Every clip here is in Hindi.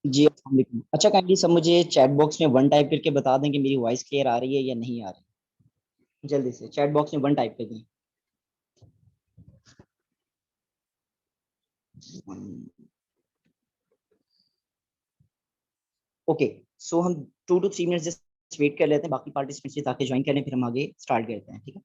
जी अस्सलाम वालेकुम। अच्छा काइंडली सब मुझे चैट बॉक्स में वन टाइप करके बता दें कि मेरी वॉइस क्लियर आ रही है या नहीं आ रही है। जल्दी से चैट बॉक्स में वन टाइप कर दें। ओके। सो हम 2 to 3 मिनट जस्ट वेट कर लेते हैं बाकी पार्टिसिपेंट्स ताकि ज्वाइन करें, फिर हम आगे स्टार्ट करते हैं। ठीक है।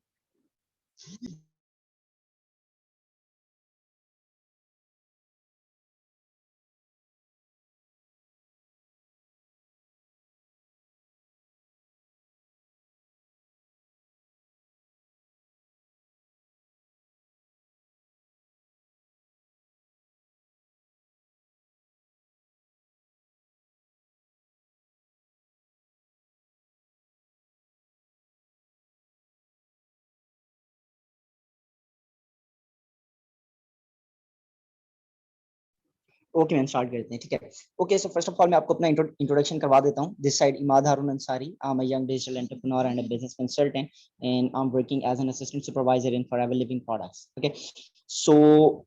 ओके मैम स्टार्ट करते हैं। ठीक है। Okay so first of all मैं आपको अपना इंट्रोडक्शन करवा देता हूँ। This side Imad Haroon Ansari. I am a young digital entrepreneur and a business consultant and I am working as an assistant supervisor in Forever Living Products. Okay. So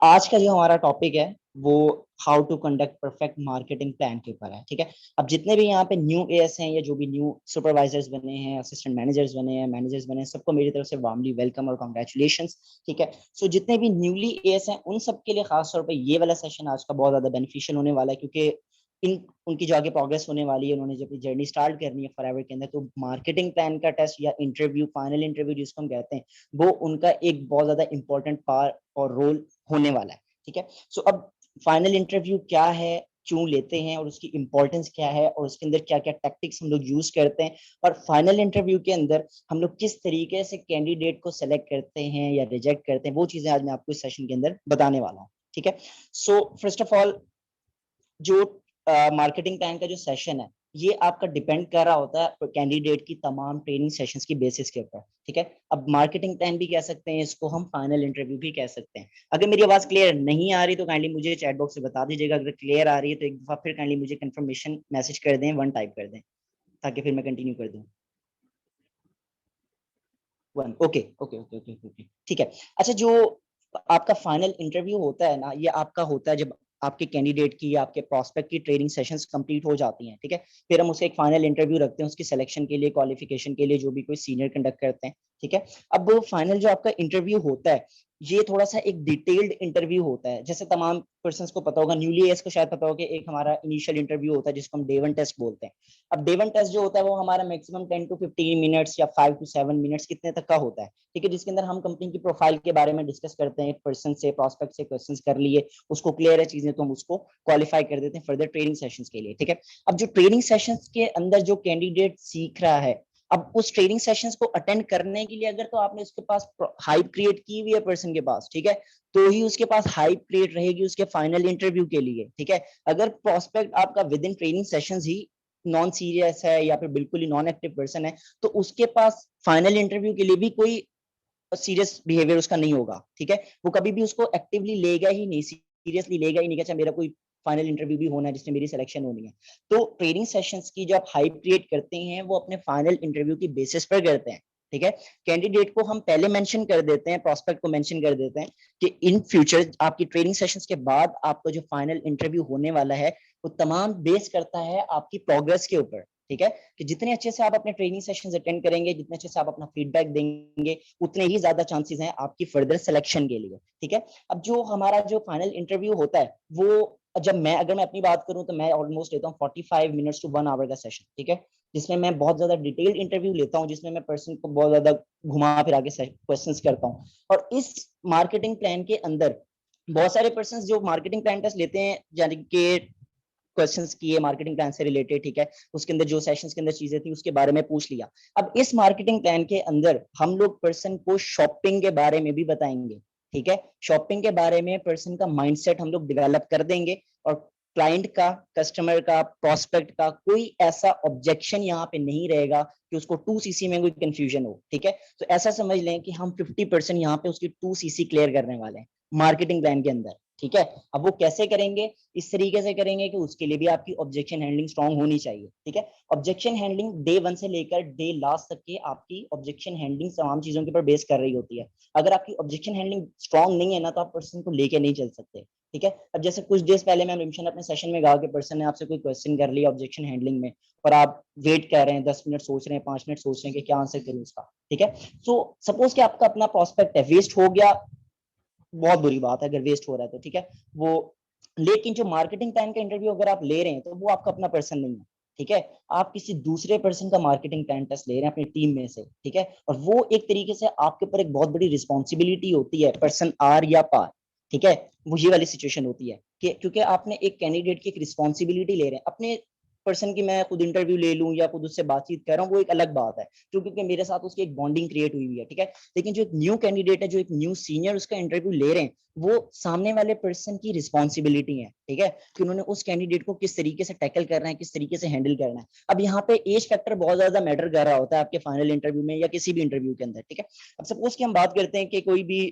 आज का जो हमारा टॉपिक है वो how to conduct perfect marketing plan के ऊपर है। ठीक है। अब जितने भी यहाँ पे न्यू एएस हैं या जो भी न्यू सुपरवाइजर्स बने हैं, असिस्टेंट मैनेजर्स बने हैं, मैनेजर्स बने हैं, सबको मेरी तरफ से वार्मली वेलकम और कॉन्ग्रेचुलेशंस। ठीक है। सो जितने भी न्यूली एएस हैं उन सब के लिए खास तौर पे ये वाला सेशन आज का बहुत ज्यादा बेनिफिशियल होने वाला है, क्योंकि इन उनकी जो आगे प्रोग्रेस होने वाली है, उन्होंने जब जर्नी स्टार्ट करनी है फॉरएवर के अंदर, तो मार्केटिंग प्लान का टेस्ट या इंटरव्यू, फाइनल इंटरव्यू जिसको हम कहते हैं, वो उनका एक बहुत ज्यादा इंपॉर्टेंट पार्ट और रोल होने वाला है। ठीक है। सो अब फाइनल इंटरव्यू क्या है, क्यों लेते हैं और उसकी इंपॉर्टेंस क्या है और उसके अंदर क्या क्या टैक्टिक्स हम लोग यूज करते हैं, और फाइनल इंटरव्यू के अंदर हम लोग किस तरीके से कैंडिडेट को सेलेक्ट करते हैं या रिजेक्ट करते हैं, वो चीजें आज मैं आपको इस सेशन के अंदर बताने वाला हूँ। ठीक है। सो फर्स्ट ऑफ ऑल जो मार्केटिंग प्लान का जो सेशन है, ये आपका डिपेंड कर रहा होता है कैंडिडेट की तमाम ट्रेनिंग सेशंस की बेसिस के ऊपर। ठीक है। अब मार्केटिंग प्लान भी कह सकते हैं इसको, हम फाइनल इंटरव्यू भी कह सकते हैं। अगर मेरी आवाज क्लियर नहीं आ रही तो काइंडली मुझे चैट बॉक्स से बता दीजिएगा। अगर क्लियर आ रही है तो एक दफा फिर काइंडली मुझे कंफर्मेशन मैसेज कर दें, वन टाइप कर दें, ताकि फिर मैं कंटिन्यू कर दूं। One. Okay okay okay okay okay. ठीक है। अच्छा, जो आपका फाइनल इंटरव्यू होता है ना, ये आपका होता है जब आपके कैंडिडेट की या आपके प्रोस्पेक्ट की ट्रेनिंग सेशंस कंप्लीट हो जाती हैं। ठीक है। फिर हम उसे एक फाइनल इंटरव्यू रखते हैं उसकी सिलेक्शन के लिए, क्वालिफिकेशन के लिए, जो भी कोई सीनियर कंडक्ट करते हैं। ठीक है। अब वो फाइनल जो आपका इंटरव्यू होता है, ये थोड़ा सा एक डिटेल्ड इंटरव्यू होता है। जैसे तमाम पर्सन को पता होगा, न्यूली एस को शायद पता होगा कि एक हमारा इनिशियल इंटरव्यू होता है जिसको हम डे वन टेस्ट बोलते हैं। अब डे वन टेस्ट जो होता है वो हमारा मैक्सिमम 10 to 15 मिनट्स या 5 to 7 मिनट्स कितने तक का होता है। ठीक है। जिसके अंदर हम कंपनी की प्रोफाइल के बारे में डिस्कस करते हैं, एक पर्सन से, प्रोस्पेक्ट से क्वेश्चंस कर लिए, उसको क्लियर है चीजें तो हम उसको क्वालिफाई कर देते हैं फर्दर ट्रेनिंग सेशंस के लिए। ठीक है। अब जो ट्रेनिंग सेशंस के अंदर जो कैंडिडेट सीख रहा है, अब उस ट्रेनिंग सेशंस को अटेंड करने के लिए अगर तो आपने उसके पास हाइप क्रिएट की हुई है पर्सन के पास, ठीक है, तो ही उसके पास हाइप क्रिएट रहेगी उसके फाइनल इंटरव्यू के लिए। ठीक है। अगर प्रोस्पेक्ट आपका with in training sessions he non serious है या फिर बिल्कुल ही नॉन एक्टिव पर्सन है, तो उसके पास फाइनल इंटरव्यू के लिए भी कोई सीरियस बिहेवियर उसका नहीं होगा। ठीक है। वो कभी भी उसको एक्टिवली लेगा ही नहीं, सीरियसली लेगा ही नहीं कि अच्छा मेरा कोई फाइनल इंटरव्यू भी होना है जिसमें मेरी सिलेक्शन होनी है। तो ट्रेनिंग सेशंस की जो आप हाइप क्रिएट करते हैं वो अपने फाइनल इंटरव्यू की बेसिस पर करते हैं। ठीक है। कैंडिडेट को हम पहले मेंशन कर देते हैं, प्रोस्पेक्ट को मेंशन कर देते हैं कि इन फ्यूचर आपकी ट्रेनिंग सेशंस के बाद आपका जो फाइनल इंटरव्यू होने वाला है वो तमाम बेस करता है आपकी प्रोग्रेस के ऊपर। ठीक है। कि जितने अच्छे से आप अपने ट्रेनिंग सेशंस अटेंड करेंगे, जितने अच्छे से आप अपना फीडबैक देंगे, उतने ही ज्यादा चांसेस हैं आपकी फर्दर सिलेक्शन के लिए। ठीक है। अब जो हमारा जो फाइनल इंटरव्यू होता है वो, जब मैं अगर मैं अपनी बात करूं तो मैं ऑलमोस्ट लेता हूँ 45 मिनट्स to 1 आवर का सेशन। ठीक है। जिसमें मैं बहुत ज्यादा डिटेल्ड इंटरव्यू लेता हूँ, जिसमें मैं पर्सन को बहुत ज्यादा घुमा फिरा के क्वेश्चंस करता हूँ। और इस मार्केटिंग प्लान के अंदर बहुत सारे पर्सन जो मार्केटिंग प्लान टेस्ट लेते हैं, यानी कि क्वेश्चंस किए मार्केटिंग प्लान से रिलेटेड। ठीक है। उसके अंदर जो सेशंस के अंदर चीजें थी उसके बारे में पूछ लिया। अब इस मार्केटिंग प्लान के अंदर हम लोग पर्सन को शॉपिंग के बारे में भी बताएंगे। ठीक है। शॉपिंग के बारे में पर्सन का माइंडसेट हम लोग डेवलप कर देंगे, और क्लाइंट का, कस्टमर का, प्रोस्पेक्ट का कोई ऐसा ऑब्जेक्शन यहाँ पे नहीं रहेगा कि उसको 2cc में कोई कंफ्यूजन हो। ठीक है। तो ऐसा समझ लें कि हम 50% यहाँ पे उसकी 2cc क्लियर करने वाले हैं मार्केटिंग प्लान के अंदर। ठीक है। अब वो कैसे करेंगे? इस तरीके से करेंगे कि उसके लिए भी आपकी ऑब्जेक्शन हैंडलिंग स्ट्रांग होनी चाहिए। ठीक है। ऑब्जेक्शन हैंडलिंग डे वन से लेकर डे लास्ट तक की आपकी ऑब्जेक्शन हैंडलिंग तमाम चीजों के ऊपर बेस कर रही होती है। अगर आपकी ऑब्जेक्शन हैंडलिंग स्ट्रांग नहीं है ना, तो आप पर्सन को लेके नहीं चल सकते। ठीक है। अब जैसे कुछ डेज पहले मैम रिमशन अपने सेशन में कहा कि पर्सन ने आपसे कोई क्वेश्चन कर लिया ऑब्जेक्शन हैंडलिंग में, और आप वेट कर रहे हैं, 10 मिनट सोच रहे हैं, 5 मिनट सोच रहे हैं कि क्या आंसर करूं उसका, ठीक है। सो सपोज कि आपका अपना प्रोस्पेक्ट है, वेस्ट हो गया, बहुत बुरी बात है अगर वेस्ट हो रहा है तो, ठीक है वो। लेकिन जो मार्केटिंग टाइम का इंटरव्यू अगर आप ले रहे हैं तो वो आपका अपना पर्सन नहीं है, ठीक है। आप किसी दूसरे पर्सन का मार्केटिंग टाइम टेस्ट ले रहे हैं अपनी टीम में से, ठीक है। और वो एक तरीके से आपके ऊपर एक बहुत बड़ी रिस्पॉन्सिबिलिटी होती है, पर्सन आर या पार, ठीक है। वो ये वाली सिचुएशन होती है कि क्योंकि आपने एक कैंडिडेट की एक रिस्पॉन्सिबिलिटी ले रहे हैं अपने पर्सन की। मैं खुद इंटरव्यू ले लूं या खुद उससे बातचीत कर रहा हूँ वो एक अलग बात है, क्योंकि मेरे साथ उसकी एक बॉन्डिंग क्रिएट हुई हुई है, ठीक है। लेकिन जो एक न्यू कैंडिडेट है, जो एक न्यू सीनियर उसका इंटरव्यू ले रहे हैं, वो सामने वाले पर्सन की रिस्पॉन्सिबिलिटी है, ठीक है, कि उन्होंने उस कैंडिडेट को किस तरीके से टैकल करना है, किस तरीके से हैंडल करना है। अब यहाँ पे एज फैक्टर बहुत ज्यादा मैटर कर रहा होता है आपके फाइनल इंटरव्यू में या किसी भी इंटरव्यू के अंदर, ठीक है। अब सपोज कि हम बात करते हैं कि कोई भी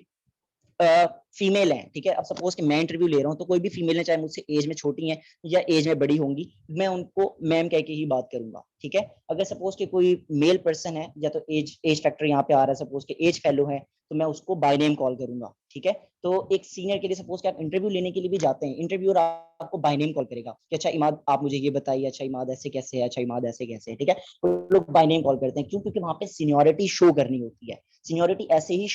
फीमेल है, ठीक है। अब सपोज कि मैं इंटरव्यू ले रहा हूँ तो कोई भी फीमेल है, चाहे मुझसे एज में छोटी है या एज में बड़ी होंगी, मैं उनको मैम कह के ही बात करूंगा, ठीक है। अगर सपोज कि कोई मेल पर्सन है, या तो एज फैक्टर यहाँ पे आ रहा है, सपोज कि एज फेलो है, तो मैं उसको बाय नेम कॉल करूंगा, ठीक है। तो एक सीनियर के लिए सपोज कि आप इंटरव्यू लेने के लिए भी जाते हैं, इंटरव्यूअर आपको बाय नेम कॉल करेगा कि अच्छा इमाद आप मुझे ये बताइए, अच्छा इमाद ऐसे कैसे है, अच्छा इमाद ऐसे कैसे है, ठीक है। तो लोग बाय नेम कॉल करते हैं, क्यों? क्योंकि वहां पे सीनियोरिटी शो करनी होती है। सीनियोरिटी ऐसे ही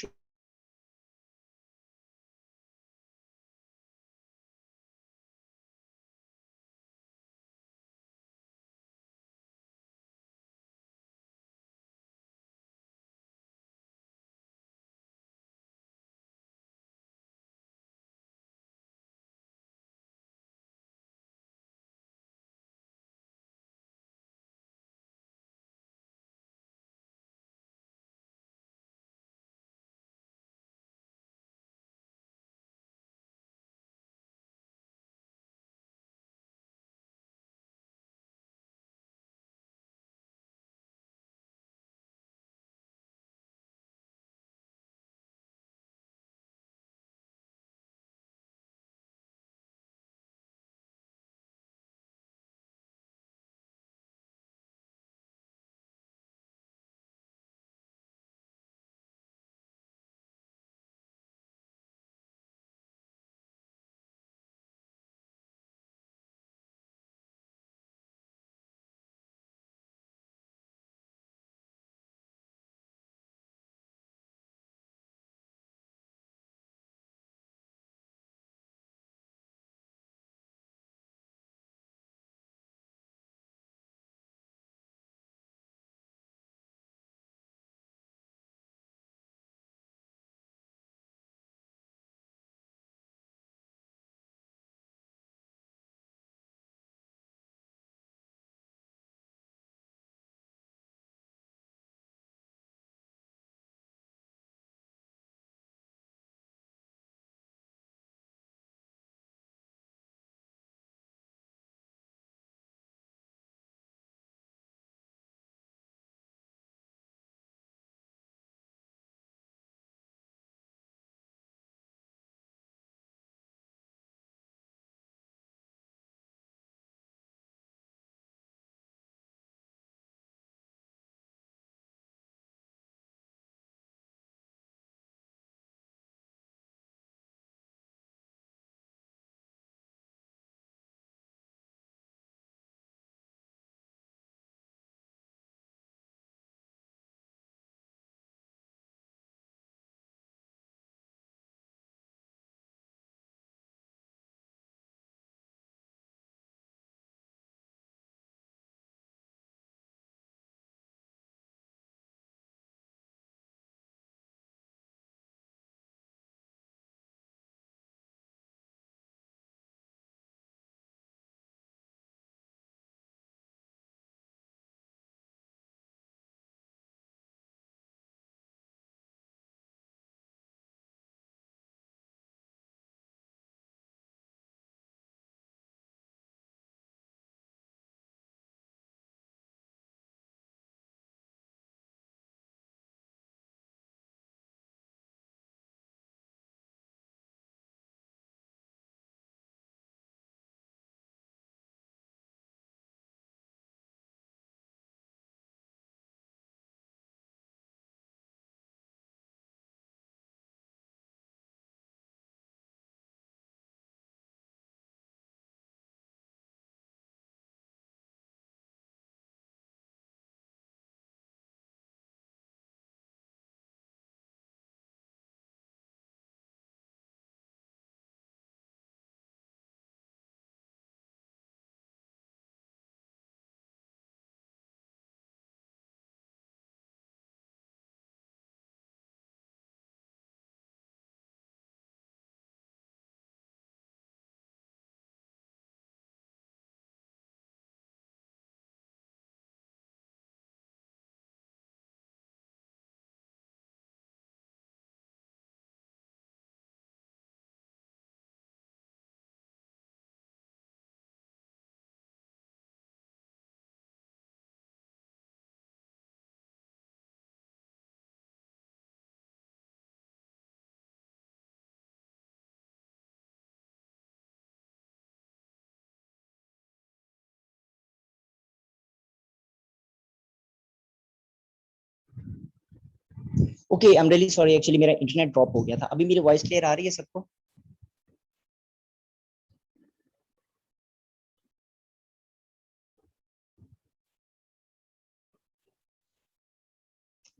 okay, I am really sorry, actually मेरा इंटरनेट ड्रॉप हो गया था। अभी मेरी वॉइस क्लियर आ रही है सबको?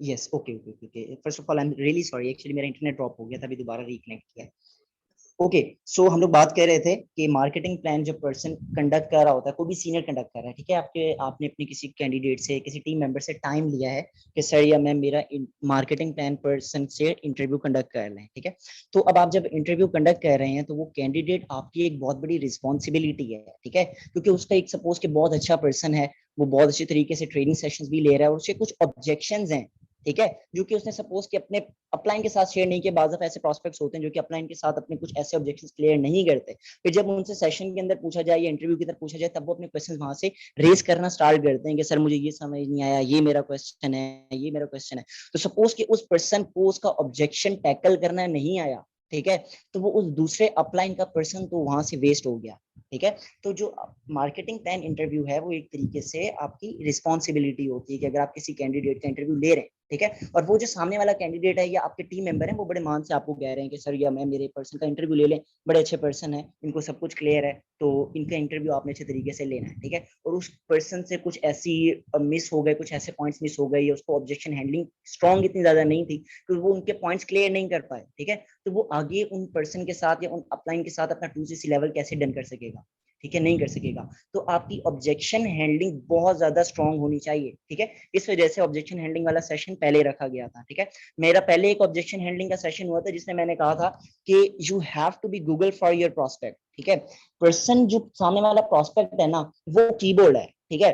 Yes, okay okay okay. First of all I am really sorry, actually मेरा इंटरनेट ड्रॉप हो गया था, अभी दोबारा रिकनेक्ट किया। ओके, सो हम लोग बात कर रहे थे कि मार्केटिंग प्लान जो पर्सन कंडक्ट कर रहा होता है, कोई भी सीनियर कंडक्ट कर रहा है, ठीक है, आपके आपने अपने किसी कैंडिडेट से, किसी टीम मेंबर से टाइम लिया है कि सर या मैम मेरा मार्केटिंग प्लान पर्सन से इंटरव्यू कंडक्ट कर रहे हैं, ठीक है। तो अब आप जब इंटरव्यू कंडक्ट कर रहे हैं तो वो कैंडिडेट आपकी एक बहुत बड़ी रिस्पॉन्सिबिलिटी है, ठीक है, क्योंकि उसका एक सपोज के बहुत अच्छा पर्सन है, वो बहुत अच्छी तरीके से ट्रेनिंग सेशंस भी ले रहा है और उसके कुछ ऑब्जेक्शंस हैं, ठीक है, जो कि उसने सपोज कि अपने अपलाइन के साथ शेयर नहीं किए। बाज़ ऐसे प्रोस्पेक्ट्स होते हैं जो कि अपलाइन के साथ अपने कुछ ऐसे ऑब्जेक्शंस क्लियर नहीं करते, फिर जब उनसे सेशन के अंदर पूछा जाए या इंटरव्यू की तरफ पूछा जाए, तब वो अपने क्वेश्चन वहां से रेज करना स्टार्ट करते हैं कि सर मुझे ये समझ नहीं आया, ये मेरा क्वेश्चन है, ये मेरा क्वेश्चन है। तो सपोज कि उस पर्सन को उसका ऑब्जेक्शन टैकल करना नहीं आया, ठीक है, तो वो उस दूसरे अपलाइन का पर्सन तो वहां से वेस्ट हो गया, ठीक है। तो जो मार्केटिंग प्लान इंटरव्यू है वो एक तरीके से आपकी रिस्पॉन्सिबिलिटी होती है कि अगर आप किसी कैंडिडेट का इंटरव्यू ले रहे हैं, ठीक है, और वो जो सामने वाला कैंडिडेट है या आपके टीम मेंबर है वो बड़े मान से आपको कह रहे हैं कि सर या मैं मेरे पर्सन का इंटरव्यू ले लें, बड़े अच्छे पर्सन है, इनको सब कुछ क्लियर है, तो इनका इंटरव्यू आपने अच्छे तरीके से लेना है, ठीक है, और उस पर्सन से कुछ ऐसी मिस हो गए, कुछ ऐसे पॉइंट्स मिस हो गए, या उसको ऑब्जेक्शन हैंडलिंग स्ट्रॉन्ग इतनी ज्यादा नहीं थी कि वो उनके पॉइंट्स क्लियर नहीं कर पाए, ठीक है, तो वो आगे उन पर्सन के साथ या उन अपलाइन के साथ अपना 2CC लेवल कैसे डन कर सकेगा, ठीक है, नहीं कर सकेगा। तो आपकी ऑब्जेक्शन हैंडलिंग बहुत ज्यादा स्ट्रांग होनी चाहिए, ठीक है। इस वजह से ऑब्जेक्शन हैंडलिंग वाला सेशन पहले रखा गया था, ठीक है। मेरा पहले एक ऑब्जेक्शन हैंडलिंग का सेशन हुआ था जिसमें मैंने कहा था कि you have to be Google for your prospect, ठीक है। पर्सन जो सामने वाला प्रोस्पेक्ट है ना, वो कीबोर्ड है, ठीक है,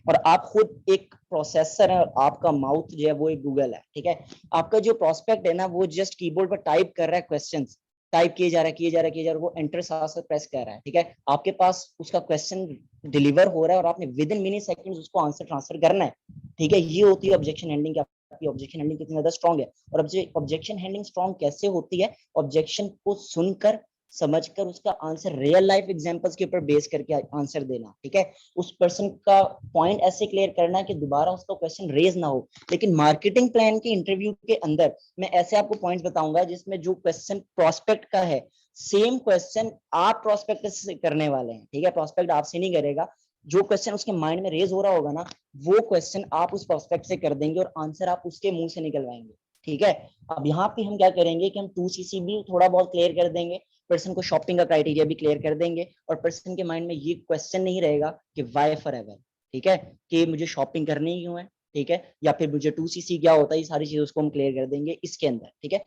और आप खुद एक प्रोसेसर है और आपका माउथ जो है वो एक गूगल है, ठीक है। आपका जो प्रोस्पेक्ट है ना वो जस्ट कीबोर्ड पर टाइप कर रहा है, क्वेश्चन टाइप किए जा रहा है, किए जा रहा है, किए जा रहा है, वो एंटर साथ साथ प्रेस कर रहा है, ठीक है। आपके पास उसका क्वेश्चन डिलीवर हो रहा है और आपने विद इन मिनी सेकंड्स उसको आंसर ट्रांसफर करना है, ठीक है। ये होती है ऑब्जेक्शन हैंडलिंग। आपकी ऑब्जेक्शन हैंडलिंग कितनी ज्यादा स्ट्रांग है, और ऑब्जेक्शन हैंडलिंग स्ट्रांग कैसे होती है? ऑब्जेक्शन को सुनकर, समझकर, उसका आंसर रियल लाइफ एग्जांपल्स के ऊपर बेस करके आंसर देना, ठीक है। उस पर्सन का पॉइंट ऐसे क्लियर करना कि दोबारा उसका क्वेश्चन रेज ना हो। लेकिन मार्केटिंग प्लान के इंटरव्यू के अंदर मैं ऐसे आपको पॉइंट्स बताऊंगा जिसमें जो क्वेश्चन प्रोस्पेक्ट का है, सेम क्वेश्चन आप प्रोस्पेक्ट से करने वाले हैं, ठीक है। प्रोस्पेक्ट आपसे नहीं करेगा, जो क्वेश्चन उसके माइंड में रेज हो रहा होगा ना, वो क्वेश्चन आप उस प्रोस्पेक्ट से कर देंगे और आंसर आप उसके मुंह से निकलवाएंगे, ठीक है। अब यहाँ पे हम क्या करेंगे कि हम 2CC भी थोड़ा बहुत क्लियर कर देंगे, पर्सन को शॉपिंग का क्राइटेरिया भी क्लियर कर देंगे, और पर्सन के माइंड में ये क्वेश्चन नहीं रहेगा कि वाई फॉर एवर, ठीक है, कि मुझे शॉपिंग करनी ही क्यों है, ठीक है, या फिर मुझे 2CC क्या होता है, ये सारी चीजें उसको हम क्लियर कर देंगे इसके अंदर, ठीक है।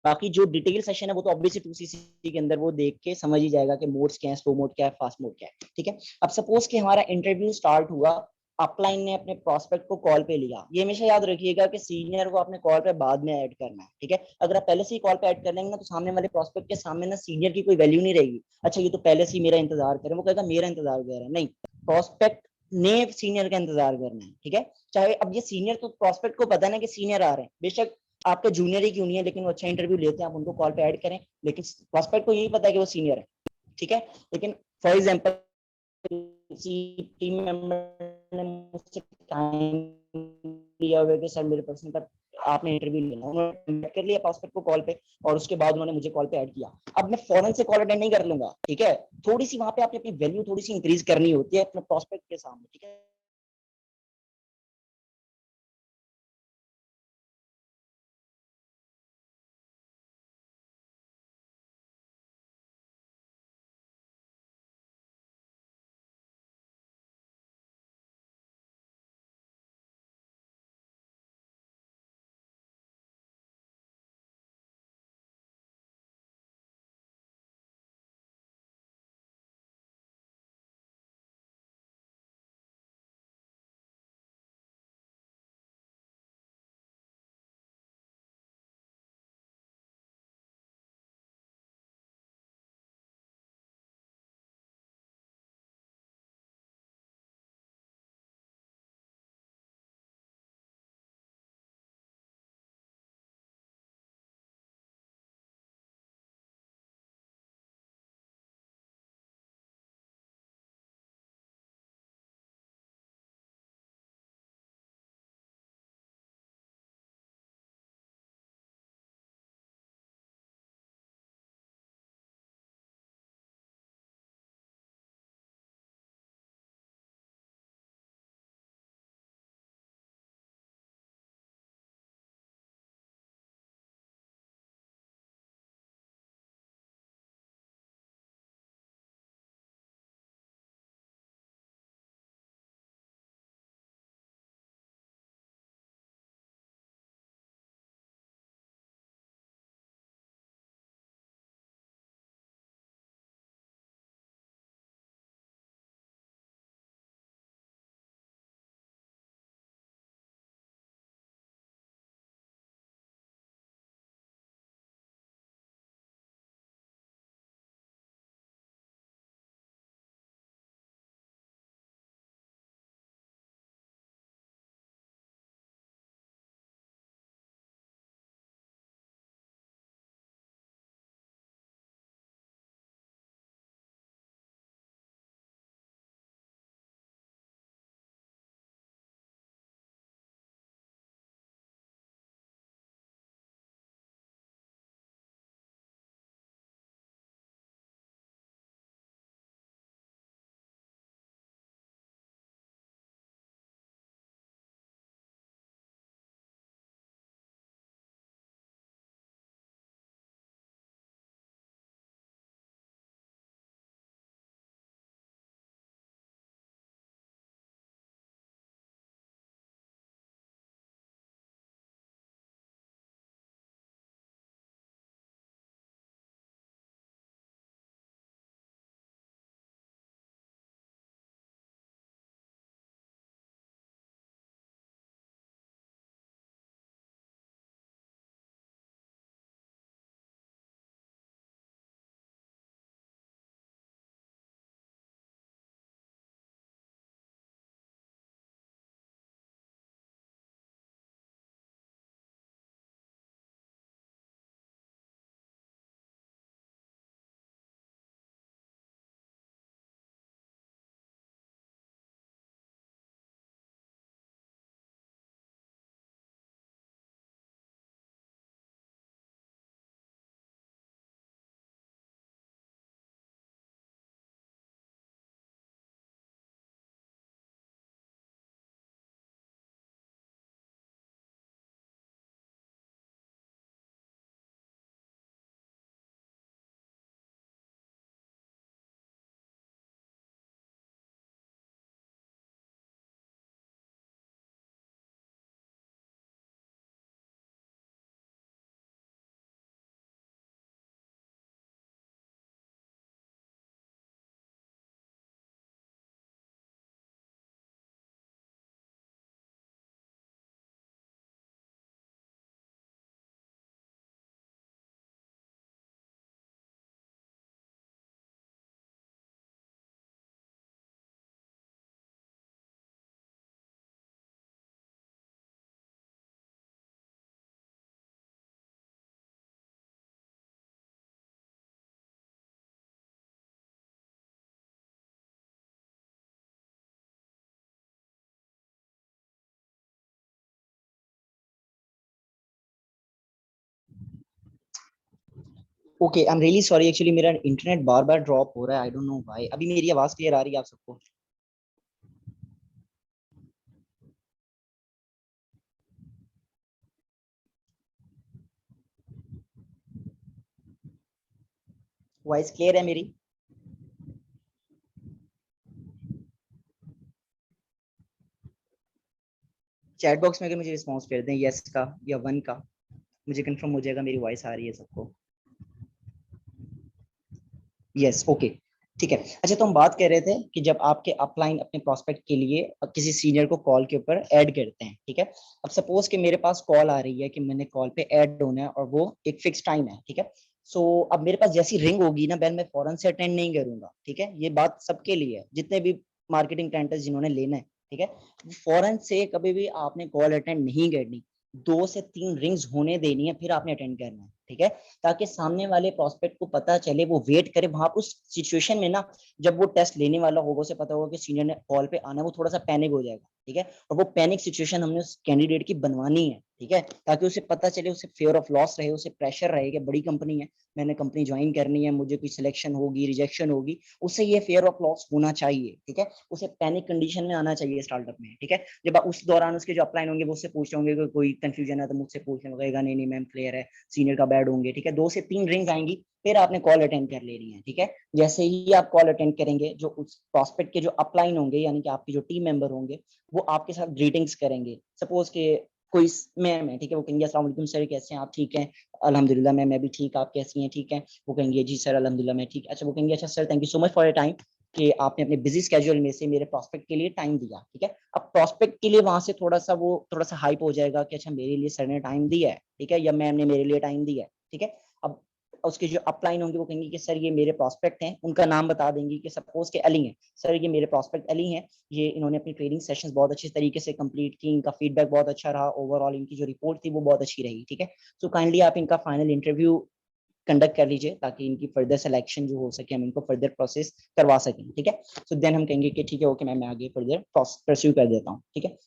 बाकी जो डिटेल सेशन है वो तो ऑब्वियसली 2CC के अंदर वो देख के समझ ही जाएगा कि मोड्स क्या है, स्लो मोड क्या है, फास्ट मोड क्या है, ठीक है। अब सपोज कि हमारा इंटरव्यू स्टार्ट हुआ, अपलाइन ने अपने प्रोस्पेक्ट को कॉल पे लिया। ये हमेशा याद रखिएगा कि सीनियर को अपने कॉल पे बाद में ऐड करना है, ठीक है। अगर आप पहले से ही कॉल पे ऐड कर लेंगे ना, तो सामने वाले प्रोस्पेक्ट के सामने ना सीनियर की कोई वैल्यू नहीं रहेगी। अच्छा ये तो पहले से ही मेरा इंतजार करे, वो कहेगा मेरा इंतजार कर रहा है, नहीं, प्रोस्पेक्ट ने सीनियर का इंतजार करना है, ठीक है। चाहे अब ये सीनियर, तो प्रोस्पेक्ट को पता ना कि सीनियर आ रहे हैं, बेशक आपका जूनियर ही क्यों नहीं है, लेकिन वो अच्छा इंटरव्यू लेते हैं, आप उनको कॉल पे ऐड करें, लेकिन प्रोस्पेक्ट को यही पता है कि वो सीनियर है, ठीक है। लेकिन फॉर एग्जाम्पल किसी टीम मेंबर ने मुझसे टाइम लिया हुआ कि सर मेरे पर्सन का आपने इंटरव्यू लेना, उन्होंने कर लिया प्रोस्पेक्ट को कॉल पे, और उसके बाद उन्होंने मुझे कॉल पे ऐड किया। अब मैं फौरन से कॉल अटेंड नहीं कर लूंगा, ठीक है। थोड़ी सी वहां पे आपने अपनी वैल्यू थोड़ी सी इंक्रीज करनी होती है अपने प्रोस्पेक्ट के सामने, ठीक है। Okay, I am really sorry, actually मेरा इंटरनेट बार बार ड्रॉप हो रहा है, आई डोंट नो व्हाई। अभी मेरी आवाज क्लियर आ रही है आप सबको? वॉइस क्लियर है मेरी? चैट बॉक्स में अगर मुझे रिस्पॉन्स कर दें यस का या वन का, मुझे कंफर्म हो जाएगा मेरी वॉइस आ रही है सबको। यस, ओके, ठीक है। अच्छा, तो हम बात कर रहे थे कि जब आपके अपलाइन अपने प्रोस्पेक्ट के लिए किसी सीनियर को कॉल के ऊपर ऐड करते हैं, ठीक है। अब सपोज कि मेरे पास कॉल आ रही है कि मैंने कॉल पे ऐड होना है और वो एक फिक्स टाइम है, ठीक है। सो अब मेरे पास जैसी रिंग होगी ना बेल, मैं फौरन से अटेंड नहीं करूंगा, ठीक है। ये बात सबके लिए है, जितने भी मार्केटिंग टेंटर्स जिन्होंने लेना है, ठीक है। फौरन से कभी भी आपने कॉल अटेंड नहीं करनी, 2 से 3 रिंग्स होने देनी है, फिर आपने अटेंड करना है, ठीक है। ताकि सामने वाले प्रोस्पेक्ट को पता चले, वो वेट करे वहां उस सिचुएशन में ना, जब वो टेस्ट लेने वाला होगा, उसे पता होगा कि सीनियर ने कॉल पे आना है, वो थोड़ा सा पैनिक हो जाएगा, ठीक है। और वो पैनिक सिचुएशन हमने उस कैंडिडेट की बनवानी है, ठीक है। ताकि उसे पता चले, उसे फियर ऑफ लॉस रहे, उसे प्रेशर रहे कि बड़ी कंपनी है, मैंने कंपनी ज्वाइन करनी है, मुझे कोई सिलेक्शन होगी, रिजेक्शन होगी, उससे ये फियर ऑफ लॉस होना चाहिए, ठीक है। उसे पैनिक कंडीशन में आना चाहिए स्टार्टअप में, ठीक है। जब उस दौरान उसके जो अपलाइन होंगे वो उससे पूछ रहे होंगे कि कोई कंफ्यूजन है, तो मुझसे पूछने लगेगा, नहीं नहीं मैम क्लियर है, सीनियर का बैड होंगे, ठीक है। 2 से 3 रिंग्स आएंगी, फिर आपने कॉल अटेंड कर लेनी है, ठीक है। जैसे ही आप कॉल अटेंड करेंगे, जो उस प्रोस्पेक्ट के जो अपलाइन होंगे, यानी कि आपके जो टीम मेंबर होंगे, वो आपके साथ ग्रीटिंग्स करेंगे। सपोज के कोई मैम है, ठीक है, वो कहेंगे अस्सलाम वालेकुम सर, कैसे हैं आप, ठीक हैं, अल्हम्दुलिल्लाह मैम मैं भी ठीक, आप कैसी हैं, ठीक है। वो कहेंगे जी सर अल्हम्दुलिल्लाह मैं ठीक। अच्छा, वो कहेंगे अच्छा sir thank you so much for your time, कि आपने अपने बिजी स्केड्यूल में से मेरे प्रोस्पेक्ट के लिए टाइम दिया, ठीक है। अब प्रोस्पेक्ट के लिए वहां से थोड़ा सा हाइप हो जाएगा कि अच्छा मेरे लिए सर ने टाइम दिया है, ठीक है, या मैम ने मेरे लिए टाइम दिया है, ठीक है। अब उसके जो अपलाइन होंगे वो कहेंगे कि सर ये मेरे प्रोस्पेक्ट हैं, उनका नाम बता देंगे कि सपोज के अली हैं, सर ये मेरे प्रोस्पेक्ट अली हैं, ये इन्होंने अपनी ट्रेनिंग सेशंस बहुत अच्छे तरीके से कंप्लीट की, इनका फीडबैक बहुत अच्छा रहा, ओवरऑल इनकी जो रिपोर्ट थी वो बहुत अच्छी रही, ठीक है। सो काइंडली आप इनका फाइनल इंटरव्यू कंडक्ट कर लीजिए, ताकि इनकी फर्दर सिलेक्शन जो हो सके, हम इनको फर्दर प्रोसेस करवा सकें, ठीक है। सो देन हम कहेंगे कि ठीक है ओके मैं आगे फर्दर परस्यू कर देता हूँ, ठीक है।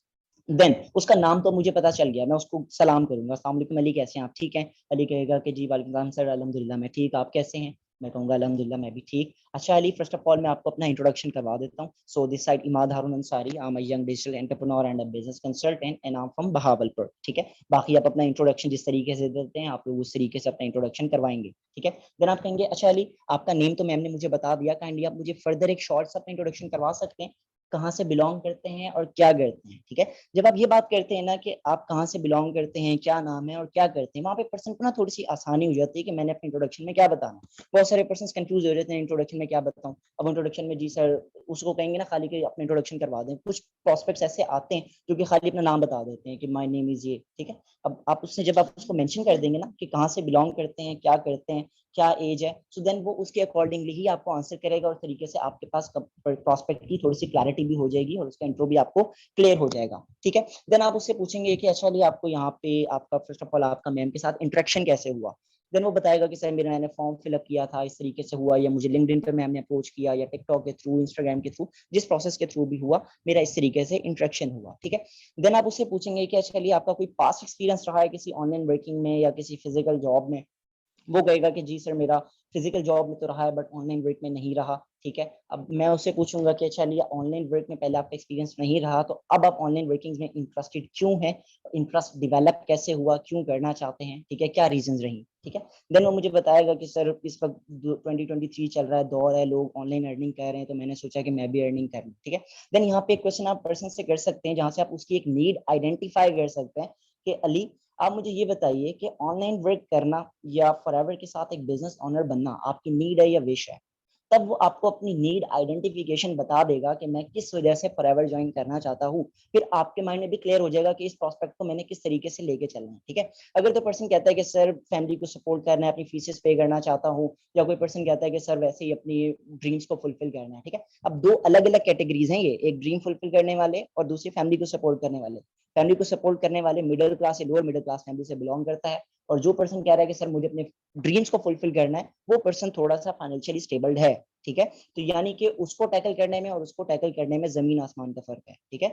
देन उसका नाम तो मुझे पता चल गया, मैं उसको सलाम करूंगा, अस्सलाम वालेकुम अली कैसे हैं आप, ठीक हैं। अली कहेगा कि जी वालेकुम सलाम सर अल्हम्दुलिल्लाह मैं ठीक, आप कैसे हैं। मैं कहूंगा अल्हम्दुलिल्लाह मैं भी ठीक। अच्छा अली, फर्स्ट ऑफ ऑल मैं आपको अपना इंट्रोडक्शन करवा देता हूँ। So this side Imad Haroon Ansari, I am a young digital entrepreneur and a business consultant and I am from Bahawalpur, ठीक है। बाकी आप अपना इंट्रोडक्शन जिस तरीके से देते हैं, आप लोग उस तरीके से अपना इंट्रोडक्शन करवाएंगे, ठीक है। देन आप कहेंगे अच्छा अली, आपका नेम तो मैम ने मुझे बता दिया, काइंडली आप मुझे फर्दर एक शॉर्ट सा अपना इंट्रोडक्शन करवा सकते हैं, कहाँ से बिलोंग करते हैं और क्या करते हैं, ठीक है। जब आप ये बात करते हैं ना कि आप कहाँ से बिलोंग करते हैं, क्या नाम है और क्या करते हैं, वहाँ पे पर्सन को ना थोड़ी सी आसानी हो जाती है कि मैंने अपने इंट्रोडक्शन में क्या बताना। बहुत सारे पर्सन कंफ्यूज हो जाते हैं इंट्रोडक्शन में क्या बताऊं। अब इंट्रोडक्शन में जी सर, उसको कहेंगे ना खाली कि अपने इंट्रोडक्शन करवा दें। कुछ प्रोस्पेक्ट्स ऐसे आते हैं जो कि खाली अपना नाम बता देते हैं कि माय नेम इज ये, ठीक है। अब आप उससे जब आप उसको मेंशन कर देंगे ना कि कहाँ से बिलोंग करते हैं, क्या करते हैं, क्या एज है, सो देन वो उसके अकॉर्डिंगली ही आपको आंसर करेगा, और तरीके से आपके पास प्रोस्पेक्ट की थोड़ी सी क्लैरिटी भी हो जाएगी और उसका इंट्रो भी आपको क्लियर हो जाएगा, ठीक है। देन आप उससे पूछेंगे कि अच्छा लिए आपको यहाँ पे आपका फर्स्ट ऑफ ऑल आपका मैम के साथ इंटरेक्शन कैसे हुआ। देन वो बताएगा कि सर मेरा मैंने फॉर्म फिलअप किया था, इस तरीके से हुआ, या मुझे लिंक्डइन पे मैम ने अप्रोच किया, या टिकटॉक के थ्रू, इंस्टाग्राम के थ्रू, जिस प्रोसेस के थ्रू भी हुआ, मेरा इस तरीके से इंटरेक्शन हुआ, ठीक है। देन आप उससे पूछेंगे कि अच्छा चलिए आपका कोई पास्ट एक्सपीरियंस रहा है किसी ऑनलाइन वर्किंग में या किसी फिजिकल जॉब में। वो कहेगा कि जी सर मेरा फिजिकल जॉब में तो रहा है बट ऑनलाइन वर्क में नहीं रहा, ठीक है। अब मैं उससे पूछूंगा कि अच्छा लिया ऑनलाइन वर्क में पहले आपका एक्सपीरियंस नहीं रहा, तो अब आप ऑनलाइन वर्किंग में इंटरेस्टेड क्यों है, इंटरेस्ट डेवलप कैसे हुआ, क्यों करना चाहते हैं, ठीक है, क्या रीजंस रही, ठीक है। देन वो मुझे बताएगा कि सर इस वक्त 2023 चल रहा है, दौर है, लोग ऑनलाइन अर्निंग कर रहे हैं, तो मैंने सोचा कि मैं भी अर्निंग कर लूँ, ठीक है। देन यहाँ पे एक क्वेश्चन आप पर्सन से कर सकते हैं जहाँ से आप उसकी एक नीड आइडेंटिफाई कर सकते हैं कि अली आप मुझे ये बताइए कि ऑनलाइन वर्क करना या फॉरएवर के साथ एक बिजनेस ओनर बनना आपकी नीड है या विश है। तब वो आपको अपनी नीड आइडेंटिफिकेशन बता देगा कि मैं किस वजह से फॉरएवर ज्वाइन करना चाहता हूँ। फिर आपके माइंड में भी क्लियर हो जाएगा कि इस प्रोस्पेक्ट को मैंने किस तरीके से लेके चलना है, ठीक है। अगर तो पर्सन कहता है कि सर फैमिली को सपोर्ट करना है, अपनी फीसेस पे करना चाहता हूँ, या कोई पर्सन कहता है कि सर वैसे ही अपनी ड्रीम्स को फुलफिल करना है, ठीक है। अब दो अलग अलग कैटेगरीज हैं ये, एक ड्रीम फुलफिल करने वाले और दूसरी फैमिली को सपोर्ट करने वाले। फैमिली को सपोर्ट करने वाले मिडिल क्लास या लोअर मिडिल क्लास फैमिली से बिलोंग करता है, और जो पर्सन कह रहा है कि सर मुझे अपने ड्रीम्स को फुलफिल करना है, वो पर्सन थोड़ा सा फाइनेंशियली स्टेबल्ड है, ठीक है। तो यानी कि उसको टैकल करने में और उसको टैकल करने में जमीन आसमान का फर्क है, ठीक है।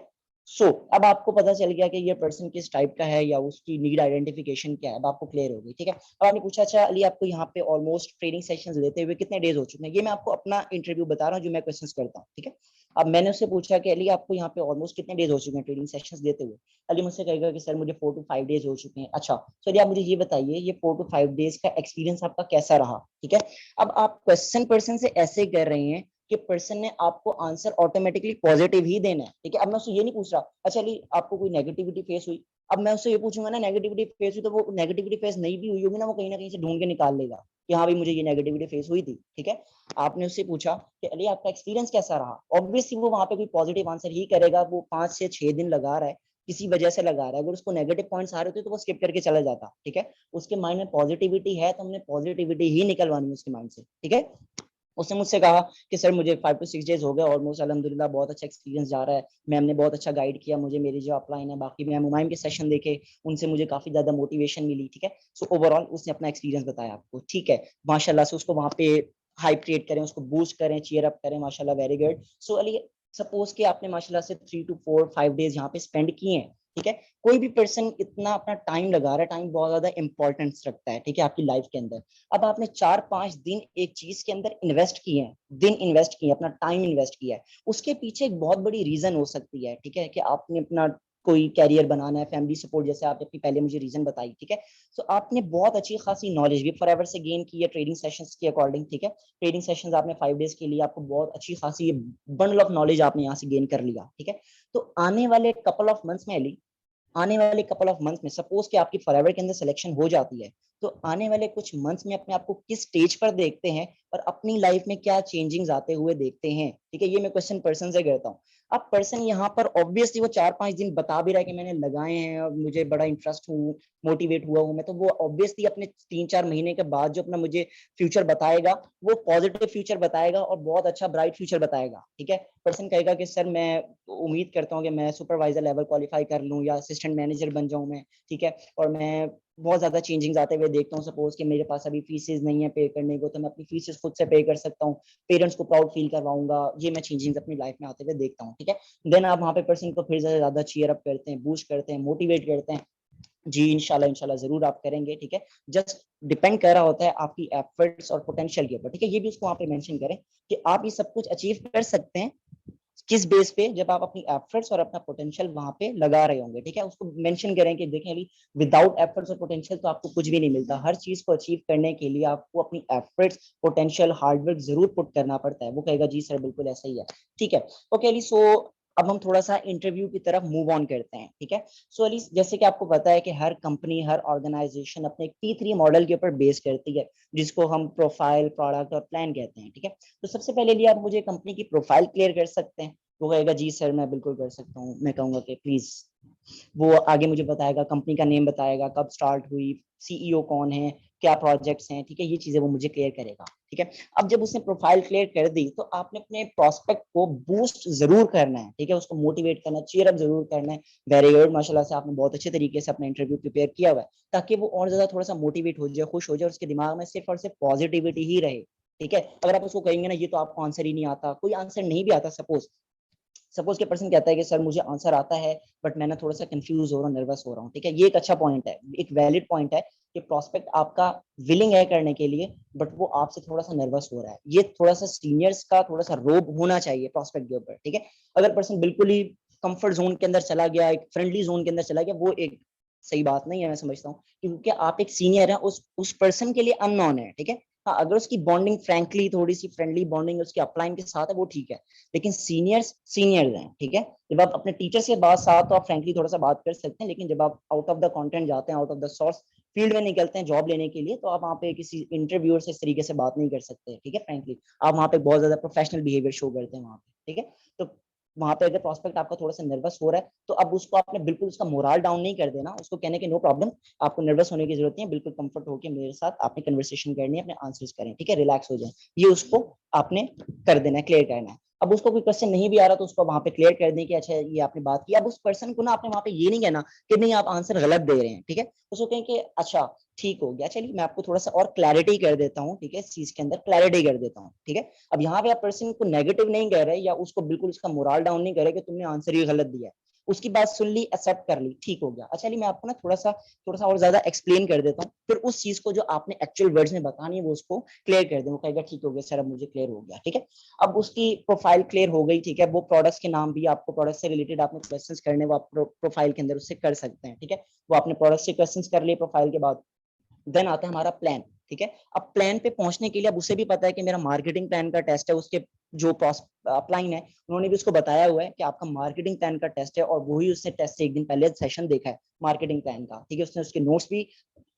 अब आपको पता चल गया कि ये पर्सन किस टाइप का है या उसकी नीड आइडेंटिफिकेशन क्या है, अब आपको क्लियर हो गई, ठीक है। अब आपने पूछा अच्छा अली आपको यहाँ पे ऑलमोस्ट ट्रेनिंग सेशंस लेते हुए कितने डेज हो चुके हैं, ये मैं आपको अपना इंटरव्यू बता रहा हूँ जो मैं क्वेश्चंस करता हूँ, ठीक है। अब मैंने उससे पूछा कि अली आपको यहाँ पे ऑलमोस्ट कितने डेज हो चुके हैं ट्रेनिंग सेशंस देते हुए। अली मुझसे कहेगा कि सर मुझे 4 to 5 डेज हो चुके हैं। अच्छा सर आप मुझे ये बताइए ये 4 to 5 डेज का एक्सपीरियंस आपका कैसा रहा, ठीक है। अब आप क्वेश्चन पर्सन से ऐसे कर रहे हैं कि पर्सन ने आपको आंसर ऑटोमेटिकली पॉजिटिव ही देना है, ठीक है। अब मैं उससे ये नहीं पूछ रहा अच्छा चलिए आपको कोई नेगेटिविटी फेस हुई, अब मैं उससे ये पूछूंगा ना नेगेटिविटी फेस हुई, तो वो नेगेटिविटी फेस नहीं भी हुई होगी ना, वो कहीं ना कहीं से ढूंढ के निकाल लेगा कि हाँ भाई मुझे ये नेगेटिविटी फेस हुई थी, ठीक है। आपने उससे पूछा कि अली आपका एक्सपीरियंस कैसा रहा, ऑब्वियसली वो वहां पे कोई पॉजिटिव आंसर ही करेगा। वो 5 से 6 दिन लगा रहा है, किसी वजह से लगा रहा है, अगर उसको नेगेटिव पॉइंट्स आ रहे होते तो वो स्किप करके चला जाता, ठीक है। उसके माइंड में पॉजिटिविटी है तो हमने पॉजिटिविटी ही निकलवानी है उसके माइंड से, ठीक है। उसने मुझसे कहा कि सर मुझे 5 to 6 डेज हो गए ऑलमोस्ट, अल्हम्दुलिल्लाह बहुत अच्छा एक्सपीरियंस जा रहा है, मैम ने बहुत अच्छा गाइड किया मुझे, मेरी जो अपलाइन है बाकी मैम हुमायूं के सेशन देखे उनसे मुझे काफी ज्यादा मोटिवेशन मिली, ठीक है। सो ओवरऑल उसने अपना एक्सपीरियंस बताया आपको, ठीक है। माशाल्लाह से उसको वहां पे हाइप क्रिएट करें, उसको बूस्ट करें, चीयर अप करें, माशाल्लाह वेरी गुड। सो अली सपोज कि आपने माशाल्लाह से 3 to 4 5 डेज यहाँ पे स्पेंड किए हैं, ठीक है। कोई भी पर्सन इतना अपना टाइम लगा रहा है, टाइम बहुत ज्यादा इंपॉर्टेंस रखता है, ठीक है, आपकी लाइफ के अंदर। अब आपने 4-5 दिन एक चीज के अंदर इन्वेस्ट किए हैं, दिन इन्वेस्ट किए, अपना टाइम इन्वेस्ट किया है, उसके पीछे एक बहुत बड़ी रीजन हो सकती है, ठीक है, कि आपने अपना कोई कैरियर बनाना है, फैमिली सपोर्ट, जैसे आपने अपनी पहले मुझे रीजन बताई, ठीक है। तो आपने बहुत अच्छी खासी नॉलेज भी फॉरएवर से गेन की है ट्रेडिंग सेशंस के अकॉर्डिंग, ठीक है। ट्रेडिंग सेशंस आपने 5 डेज के लिए आपको बहुत अच्छी खासी बंडल ऑफ नॉलेज आपने यहाँ से गेन कर लिया, ठीक है। तो आने वाले कपल ऑफ मंथ्स में अली, आने वाले कपल ऑफ मंथ्स में सपोज कि आपकी फॉरएवर के अंदर सिलेक्शन हो जाती है, तो आने वाले कुछ मंथ्स में अपने आप को किस स्टेज पर देखते हैं और अपनी लाइफ में क्या चेंजिंग्स आते हुए देखते हैं, ठीक है। ये मैं क्वेश्चन पर्सन से करता हूँ। अब पर्सन यहाँ पर ऑब्वियसली वो 4-5 दिन बता भी रहा है कि मैंने लगाए हैं और मुझे बड़ा इंटरेस्ट हूँ, मोटिवेट हुआ हूँ मैं, तो वो ऑब्वियसली अपने 3-4 महीने के बाद जो अपना मुझे फ्यूचर बताएगा वो पॉजिटिव फ्यूचर बताएगा और बहुत अच्छा ब्राइट फ्यूचर बताएगा, ठीक है। पर्सन कहेगा कि सर मैं उम्मीद करता हूँ कि मैं सुपरवाइजर लेवल क्वालिफाई कर लूँ या असिस्टेंट मैनेजर बन जाऊँ मैं, ठीक है। और मैं बहुत ज्यादा चेंजिंग्स आते हुए देखता हूँ, सपोज कि मेरे पास अभी फीसेस नहीं है पे करने को, तो मैं अपनी फीसेस खुद से पे कर सकता हूँ, पेरेंट्स को प्राउड फील करवाऊंगा, ये मैं चेंजिंग्स अपनी लाइफ में आते हुए देखता हूँ, ठीक है। देन आप वहाँ पे पर्सन को फिर ज्यादा चीयर अप करते हैं, बूस्ट करते हैं, मोटिवेट करते हैं, जी इंशाल्लाह इंशाल्लाह जरूर आप करेंगे, ठीक है। जस्ट डिपेंड कर रहा होता है आपकी एफर्ट्स और पोटेंशियल के ऊपर, ठीक है। ये भी उसको वहाँ पे मेंशन करें कि आप ये सब कुछ अचीव कर सकते हैं किस बेस पे, जब आप अपनी एफर्ट्स और अपना पोटेंशियल वहां पे लगा रहे होंगे, ठीक है। उसको मेंशन करें कि देखें अभी विदाउट एफर्ट्स और पोटेंशियल तो आपको कुछ भी नहीं मिलता, हर चीज को अचीव करने के लिए आपको अपनी एफर्ट्स पोटेंशियल हार्डवर्क जरूर पुट करना पड़ता है। वो कहेगा जी सर बिल्कुल ऐसा ही है, ठीक है। ओके अली, सो अब हम थोड़ा सा इंटरव्यू की तरफ मूव ऑन करते हैं, ठीक है। सो अली जैसे कि आपको पता है कि हर कंपनी हर ऑर्गेनाइजेशन अपने T3 मॉडल के ऊपर बेस करती है, जिसको हम प्रोफाइल, प्रोडक्ट और प्लान कहते हैं, ठीक है। तो सबसे पहले लिए आप मुझे कंपनी की प्रोफाइल क्लियर कर सकते हैं। वो कहेगा जी सर मैं बिल्कुल कर सकता हूँ। मैं कहूंगा कि प्लीज, वो आगे मुझे बताएगा, कंपनी का नेम बताएगा, कब स्टार्ट हुई, सीईओ कौन है, क्या प्रोजेक्ट्स हैं, ठीक है, ये चीजें वो मुझे क्लियर करेगा, ठीक है। अब जब उसने प्रोफाइल क्लियर कर दी तो आपने अपने प्रोस्पेक्ट को बूस्ट जरूर करना है, ठीक है, उसको मोटिवेट करना, चीयर अप जरूर करना है। वेरी गुड, माशाल्लाह से आपने बहुत अच्छे तरीके से अपना इंटरव्यू प्रिपेयर किया हुआ है, ताकि वो और ज्यादा थोड़ा सा मोटिवेट हो जाए, खुश हो जाए, उसके दिमाग में सिर्फ और सिर्फ पॉजिटिविटी ही रहे, ठीक है। अगर आप उसको कहेंगे ना ये तो आपको आंसर ही नहीं आता, कोई आंसर नहीं भी आता, सपोज सपोज के पर्सन कहता है कि सर मुझे आंसर आता है बट मैं ना थोड़ा सा कंफ्यूज हो रहा हूँ, नर्वस हो रहा हूँ, ठीक है। ये एक अच्छा पॉइंट है, एक वैलिड पॉइंट है कि प्रोस्पेक्ट आपका विलिंग है करने के लिए, बट वो आपसे थोड़ा सा नर्वस हो रहा है। ये थोड़ा सा सीनियर्स का थोड़ा सा रोब होना चाहिए प्रोस्पेक्ट के ऊपर, ठीक है। अगर पर्सन बिल्कुल ही कंफर्ट जोन के अंदर चला गया, एक फ्रेंडली जोन के अंदर चला गया, वो एक सही बात नहीं है, मैं समझता हूँ, क्योंकि आप एक सीनियर है, उस पर्सन के लिए अननोन है, ठीक है। हाँ अगर उसकी बॉन्डिंग फ्रैंकली थोड़ी सी फ्रेंडली बॉन्डिंग उसकी अपलाइन के साथ है वो ठीक है, लेकिन सीनियर्स सीनियर्स हैं, ठीक है। जब आप अपने टीचर से बात साथ तो आप फ्रैंकली थोड़ा सा बात कर सकते हैं, लेकिन जब आप आउट ऑफ द कंटेंट जाते हैं, out of the source field में निकलते हैं जॉब लेने के लिए, तो आप वहाँ पे किसी इंटरव्यूअर से इस तरीके से बात नहीं कर सकते, ठीक है। फ्रैंकली आप वहाँ पे बहुत ज्यादा प्रोफेशनल बिहेवियर शो करते हैं वहाँ पे, ठीक है। तो वहां पे अगर प्रोस्पेक्ट आपका थोड़ा सा नर्वस हो रहा है तो अब उसको आपने बिल्कुल उसका मोरल डाउन नहीं कर देना, उसको कहने के नो प्रॉब्लम, आपको नर्वस होने की जरूरत नहीं है, बिल्कुल कंफर्ट होकर मेरे साथ आपने कन्वर्सेशन करनी है, अपने आंसर्स करें, ठीक है, रिलैक्स हो जाए, ये उसको आपने कर देना है, क्लियर करना है। अब उसको कोई क्वेश्चन नहीं भी आ रहा तो उसको वहां पे क्लियर कर दें कि अच्छा ये आपने बात की। अब उस पर्सन को ना आपने वहां पे ये नहीं कहना कि नहीं आप आंसर गलत दे रहे हैं, ठीक है। उसको कहें कि अच्छा ठीक हो गया, चलिए मैं आपको थोड़ा सा और क्लैरिटी कर देता हूँ, ठीक है, इस चीज के अंदर क्लैरिटी कर देता हूँ, ठीक है। अब यहाँ पे आप पर्सन को नेगेटिव नहीं कह रहे या उसको बिल्कुल उसका मोरल डाउन नहीं कर रहे कि तुमने आंसर ही गलत दिया है, उसकी बात सुन ली, एक्सेप्ट कर ली, ठीक हो गया। अच्छा मैं आपको ना थोड़ा सा और ज्यादा एक्सप्लेन कर देता हूँ, फिर उस चीज को जो आपने एक्चुअल वर्ड्स में बतानी है वो उसको क्लियर कर दें। वो कहेगा ठीक हो गया सर, अब मुझे क्लियर हो गया, ठीक है। अब उसकी प्रोफाइल क्लियर हो गई, ठीक है। वो प्रोडक्ट्स के नाम भी आपको, प्रोडक्ट से रिलेटेड आपने क्वेश्चंस करने वो आप प्रोफाइल के अंदर उससे कर सकते हैं, ठीक है। वो आपने प्रोडक्ट से क्वेश्चंस कर लिए प्रोफाइल के बाद, देन आता है हमारा प्लान, ठीक है। अब प्लान पे पहुंचने के लिए अब उसे भी पता है कि मेरा मार्केटिंग प्लान का टेस्ट है, उसके जो अपलाइन है उन्होंने भी उसको बताया हुआ है कि आपका मार्केटिंग प्लान का टेस्ट है, और वही उसने टेस्ट से एक दिन पहले सेशन देखा है मार्केटिंग प्लान का, ठीक है। उसने उसके नोट्स भी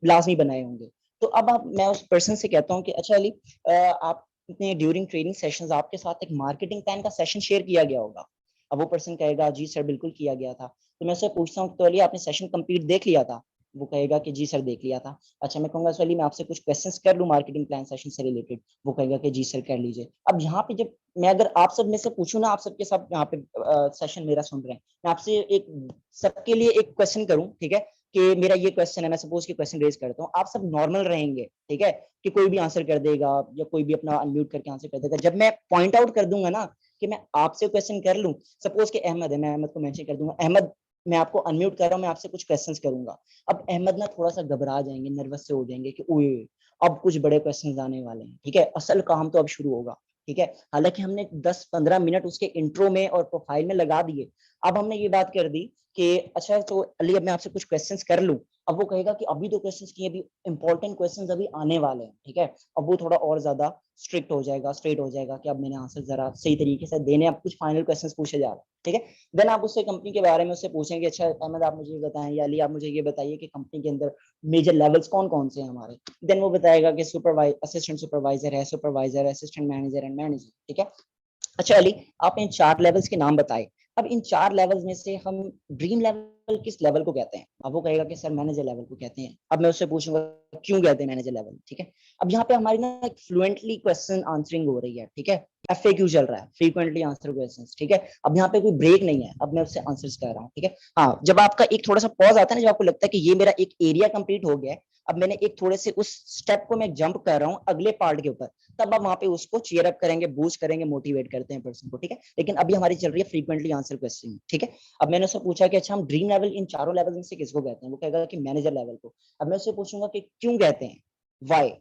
लाजमी बनाए होंगे। तो अब मैं उस पर्सन से कहता हूँ कि अच्छा अली, आपने ड्यूरिंग ट्रेनिंग सेशंस आपके साथ एक मार्केटिंग प्लान का सेशन शेयर किया गया होगा। अब वो पर्सन कहेगा जी सर बिल्कुल किया गया था। तो मैं उससे पूछता हूँ तो अली आपने सेशन कंप्लीट देख लिया था? वो कहेगा कि जी सर देख लिया था। अच्छा मैं कहूंगा सर मैं आपसे कुछ क्वेश्चंस कर लूं मार्केटिंग प्लान सेशन से रिलेटेड? वो कहेगा कि जी सर कर लीजिए। अब यहाँ पे जब मैं अगर आप सब में से पूछूं ना, आप सबके सब यहाँ पे सेशन मेरा सुन रहे हैं, मैं आपसे एक सबके लिए एक क्वेश्चन करूं, ठीक है, कि मेरा ये क्वेश्चन है, मैं सपोज कि क्वेश्चन रेज करता हूँ, आप सब नॉर्मल रहेंगे, ठीक है, कि कोई भी आंसर कर देगा या कोई भी अपना अनम्यूट करके आंसर कर देगा। जब मैं पॉइंट आउट कर दूंगा ना कि मैं आपसे क्वेश्चन कर लूं, सपोज कि अहमद है, मैं अहमद को मेंशन कर दूंगा, अहमद मैं आपको अनम्यूट कर रहा हूँ, मैं आपसे कुछ क्वेश्चंस करूंगा। अब अहमद ना थोड़ा सा घबरा जाएंगे, नर्वस से हो जाएंगे कि ओए अब कुछ बड़े क्वेश्चंस आने वाले हैं, ठीक है, असल काम तो अब शुरू होगा, ठीक है। हालांकि हमने 10-15 मिनट उसके इंट्रो में और प्रोफाइल में लगा दिए। अब हमने ये बात कर दी कि अच्छा तो अली अब मैं आपसे कुछ क्वेश्चंस कर लूं। अब वो कहेगा कि अभी तो क्वेश्चंस किए, अभी इंपॉर्टेंट क्वेश्चंस अभी आने वाले हैं, ठीक है। अब वो थोड़ा और ज्यादा स्ट्रिक्ट हो जाएगा, स्ट्रेट हो जाएगा कि अब मैंने आंसर जरा सही तरीके से देने, अब कुछ फाइनल क्वेश्चंस पूछे जा रहे हैं, ठीक है। देन आप उससे कंपनी के बारे में उससे पूछेंगे, अच्छा अहमद आप मुझे बताएं या अली आप मुझे ये बताइए कि कंपनी के अंदर मेजर लेवल्स कौन कौन से हैं हमारे। देन वो बताएगा कि असिस्टेंट सुपरवाइजर है, supervisor, assistant manager and manager, ठीक है। अच्छा अली आप इन 4 लेवल्स के नाम बताए। अब इन 4 लेवल्स में से हम ड्रीम लेवल किस लेवल को कहते हैं? अब वो कहेगा कि सर मैनेजर लेवल को कहते हैं। अब मैं उससे पूछूंगा क्यों कहते हैं मैनेजर लेवल, ठीक है। अब यहाँ पे हमारी ना एक फ्लुएंटली क्वेश्चन आंसरिंग हो रही है, ठीक है। एफएक्यू चल रहा है, फ्रीक्वेंटली आंसर क्वेश्चंस, ठीक है। अब यहाँ पे कोई ब्रेक नहीं है, अब मैं उससे आंसर्स कर रहा हूँ, ठीक है। हाँ जब आपका एक थोड़ा सा पॉज आता है ना, जब आपको लगता है कि ये मेरा एक एरिया कंप्लीट हो गया है, अब मैंने एक थोड़े से उस स्टेप को मैं जंप कर रहा हूँ अगले पार्ट के ऊपर, तब आप वहां पे उसको चीयर अप करेंगे, बूस्ट करेंगे, मोटिवेट करते हैं पर्सन को, ठीक है। लेकिन अभी हमारी चल रही है फ्रीक्वेंटली आंसर क्वेश्चन, ठीक है। अब मैंने उससे पूछा कि अच्छा हम ड्रीम लेवल इन चारों लेवल में से किसको कहते हैं? वो कहेगा कि मैनेजर लेवल को। अब मैं उससे पूछूंगा कि क्यों कहते हैं, वाई।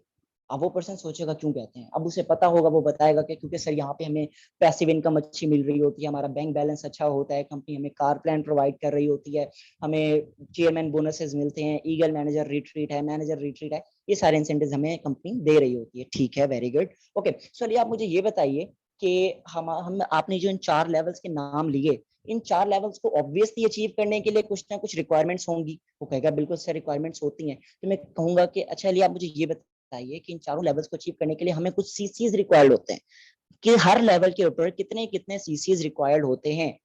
अब वो पर्सन सोचेगा क्यों कहते हैं, अब उसे पता होगा, वो बताएगा कि क्योंकि सर यहाँ पे हमें पैसिव इनकम अच्छी मिल रही होती है, हमारा बैंक बैलेंस अच्छा होता है, कंपनी हमें कार प्लान प्रोवाइड कर रही होती है, हमें चेयरमैन बोनसेस मिलते हैं, ईगल मैनेजर रिट्रीट है, मैनेजर रिट्रीट है, ये सारे इंसेंटिव हमें कंपनी दे रही होती है, ठीक है, वेरी गुड, ओके। चलिए आप मुझे ये बताइए कि हम आपने जो इन 4 लेवल्स के नाम लिए, इन 4 लेवल्स को ऑब्वियसली अचीव करने के लिए कुछ ना कुछ रिक्वायरमेंट्स होंगी। वो कहेगा बिल्कुल सर रिक्वायरमेंट्स होती हैं। तो मैं कहूंगा कि अच्छा चलिए आप मुझे ये बताइए कि इन चारों लेवल्स को अचीव करने के लिए हमें कुछ सीसीज रिक्वायर्ड होते हैं, कि हर लेवल के ऊपर कितने कितने सीसीज रिक्वायर्ड होते हैं।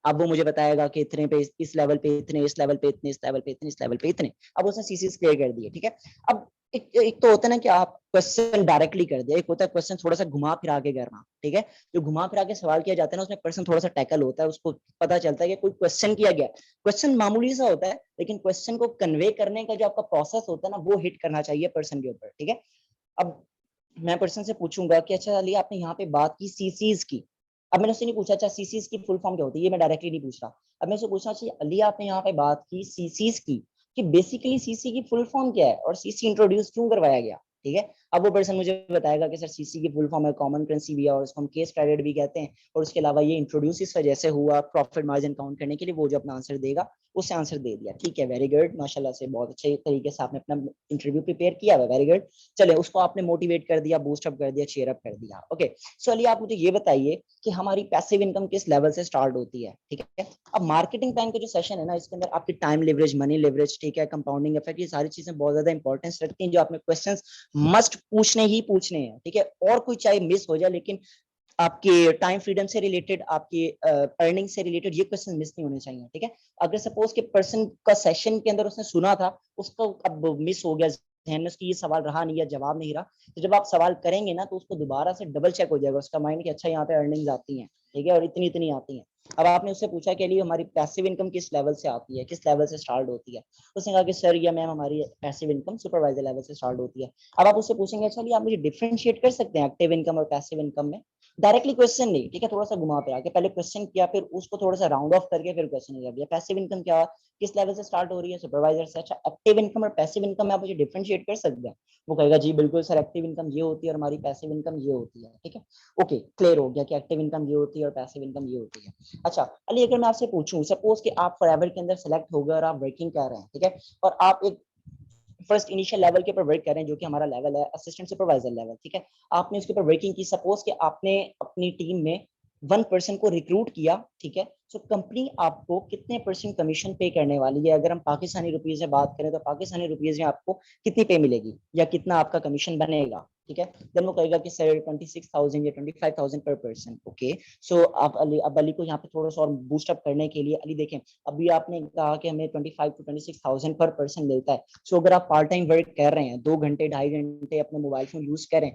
अब वो मुझे बताएगा कि इतने पे इस लेवल पे इतने, इस लेवल पे इतने, इस लेवल पे इतने, इस लेवल पे इतने। अब उसने सीसीज क्लियर कर दिए, ठीक है। अब एक तो होता है ना कि आप क्वेश्चन डायरेक्टली कर दिया, एक होता है क्वेश्चन थोड़ा सा घुमा फिरा के करना, ठीक है। जो घुमा फिरा के सवाल किया जाता है ना, उसमें पर्सन थोड़ा सा टैकल होता है, उसको पता चलता है कि कोई क्वेश्चन किया गया। क्वेश्चन मामूली सा होता है, लेकिन क्वेश्चन को कन्वे करने का जो आपका प्रोसेस होता है ना, वो हिट करना चाहिए पर्सन के ऊपर, ठीक है। अब मैं पर्सन से पूछूंगा कि अच्छा अली आपने यहाँ पे बात की सीसीज की। अब मैंने उससे नहीं पूछा अच्छा सीसीज की फुल फॉर्म क्या होती है, ये मैं डायरेक्टली नहीं पूछ रहा। अब मैं उससे पूछना चाहिए अली आपने यहाँ पे बात की सीसीज की, कि बेसिकली सीसी की फुल फॉर्म क्या है और सीसी इंट्रोड्यूस क्यों करवाया गया, ठीक है। अब वो पर्सन मुझे बताएगा कि सर सीसी की फुल फॉर्म है कॉमन करेंसी भी है, और उसको हम केस क्रेडिट भी कहते हैं, और उसके अलावा ये इंट्रोड्यूस इस वजह से हुआ प्रॉफिट मार्जिन काउंट करने के लिए। वो जो अपना आंसर देगा उससे आंसर दे दिया, ठीक है, वेरी गुड, माशाल्लाह से बहुत अच्छे तरीके से आपने अपना इंटरव्यू प्रिपेयर किया हुआ, वेरी गुड। चले उसको आपने मोटिवेट कर दिया, बूस्ट अप कर दिया, चीयर अप कर दिया, ओके। सो अली आप मुझे ये बताइए कि हमारी पैसिव इनकम किस लेवल से स्टार्ट होती है, ठीक है। अब मार्केटिंग प्लान का जो सेशन है ना, इसके अंदर आपकी टाइम लिवरेज, मनी लिवरेज, ठीक है, कंपाउंडिंग इफेक्ट, ये सारी चीजें बहुत ज्यादा इंपॉर्टेंस रखती हैं, जो आपने क्वेश्चंस मस्ट पूछने ही पूछने हैं, ठीक है। और कोई चाहे मिस हो जाए, लेकिन आपके टाइम फ्रीडम से रिलेटेड, आपके अर्निंग से रिलेटेड ये क्वेश्चन मिस नहीं होने चाहिए, ठीक है। अगर सपोज के पर्सन का सेशन के अंदर उसने सुना था, उसको अब मिस हो गया, ध्यान में उसकी ये सवाल रहा नहीं या जवाब नहीं रहा, तो जब आप सवाल करेंगे ना, तो उसको दोबारा से डबल चेक हो जाएगा उसका माइंड कि अच्छा यहाँ पे अर्निंग्स आती हैं, ठीक है, और इतनी इतनी आती हैं। अब आपने उससे पूछा कि लिए हमारी पैसिव इनकम किस लेवल से आती है, किस लेवल से स्टार्ट होती है, उसने कहा कि सर या मैम हमारी पैसिव इनकम सुपरवाइजर लेवल से स्टार्ट होती है। अब आप उससे पूछेंगे अच्छा आप मुझे डिफरेंशिएट कर सकते हैं एक्टिव इनकम और पैसिव इनकम में? डायरेक्टली क्वेश्चन नहीं, ठीक है, थोड़ा सा घुमा फिरा के पहले क्वेश्चन किया, फिर उसको थोड़ा सा राउंड ऑफ करके फिर क्वेश्चन कर दिया। पैसिव इनकम क्या, किस लेवल से स्टार्ट हो रही है, सुपरवाइजर से। अच्छा, एक्टिव इनकम और पैसिव इनकम में आप मुझे डिफरेंशिएट कर सकते हैं? वो कहेगा जी बिल्कुल सर, एक्टिव इनकम ये होती है और हमारी पैसिव इनकम ये होती है, ठीक है। ओके, क्लियर हो गया कि एक्टिव इनकम ये होती है और पैसिव इनकम ये होती है। अच्छा अली, अगर मैं आपसे पूछूं, सपोज कि आप फॉरएवर के अंदर सेलेक्ट हो गए और आप वर्किंग कर रहे हैं, ठीक है, और आप एक फर्स्ट इनिशियल लेवल के ऊपर वर्क कर रहे हैं, जो कि हमारा लेवल है असिस्टेंट सुपरवाइजर लेवल, ठीक है। आपने उसके ऊपर वर्किंग की, सपोज कि आपने अपनी टीम में 1 पर्सन को रिक्रूट किया, ठीक है। सो कंपनी आपको कितने परसेंट कमीशन पे करने वाली है? अगर हम पाकिस्तानी रुपीज में बात करें तो पाकिस्तानी रुपीज में आपको कितनी पे मिलेगी या कितना आपका कमीशन बनेगा, ठीक है। देन वो कहेगा कि सर 26,000 या 25,000 पर पर्सन। ओके, सो आप अली, अब अली को यहाँ पे थोड़ा सा और बूस्ट अप करने के लिए, अली देखें, अभी आपने कहा कि हमें 25 to 26,000 पर पर्सन मिलता है। सो अगर आप पार्ट टाइम वर्क कर रहे हैं, 2 घंटे 2.5 घंटे अपने मोबाइल फोन यूज करें,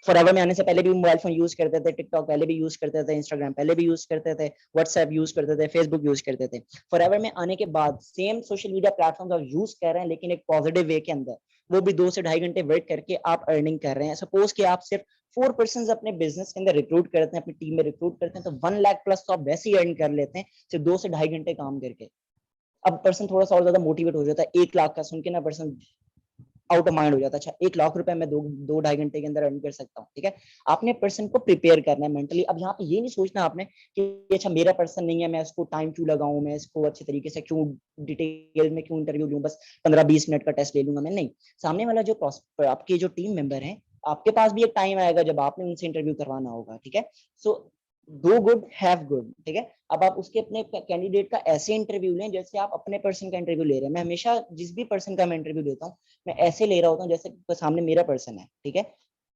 फॉरएवर में आने से पहले भी मोबाइल फोन यूज करते थे, टिकटॉक पहले भी यूज करते थे, इंस्टाग्राम पहले भी यूज करते थे, व्हाट्सएप यूज करते थे, फेसबुक यूज करते थे। फॉरएवर में आने के बाद सेम सोशल मीडिया प्लेटफॉर्म आप यूज कर रहे हैं, लेकिन एक पॉजिटिव वे के अंदर, वो भी 2 से 2.5 घंटे वर्क करके आप अर्निंग कर रहे हैं। सपोज कि आप सिर्फ 4 पर्सन अपने बिजनेस के अंदर रिक्रूट करते हैं, अपनी टीम में रिक्रूट करते हैं, तो 1 लाख प्लस तो आप वैसे ही अर्न कर लेते हैं सिर्फ 2 से 2.5 घंटे काम करके। अब पर्सन थोड़ा सा और ज्यादा मोटिवेट हो जाता है, 1 लाख का सुन के ना पर्सन आउट ऑफ माइंड हो जाता है। अच्छा, 1 लाख रुपए मैं 2-2.5 घंटे के अंदर अर्न कर सकता हूँ, ठीक है। आपने पर्सन को प्रिपेयर करना है मेंटली। अब यहाँ पे ये नहीं सोचना आपने कि अच्छा मेरा पर्सन नहीं है, मैं इसको टाइम क्यों लगाऊं, मैं इसको अच्छे तरीके से क्यों डिटेल में क्यों इंटरव्यू लूं, बस 15-20 मिनट का टेस्ट ले लूंगा मैं, नहीं। सामने वाला जो आपके जो टीम मेंबर है, आपके पास भी एक टाइम आएगा जब आपने उनसे इंटरव्यू करवाना होगा, ठीक है। So do good have good, ठीक है। अब आप उसके अपने कैंडिडेट का ऐसे इंटरव्यू लें जैसे आप अपने पर्सन का इंटरव्यू ले रहे हैं। मैं हमेशा जिस भी पर्सन का मैं इंटरव्यू लेता हूँ, मैं ऐसे ले रहा होता हूँ जैसे सामने मेरा पर्सन है, ठीक है।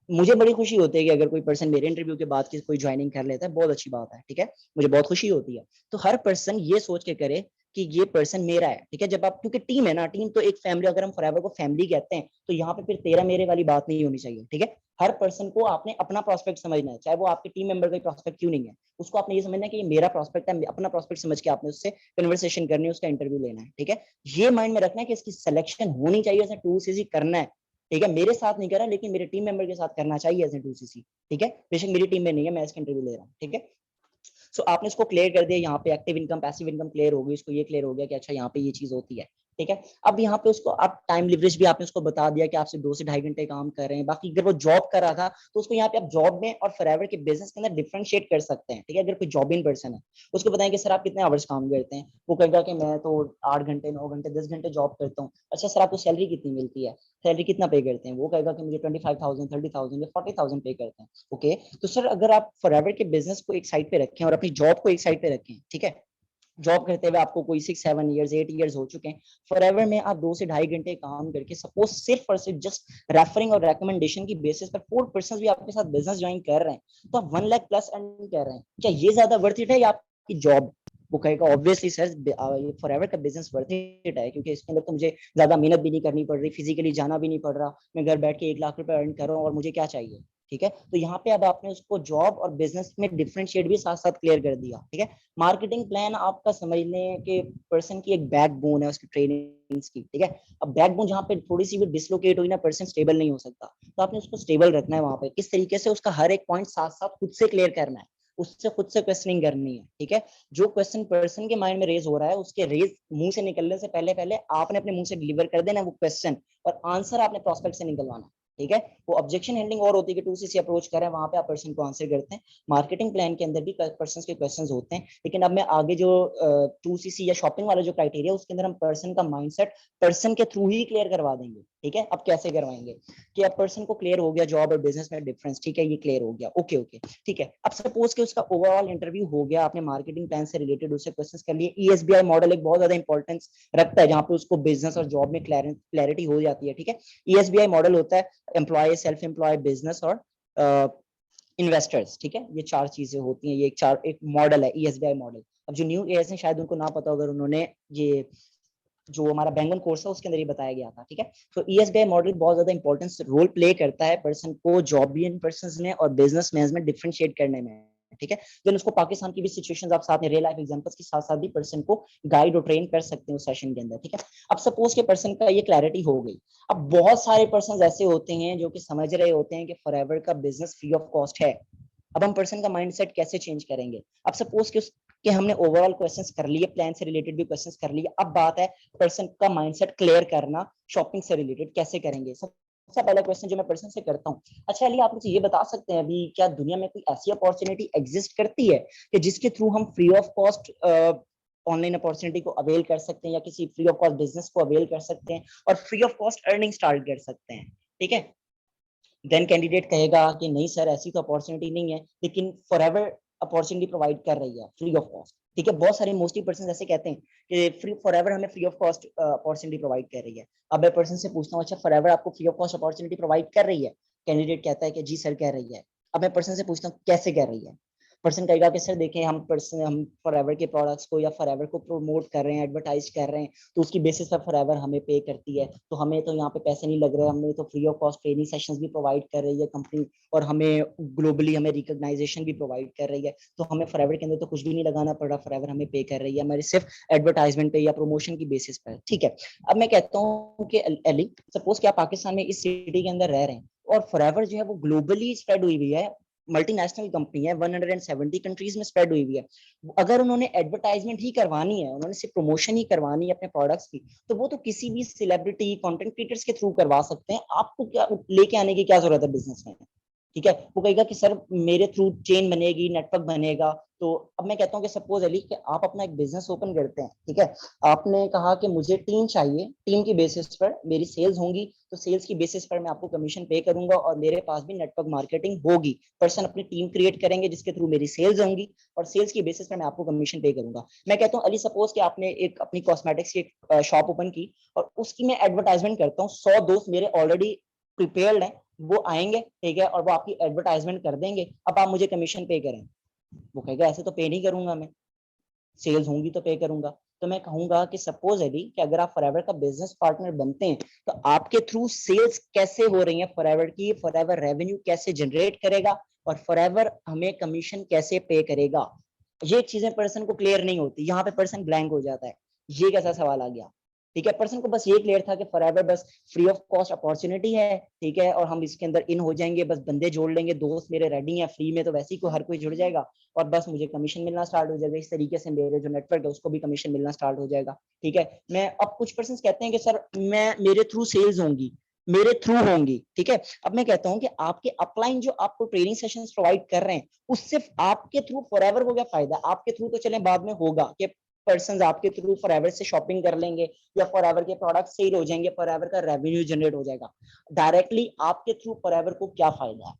मुझे बड़ी खुशी होती है कि अगर कोई पर्सन मेरे इंटरव्यू के बाद की कोई ज्वाइनिंग कर लेता है, बहुत अच्छी बात है, ठीक है। मुझे बहुत खुशी होती है। तो हर पर्सन ये सोच के करे कि ये पर्सन मेरा है, ठीक है। जब आप, क्योंकि टीम है ना, टीम तो एक फैमिली, अगर हम फॉरएवर को फैमिली कहते हैं, तो यहाँ पे फिर तेरा मेरे वाली बात नहीं होनी चाहिए, ठीक है। हर पर्सन को आपने अपना प्रोस्पेक्ट समझना है, चाहे वो आपके टीम मेंबर का प्रोस्पेक्ट क्यों नहीं है, उसको आपने ये समझना है कि ये मेरा प्रोस्पेक्ट है, अपना प्रोस्पेक्ट समझ के आपने उससे कन्वर्सेशन करनी है, उसका इंटरव्यू लेना है, ठीक है। ये माइंड में रखना है कि इसकी सिलेक्शन होनी चाहिए, ऐसा 2cc करना है, ठीक है। मेरे साथ नहीं करा, लेकिन मेरे टीम मेंबर के साथ करना चाहिए ऐसे 2cc, ठीक है। बेशक मेरी टीम में नहीं है, मैं इसका इंटरव्यू ले रहा हूँ, ठीक है। सो आपने इसको क्लियर कर दिया, यहाँ पे active income passive income clear होगी, इसको ये क्लियर हो गया कि अच्छा यहाँ पे ये चीज होती है, ठीक है। अब यहाँ पे उसको आप टाइम लिवरेज भी आपने उसको बता दिया कि आपसे 2 से 2.5 घंटे काम कर रहे हैं। बाकी अगर वो जॉब कर रहा था तो उसको यहाँ पे आप जॉब में और फॉरएवर के बिजनेस के अंदर डिफरेंशिएट कर सकते हैं, ठीक है। अगर कोई जॉब इन पर्सन है, उसको बताएं कि सर आप कितने आवर्स काम करते हैं, वो कहेगा कि मैं तो 8 घंटे 9 घंटे 10 घंटे जॉब करता हूँ। अच्छा सर आपको सैलरी कितनी मिलती है, सैलरी कितना पे करते हैं, वो कहेगा कि मुझे 25,000 30,000 या 40,000 पे करते हैं। ओके, तो सर अगर आप फॉरएवर के बिजनेस को एक साइड पे रखें और अपनी जॉब को एक साइड पे रखें, ठीक है। जॉब करते हुए आपको कोई 6-7 ईयर्स 8 ईयर्स हो चुके हैं, फॉरएवर में आप 2 से 2.5 घंटे काम करके सपोज सिर्फ और सिर्फ जस्ट रेफरिंग और रिकमेंडेशन की बेसिस पर 4 पर्सन भी आपके साथ बिजनेस ज्वाइन कर रहे हैं, तो आप 1 लाख प्लस अर्न कर रहे हैं। क्या ये ज्यादा वर्थ इट है या आपकी जॉब? वो कहेगा ऑब्वियसली सर ये फॉरएवर का बिजनेस वर्थ इट है, क्योंकि इसके अंदर तो मुझे ज्यादा मेहनत भी नहीं करनी पड़ रही, फिजिकली जाना भी नहीं पड़ रहा, मैं घर बैठ के 1 लाख रुपए अर्न कर रहा हूँ और मुझे क्या चाहिए, ठीक है। तो यहाँ पे अब आपने उसको जॉब और बिजनेस में डिफरेंशिएट भी साथ साथ क्लियर कर दिया, ठीक है। मार्केटिंग प्लान आपका समझ लें कि पर्सन की एक बैकबोन है उसकी ट्रेनिंग की, ठीक है। अब बैकबोन जहाँ पे थोड़ी सी भी डिसलोकेट हुई ना, पर्सन स्टेबल नहीं हो सकता, तो आपने उसको स्टेबल रखना है वहां पे। किस तरीके से उसका हर एक पॉइंट साथ साथ खुद से क्लियर करना है, उससे खुद से क्वेश्चनिंग करनी है, ठीक है। जो क्वेश्चन पर्सन के माइंड में रेज हो रहा है, उसके रेज मुंह से निकलने से पहले पहले आपने अपने मुंह से डिलीवर कर देना वो क्वेश्चन, और आंसर आपने प्रोस्पेक्ट से निकलवाना, ठीक है। वो ऑब्जेक्शन हैंडलिंग और होती है कि 2cc अप्रोच कर रहे हैं, वहां पे आप पर्सन को आंसर करते हैं। मार्केटिंग प्लान के अंदर भी पर्सन के क्वेश्चंस होते हैं, लेकिन अब मैं आगे जो 2cc या शॉपिंग वाला जो क्राइटेरिया, उसके अंदर हम पर्सन का माइंडसेट पर्सन के थ्रू ही क्लियर करवा देंगे, ठीक है। अब कैसे करवाएंगे कि अब पर्सन को क्लियर हो गया जॉब और बिजनेस में डिफरेंस, ठीक है, ये क्लियर हो गया, ओके ओके, ठीक है। अब सपोज कि उसका ओवरऑल इंटरव्यू हो गया, आपने मार्केटिंग प्लान से रिलेटेड उससे क्वेश्चंस कर लिए। ESBI मॉडल एक बहुत ज्यादा इंपॉर्टेंस रखता है, जहां पे उसको बिजनेस और जॉब में क्लैरिटी हो जाती है, ठीक है। ESBI मॉडल होता है एम्प्लॉय, सेल्फ एम्प्लॉय, बिजनेस और इन्वेस्टर्स, ठीक है। ये 4 चीजें होती हैं, ये एक मॉडल है ESBI मॉडल। अब जो न्यू एयर्स हैं शायद उनको ना पता, अगर उन्होंने ये जो हमारा बैंगन कोर्स है उसके अंदर ये बताया गया था, ठीक है। तो ESBI मॉडल बहुत ज्यादा इंपॉर्टेंस रोल प्ले करता है पर्सन को जॉब भी इन पर्सन में और बिजनेस मैनेजमेंट डिफरेंशिएट करने में, ठीक है। देन उसको पाकिस्तान की भी सिचुएशंस आप साथ में रियल लाइफ एग्जांपल्स के साथ साथ भी पर्सन को गाइड और ट्रेन कर सकते हैं उस सेशन के अंदर, ठीक है। अब सपोज के पर्सन का ये क्लैरिटी हो गई। अब बहुत सारे पर्सन ऐसे होते हैं जो कि समझ रहे होते हैं कि फॉरएवर का बिजनेस फ्री ऑफ कॉस्ट है, अब हम पर्सन का माइंडसेट कैसे चेंज करेंगे? अब सपोज कि हमने ओवरऑल क्वेश्चंस कर लिए, प्लान से रिलेटेड भी क्वेश्चंस कर लिए, अब बात है पर्सन का माइंडसेट क्लियर करना, शॉपिंग से रिलेटेड कैसे करेंगे। सबसे पहला क्वेश्चन जो मैं पर्सन से करता हूँ, अच्छा अली आप मुझे ये बता सकते हैं अभी क्या दुनिया में कोई ऐसी अपॉर्चुनिटी एग्जिस्ट करती है कि जिसके थ्रू हम free of cost online opportunity को अवेल कर सकते हैं या किसी फ्री ऑफ कॉस्ट बिजनेस को अवेल कर सकते हैं और free of cost earning start कर सकते हैं? ठीक है, देन कैंडिडेट कहेगा कि नहीं सर ऐसी तो अपॉर्चुनिटी नहीं है, लेकिन फॉरएवर अपॉर्चुनिटी प्रोवाइड कर रही है फ्री ऑफ कॉस्ट। ठीक है, बहुत सारे मोस्टली पर्सन ऐसे कहते हैं कि फ्री फॉरएवर हमें free of cost opportunity provide कर रही है। अब मैं पर्सन से पूछता हूँ अच्छा फॉरएवर आपको free of cost opportunity provide कर रही है? कैंडिडेट कहता है कि जी सर कर रही है। अब मैं पर्सन से पूछता हूँ कैसे कर रही है? पर्सन कहेगा कि सर देखें हम फॉरएवर के प्रोडक्ट्स को या फॉरएवर को प्रमोट कर रहे हैं, एडवर्टाइज कर रहे हैं, तो उसकी बेसिस पर फॉरएवर हमें पे करती है, तो हमें तो यहाँ पे पैसे नहीं लग रहे, हमें तो free of cost training sessions भी प्रोवाइड कर रही है कंपनी, और हमें ग्लोबली हमें रिकॉग्नाइजेशन भी प्रोवाइड कर रही है, तो हमें फॉरएवर के अंदर तो कुछ भी नहीं लगाना पड़ रहा, फॉरएवर हमें पे कर रही है हमारे सिर्फ एडवर्टाइजमेंट पे या प्रमोशन की बेसिस पर। ठीक है, अब मैं कहता हूँ कि अली सपोज कि आप पाकिस्तान में इस सिटी के अंदर रह रहे हैं और फॉरएवर जो है वो ग्लोबली स्प्रेड हुई हुई है, मल्टीनेशनल कंपनी है, 170 कंट्रीज में स्प्रेड हुई हुई है। अगर उन्होंने एडवर्टाइजमेंट ही करवानी है, उन्होंने सिर्फ प्रमोशन ही करवानी है अपने प्रोडक्ट्स की, तो वो तो किसी भी सेलिब्रिटी कंटेंट क्रिएटर्स के थ्रू करवा सकते हैं, आपको क्या लेके आने की क्या जरूरत है बिजनेस में? ठीक है, वो कहेगा कि सर मेरे थ्रू चेन बनेगी, नेटवर्क बनेगा। तो अब मैं कहता हूँ कि सपोज अली कि आप अपना एक बिजनेस ओपन करते हैं, ठीक है, आपने कहा कि मुझे टीम चाहिए, टीम की बेसिस पर मेरी सेल्स होंगी, तो सेल्स की बेसिस पर मैं आपको कमीशन पे करूंगा और मेरे पास भी नेटवर्क मार्केटिंग होगी, पर्सन अपनी टीम क्रिएट करेंगे जिसके थ्रू मेरी सेल्स होंगी और सेल्स की बेसिस पर मैं आपको कमीशन पे करूंगा। मैं कहता हूँ अली सपोज कि आपने एक अपनी कॉस्मेटिक्स की एक शॉप ओपन की और उसकी मैं एडवर्टाइजमेंट करता हूँ, 100 दोस्त मेरे ऑलरेडी प्रिपेयर्ड हैं, वो आएंगे, ठीक है, और वो आपकी एडवर्टाइजमेंट कर देंगे, अब आप मुझे कमीशन पे करें। वो कहेगा ऐसे तो पे नहीं करूंगा मैं, सेल्स होंगी तो पे करूंगा। तो मैं कहूंगा कि सपोज है कि अगर आप फॉरएवर का बिजनेस पार्टनर बनते हैं तो आपके थ्रू सेल्स कैसे हो रही है फॉरएवर की, फॉरएवर रेवेन्यू कैसे जनरेट करेगा और फॉरएवर हमें कमीशन कैसे पे करेगा, ये चीजें पर्सन को क्लियर नहीं होती, यहाँ पे पर्सन ब्लैंक हो जाता है, ये कैसा सवाल आ गया। ठीक है, पर्सन को बस ये क्लियर था कि फॉरएवर बस फ्री ऑफ कॉस्ट अपॉर्चुनिटी है, ठीक है, और हम इसके अंदर इन हो जाएंगे, बस बंदे जोड़ लेंगे, दोस्त मेरे रेडी हैं, फ्री में तो वैसे ही को हर कोई जुड़ जाएगा और बस मुझे कमीशन मिलना स्टार्ट हो जाएगा, इस तरीके से मेरे जो नेटवर्क है उसको भी कमीशन मिलना स्टार्ट हो जाएगा। ठीक है, मैं अब कुछ पर्सन कहते हैं कि सर मैं मेरे थ्रू सेल्स होंगी, मेरे थ्रू होंगी। ठीक है, अब मैं कहता हूं कि आपके अपलाइन जो आपको ट्रेनिंग सेशंस प्रोवाइड कर रहे हैं उससे आपके थ्रू फॉरएवर को क्या फायदा? आपके थ्रू तो चले बाद में होगा कि पर्सन आपके थ्रू फॉरएवर से शॉपिंग कर लेंगे या फॉरएवर के प्रोडक्ट सेल हो जाएंगे, फॉरएवर का रेवेन्यू जनरेट हो जाएगा, डायरेक्टली आपके थ्रू फॉरएवर को क्या फायदा है?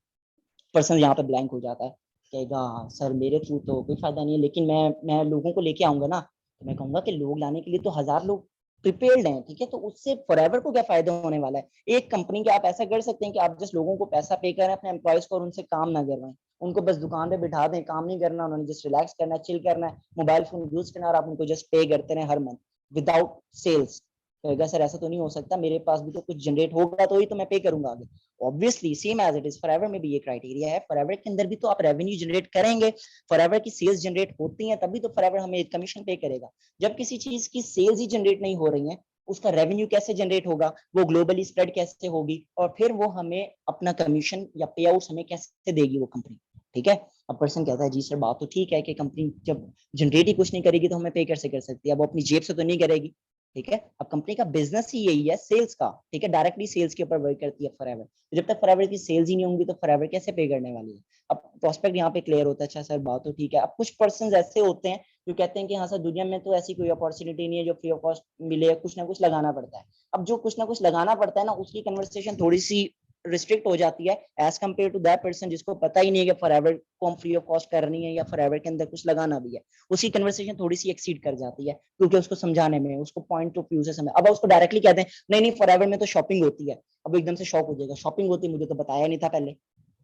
पर्सन यहाँ पे ब्लैंक हो जाता है, कहेगा सर मेरे थ्रू तो कोई फायदा नहीं है, लेकिन मैं लोगों को लेके आऊंगा ना, तो मैं कहूंगा कि लोग लाने के लिए तो 1000 लोग प्रिपेयर्ड हैं, ठीक है, तो उससे फॉरएवर को क्या फायदा होने वाला है? एक कंपनी के आप ऐसा कर सकते हैं कि आप जस्ट लोगों को पैसा पे करें अपने एम्प्लॉयज को और उनसे काम ना करवाएं, उनको बस दुकान पे बिठा दें, काम नहीं करना, उन्होंने जस्ट रिलैक्स करना है, चिल करना है, मोबाइल फोन यूज करना, और आप उनको जस्ट पे करते रहे हर मंथ विदाउट सेल्स। कहेगा सर ऐसा तो नहीं हो सकता, मेरे पास भी तो कुछ जनरेट होगा तो ही तो मैं पे करूंगा आगे। Obviously same as it is forever में भी ये क्राइटेरिया है, फॉरएवर के अंदर भी तो आप रेवेन्यू जनरेट करेंगे, फॉरएवर की सेल्स जनरेट होती हैं तभी तो फॉरएवर हमें कमीशन पे करेगा। जब किसी चीज की सेल्स ही जनरेट नहीं हो रही है, उसका रेवेन्यू कैसे जनरेट होगा, वो ग्लोबली स्प्रेड कैसे होगी, और फिर वो हमें अपना कमीशन या पे आउट हमें कैसे देगी वो कंपनी? ठीक है, अब पर्सन कहता है जी सर बात तो ठीक है कि कंपनी जब जनरेट ही कुछ नहीं करेगी तो हमें पे कैसे कर सकती है, अब वो अपनी जेब से तो नहीं करेगी। ठीक है, अब कंपनी का बिजनेस ही यही है सेल्स का, ठीक है, डायरेक्टली सेल्स के ऊपर वर्क करती है फॉरएवर, तो जब तक फॉरएवर की सेल्स ही नहीं होंगी तो फॉरएवर कैसे पे करने वाली है? अब प्रोस्पेक्ट यहाँ पे क्लियर होता है, अच्छा सर बात तो ठीक है। अब कुछ पर्सन ऐसे होते हैं जो कहते हैं कि हाँ सर दुनिया में तो ऐसी कोई अपॉर्चुनिटी नहीं है जो फ्री ऑफ कॉस्ट मिले, कुछ ना कुछ लगाना पड़ता है। अब जो कुछ ना कुछ लगाना पड़ता है ना, उसकी कन्वर्सेशन थोड़ी सी रिस्ट्रिक्ट हो जाती है as compare to that person जिसको पता ही नहीं है कि फॉरएवर को हम फ्री ऑफ कॉस्ट करनी है या फॉरएवर के अंदर कुछ लगाना भी है। उसकी कन्वर्सेशन थोड़ी सी एक्सीड कर जाती है क्योंकि उसको समझाने में, उसको पॉइंट ऑफ व्यू से समझ, अब उसको डायरेक्टली कहते हैं नहीं नहीं फॉरएवर में तो शॉपिंग होती है, अब एकदम से शॉक हो जाएगा, शॉपिंग होती है मुझे तो बताया नहीं था पहले,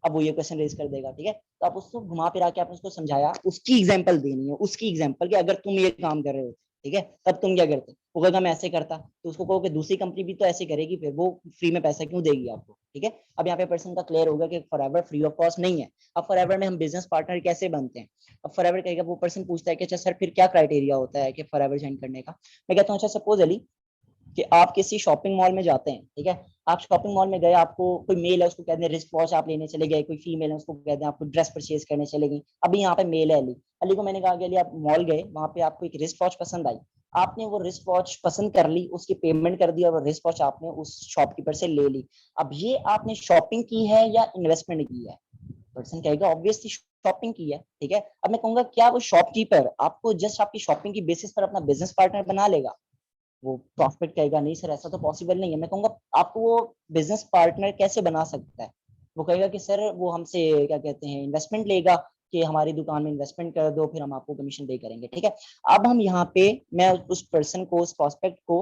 अब वो ये क्वेश्चन रेज कर देगा। ठीक है, तो आप उसको घुमा फिरा के आपने उसको समझाया, उसकी एग्जांपल देनी है, उसकी एग्जांपल कि अगर तुम ये काम कर रहे हो, ठीक है, तब तुम क्या करते? वो कहेगा मैं ऐसे करता, तो उसको कहो कि दूसरी कंपनी भी तो ऐसे करेगी, फिर वो फ्री में पैसा क्यों देगी आपको? ठीक है, अब यहाँ पे पर्सन का क्लियर होगा कि फॉरएवर फ्री ऑफ कॉस्ट नहीं है। अब फॉरएवर में हम बिजनेस पार्टनर कैसे बनते हैं? अब फॉरएवर कहेगा, वो पर्सन पूछता है कि अच्छा सर फिर क्या क्राइटेरिया होता है कि फॉरएवर ज्वाइन करने का? मैं कहता हूँ अच्छा सपोज अली कि आप किसी शॉपिंग मॉल में जाते हैं, ठीक है, आप शॉपिंग मॉल में गए, आपको कोई मेल है उसको कहते हैं रिस्ट वॉच आप लेने चले गए, कोई फीमेल है उसको कहते हैं आपको ड्रेस परचेज करने चले गई। अभी यहाँ पे मेल है अली, अली को मैंने कहा कि अली आप मॉल गए, वहां पे आपको एक रिस्ट वॉच पसंद आई, आपने वो रिस्ट वॉच पसंद कर ली, उसकी पेमेंट कर दी और वो रिस्ट वॉच आपने उस शॉपकीपर से ले ली। अब ये आपने शॉपिंग की है या इन्वेस्टमेंट की है? पर्सन कहेगा ऑब्वियसली शॉपिंग की है, ठीक है। अब मैं कहूंगा क्या वो शॉपकीपर आपको जस्ट आपकी शॉपिंग की बेसिस पर अपना बिजनेस पार्टनर बना लेगा? वो प्रॉफिट कहेगा नहीं सर ऐसा तो पॉसिबल नहीं है। मैं कहूंगा आपको वो बिजनेस पार्टनर कैसे बना सकता है? वो कहेगा कि सर वो हमसे क्या कहते हैं इन्वेस्टमेंट लेगा, कि हमारी दुकान में इन्वेस्टमेंट कर दो फिर हम आपको कमीशन पे करेंगे, ठीक है। अब हम यहाँ पे मैं उस पर्सन को, उस प्रोस्पेक्ट को